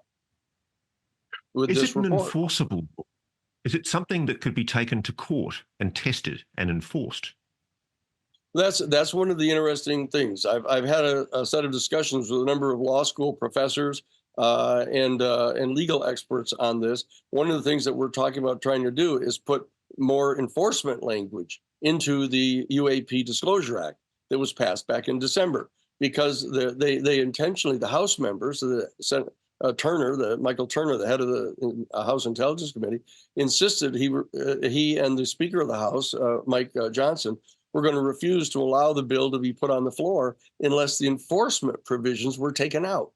With Is this it an report. enforceable? Is it something that could be taken to court and tested and enforced? That's one of the interesting things. I've had a set of discussions with a number of law school professors and legal experts on this. One of the things that we're talking about trying to do is put more enforcement language into the UAP Disclosure Act that was passed back in December, because they intentionally, the House members, the Senate, Michael Turner, the head of the House Intelligence Committee, insisted he and the Speaker of the House, Mike Johnson, were going to refuse to allow the bill to be put on the floor unless the enforcement provisions were taken out.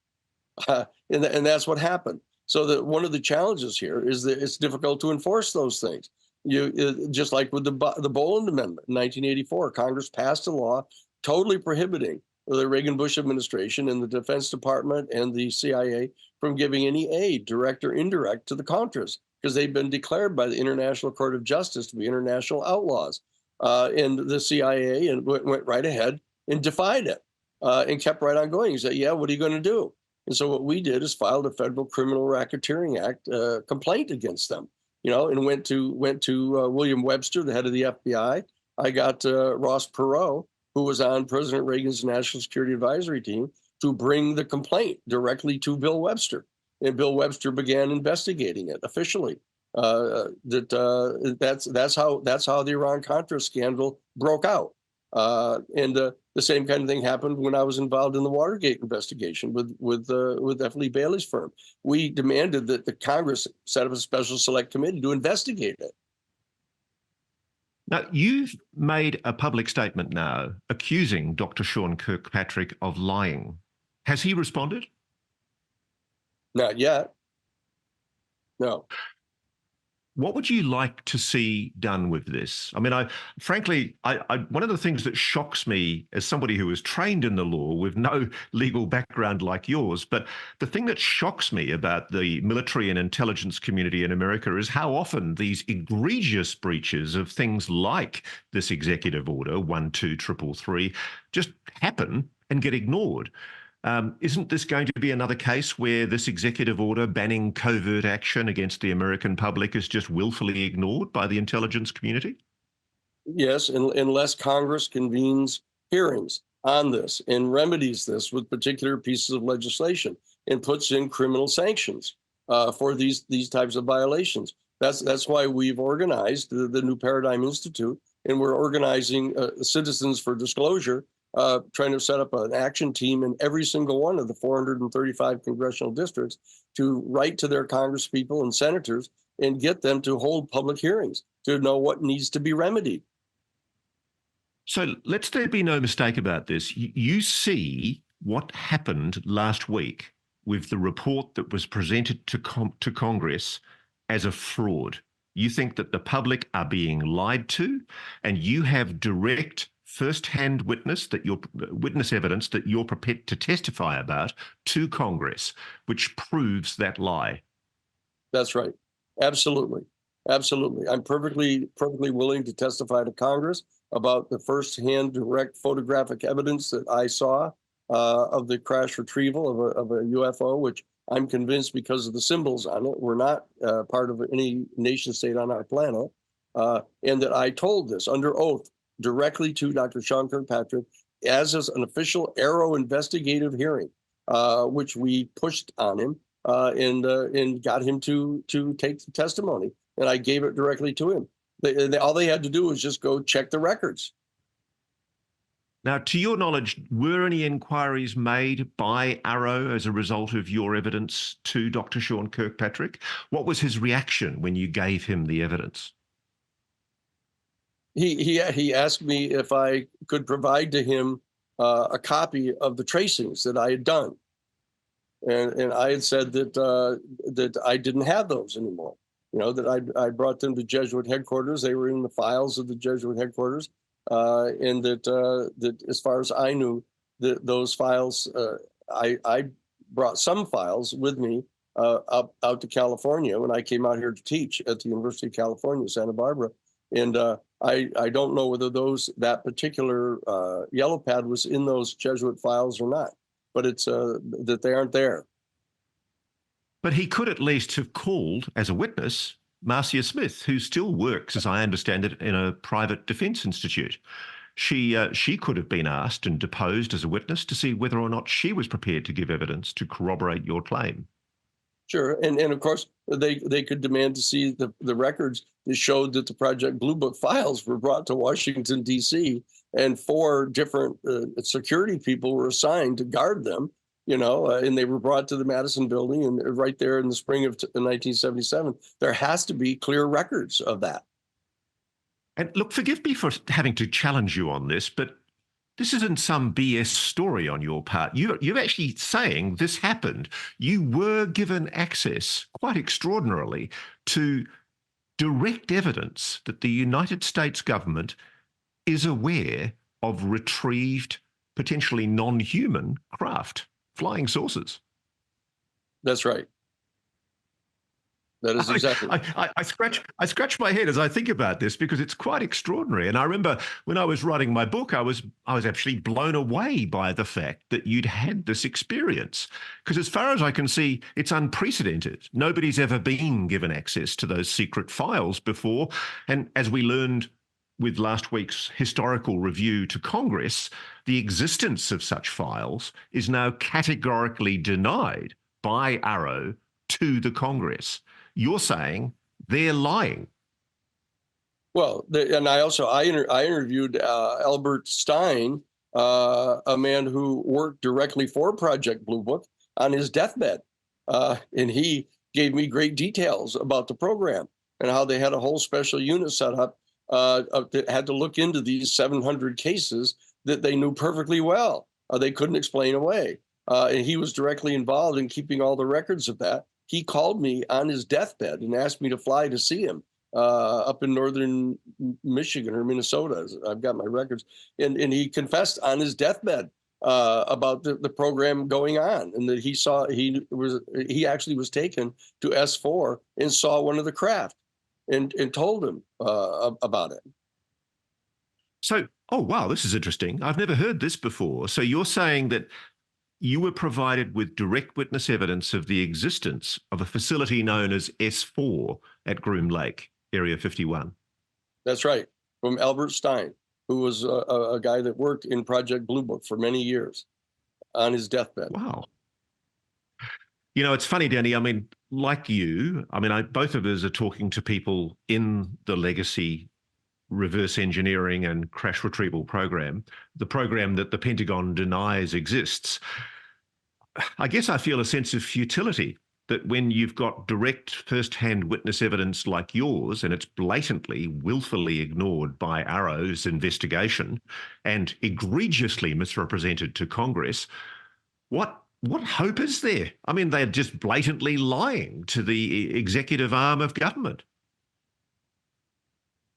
And that's what happened. So that one of the challenges here is that it's difficult to enforce those things. Just like with the Boland Amendment in 1984, Congress passed a law totally prohibiting the Reagan-Bush administration and the Defense Department and the CIA from giving any aid, direct or indirect, to the Contras, because they've been declared by the International Court of Justice to be international outlaws. And the CIA went right ahead and defied it and kept right on going. He said, yeah, what are you going to do? And so what we did is filed a Federal Criminal Racketeering Act complaint against them, you know, and went to William Webster, the head of the FBI. I got Ross Perot, who was on President Reagan's National Security Advisory Team, to bring the complaint directly to Bill Webster. And Bill Webster began investigating it officially. That's how the Iran-Contra scandal broke out. And the same kind of thing happened when I was involved in the Watergate investigation with F. Lee Bailey's firm. We demanded that the Congress set up a special select committee to investigate it. Now, you've made a public statement now accusing Dr. Sean Kirkpatrick of lying. Has he responded? Not yet. No. What would you like to see done with this? I mean, frankly, one of the things that shocks me as somebody who is trained in the law with no legal background like yours, but the thing that shocks me about the military and intelligence community in America is how often these egregious breaches of things like this executive order 12333 just happen and get ignored. Isn't this going to be another case where this executive order banning covert action against the American public is just willfully ignored by the intelligence community? Yes, unless Congress convenes hearings on this and remedies this with particular pieces of legislation and puts in criminal sanctions for these types of violations. That's why we've organized the New Paradigm Institute, and we're organizing Citizens for Disclosure, trying to set up an action team in every single one of the 435 congressional districts to write to their congresspeople and senators and get them to hold public hearings to know what needs to be remedied. So let's there be no mistake about this. You see what happened last week with the report that was presented to Congress as a fraud. You think that the public are being lied to, and you have direct first-hand witness evidence that you're prepared to testify about to Congress, which proves that lie. That's right. Absolutely. Absolutely. I'm perfectly willing to testify to Congress about the first-hand direct photographic evidence that I saw of the crash retrieval of a UFO, which I'm convinced, because of the symbols on it, we're not part of any nation state on our planet. And that I told this under oath directly to Dr. Sean Kirkpatrick as an official Arrow investigative hearing, which we pushed on him and got him to take the testimony. And I gave it directly to him. All they had to do was just go check the records. Now, to your knowledge, were any inquiries made by Arrow as a result of your evidence to Dr. Sean Kirkpatrick? What was his reaction when you gave him the evidence? He asked me if I could provide to him a copy of the tracings that I had done, and I had said that I didn't have those anymore. You know, that I brought them to Jesuit headquarters. They were in the files of the Jesuit headquarters. And that as far as I knew, those files, I brought some files with me out to California when I came out here to teach at the University of California, Santa Barbara. And I don't know whether that particular yellow pad was in those Jesuit files or not, but it's that they aren't there. But he could at least have called as a witness Marcia Smith, who still works, as I understand it, in a private defence institute. She could have been asked and deposed as a witness to see whether or not she was prepared to give evidence to corroborate your claim. Sure, and of course they could demand to see the records that showed that the Project Blue Book files were brought to Washington, D.C., and 4 different security people were assigned to guard them. You know, and they were brought to the Madison building, and right there in the spring of 1977, there has to be clear records of that. And look, forgive me for having to challenge you on this, but this isn't some BS story on your part. You're actually saying this happened. You were given access, quite extraordinarily, to direct evidence that the United States government is aware of retrieved, potentially non-human craft. Flying saucers. That's right. That is exactly. I scratch my head as I think about this, because it's quite extraordinary. And I remember when I was writing my book, I was actually blown away by the fact that you'd had this experience. Because as far as I can see, it's unprecedented. Nobody's ever been given access to those secret files before. And as we learned with last week's historical review to Congress, the existence of such files is now categorically denied by Arrow to the Congress. You're saying they're lying. Well, and I interviewed Albert Stein, a man who worked directly for Project Blue Book, on his deathbed, and he gave me great details about the program and how they had a whole special unit set up that had to look into these 700 cases that they knew perfectly well. They couldn't explain away. And he was directly involved in keeping all the records of that. He called me on his deathbed and asked me to fly to see him up in northern Michigan or Minnesota. I've got my records. And he confessed on his deathbed about the program going on, and that he actually was taken to S4 and saw one of the craft and told him about it. So, oh, wow, this is interesting. I've never heard this before. So you're saying that you were provided with direct witness evidence of the existence of a facility known as S4 at Groom Lake, Area 51. That's right, from Albert Stein, who was a guy that worked in Project Blue Book for many years on his deathbed. Wow. You know, it's funny, Danny. I mean, like you, both of us are talking to people in the legacy reverse engineering and crash retrieval program, the program that the Pentagon denies exists. I guess I feel a sense of futility that when you've got direct first-hand witness evidence like yours, and it's blatantly, willfully ignored by Arrow's investigation and egregiously misrepresented to Congress, What hope is there? I mean, they're just blatantly lying to the executive arm of government.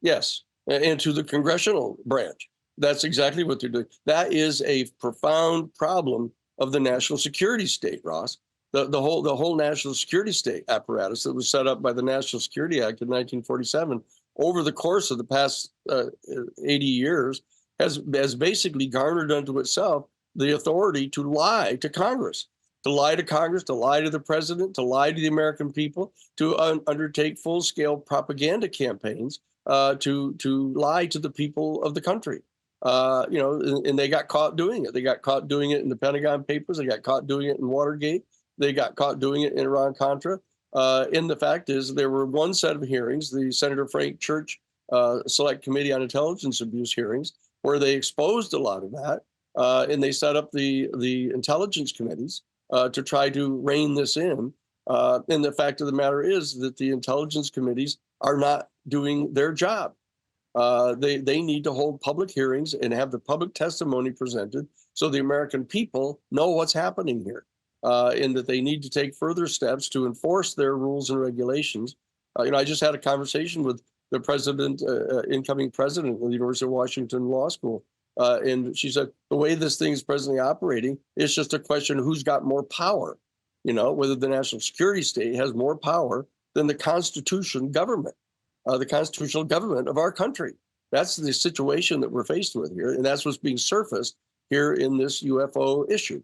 Yes, and to the congressional branch. That's exactly what they're doing. That is a profound problem of the national security state, Ross. The whole national security state apparatus that was set up by the National Security Act in 1947 over the course of the past 80 years has basically garnered unto itself the authority to lie to Congress, to lie to Congress, to lie to the president, to lie to the American people, to undertake full-scale propaganda campaigns, to lie to the people of the country. And they got caught doing it. They got caught doing it in the Pentagon Papers. They got caught doing it in Watergate. They got caught doing it in Iran-Contra. And the fact is, there were one set of hearings, the Senator Frank Church Select Committee on Intelligence Abuse hearings, where they exposed a lot of that. And they set up the intelligence committees to try to rein this in. And the fact of the matter is that the intelligence committees are not doing their job. They need to hold public hearings and have the public testimony presented so the American people know what's happening here, and that they need to take further steps to enforce their rules and regulations. I just had a conversation with the president, incoming president of the University of Washington Law School, and she said the way this thing is presently operating, it's just a question of who's got more power. Whether the national security state has more power than the constitutional government of our country. That's the situation that we're faced with here, and that's what's being surfaced here in this UFO issue.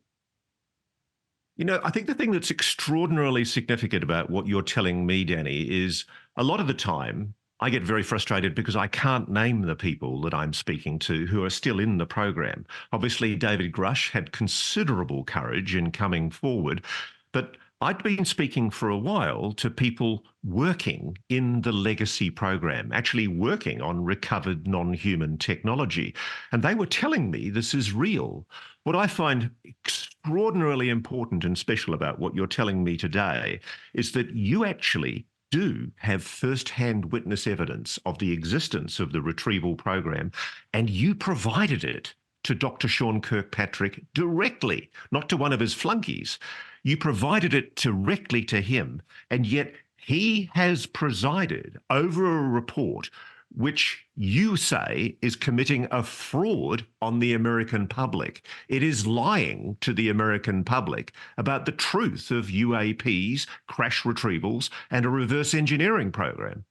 I think the thing that's extraordinarily significant about what you're telling me, Danny, is a lot of the time I get very frustrated because I can't name the people that I'm speaking to who are still in the program. Obviously, David Grush had considerable courage in coming forward, but I'd been speaking for a while to people working in the legacy program, actually working on recovered non-human technology. And they were telling me this is real. What I find extraordinarily important and special about what you're telling me today is that you actually do have first-hand witness evidence of the existence of the retrieval program, and you provided it to Dr. Sean Kirkpatrick directly, not to one of his flunkies. You provided it directly to him, and yet he has presided over a report which you say is committing a fraud on the American public. It is lying to the American public about the truth of UAPs, crash retrievals, and a reverse engineering program.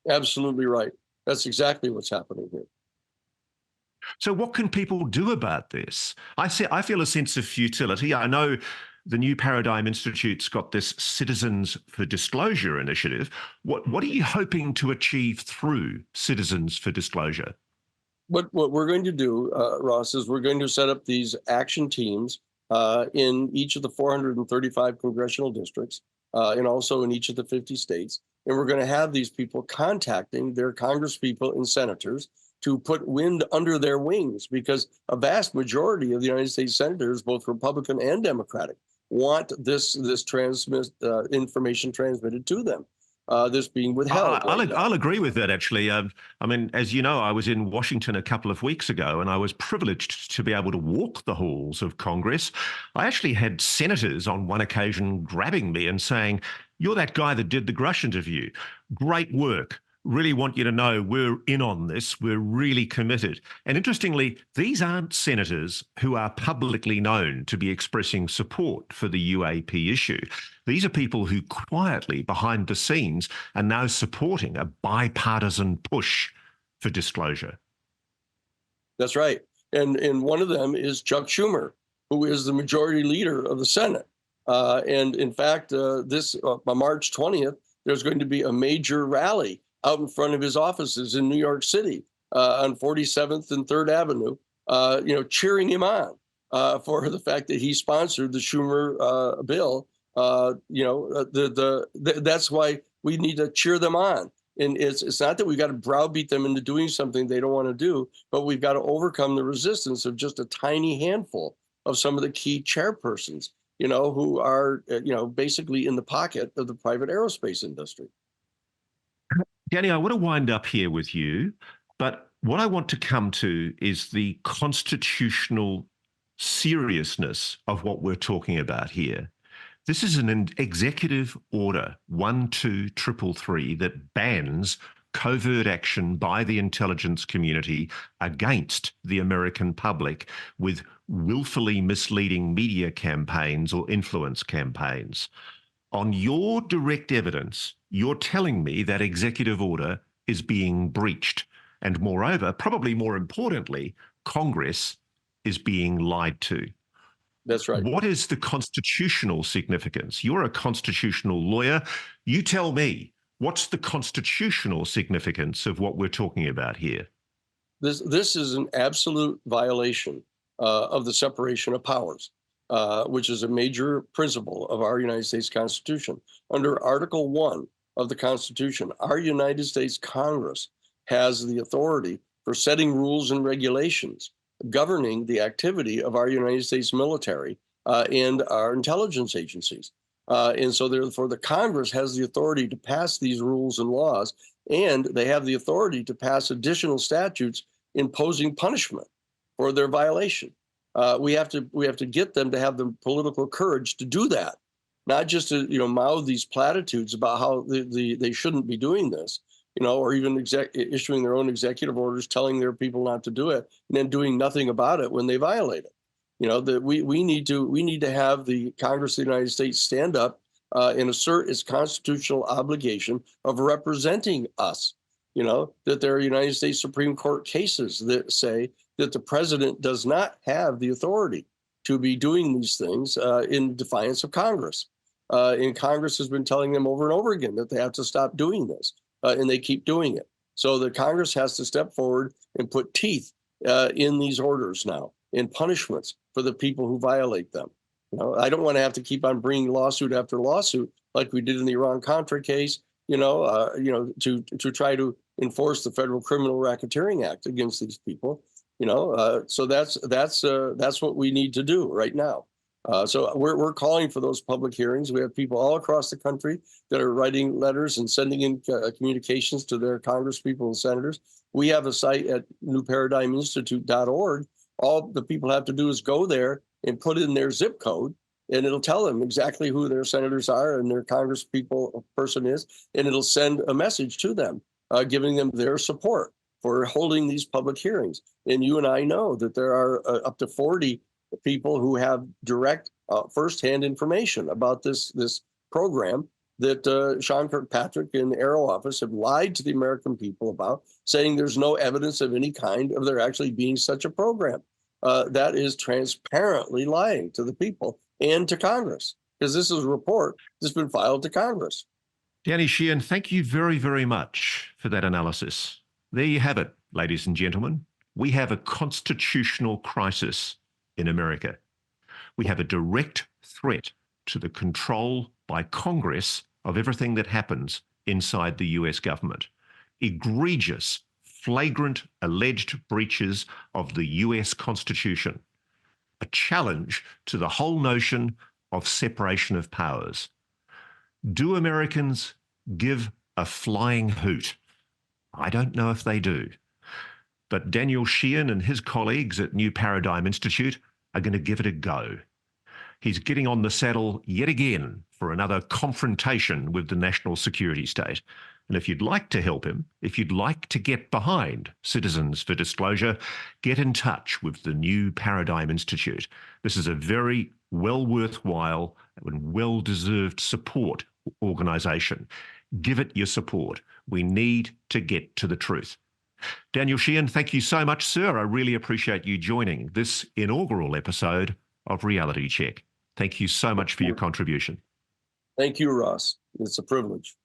Absolutely right. That's exactly what's happening here. So what can people do about this? I feel a sense of futility. I know the New Paradigm Institute's got this Citizens for Disclosure initiative. What are you hoping to achieve through Citizens for Disclosure? What we're going to do, Ross, is we're going to set up these action teams in each of the 435 congressional districts and also in each of the 50 states. And we're going to have these people contacting their congresspeople and senators to put wind under their wings, because a vast majority of the United States senators, both Republican and Democratic, want this information transmitted to them. This being withheld. I'll agree with that, actually. I mean, as you know, I was in Washington a couple of weeks ago, and I was privileged to be able to walk the halls of Congress. I actually had senators on one occasion grabbing me and saying, "You're that guy that did the Grush interview. Great work. Really want you to know we're in on this. We're really committed." And interestingly, these aren't senators who are publicly known to be expressing support for the UAP issue. These are people who quietly, behind the scenes, are now supporting a bipartisan push for disclosure. That's right. And one of them is Chuck Schumer, who is the majority leader of the Senate. And in fact, this on March 20th, there's going to be a major rally out in front of his offices in New York City on 47th and 3rd Avenue, cheering him on for the fact that he sponsored the Schumer bill. That's why we need to cheer them on. And it's not that we've got to browbeat them into doing something they don't want to do, but we've got to overcome the resistance of just a tiny handful of some of the key chairpersons, who are, basically in the pocket of the private aerospace industry. Danny, I want to wind up here with you, but what I want to come to is the constitutional seriousness of what we're talking about here. This is an executive order 12333 that bans covert action by the intelligence community against the American public with willfully misleading media campaigns or influence campaigns. On your direct evidence, you're telling me that executive order is being breached. And moreover, probably more importantly, Congress is being lied to. That's right. What is the constitutional significance? You're a constitutional lawyer. You tell me, what's the constitutional significance of what we're talking about here? This is an absolute violation of the separation of powers, which is a major principle of our United States Constitution. Under Article 1 of the Constitution, our United States Congress has the authority for setting rules and regulations governing the activity of our United States military and our intelligence agencies. And so therefore the Congress has the authority to pass these rules and laws, and they have the authority to pass additional statutes imposing punishment for their violation. We have to get them to have the political courage to do that, not just to mouth these platitudes about how they shouldn't be doing this, or even issuing their own executive orders telling their people not to do it and then doing nothing about it when they violate it. That we need to have the Congress of the United States stand up and assert its constitutional obligation of representing us. That there are United States Supreme Court cases that say that the president does not have the authority to be doing these things in defiance of Congress. And Congress has been telling them over and over again that they have to stop doing this, and they keep doing it. So the Congress has to step forward and put teeth in these orders now, and punishments for the people who violate them. I don't want to have to keep on bringing lawsuit after lawsuit like we did in the Iran-Contra case, to try to enforce the Federal Criminal Racketeering Act against these people. So that's what we need to do right now. So we're calling for those public hearings. We have people all across the country that are writing letters and sending in communications to their congresspeople and senators. We have a site at newparadigminstitute.org. All the people have to do is go there and put in their zip code, and it'll tell them exactly who their senators are and their congresspeople person is, and it'll send a message to them, giving them their support for holding these public hearings. And you and I know that there are up to 40 people who have direct firsthand information about this program that Sean Kirkpatrick and the Aero Office have lied to the American people about, saying there's no evidence of any kind of there actually being such a program. That is transparently lying to the people and to Congress, because this is a report that's been filed to Congress. Danny Sheehan, thank you very, very much for that analysis. There you have it, ladies and gentlemen. We have a constitutional crisis in America. We have a direct threat to the control by Congress of everything that happens inside the US government. Egregious, flagrant, alleged breaches of the US Constitution. A challenge to the whole notion of separation of powers. Do Americans give a flying hoot? I don't know if they do. But Daniel Sheehan and his colleagues at New Paradigm Institute are going to give it a go. He's getting on the saddle yet again for another confrontation with the national security state. And if you'd like to help him, if you'd like to get behind Citizens for Disclosure, get in touch with the New Paradigm Institute. This is a very well worthwhile and well-deserved support organisation. Give it your support. We need to get to the truth. Daniel Sheehan, thank you so much, sir. I really appreciate you joining this inaugural episode of Reality Check. Thank you so much for your contribution. Thank you, Ross. It's a privilege.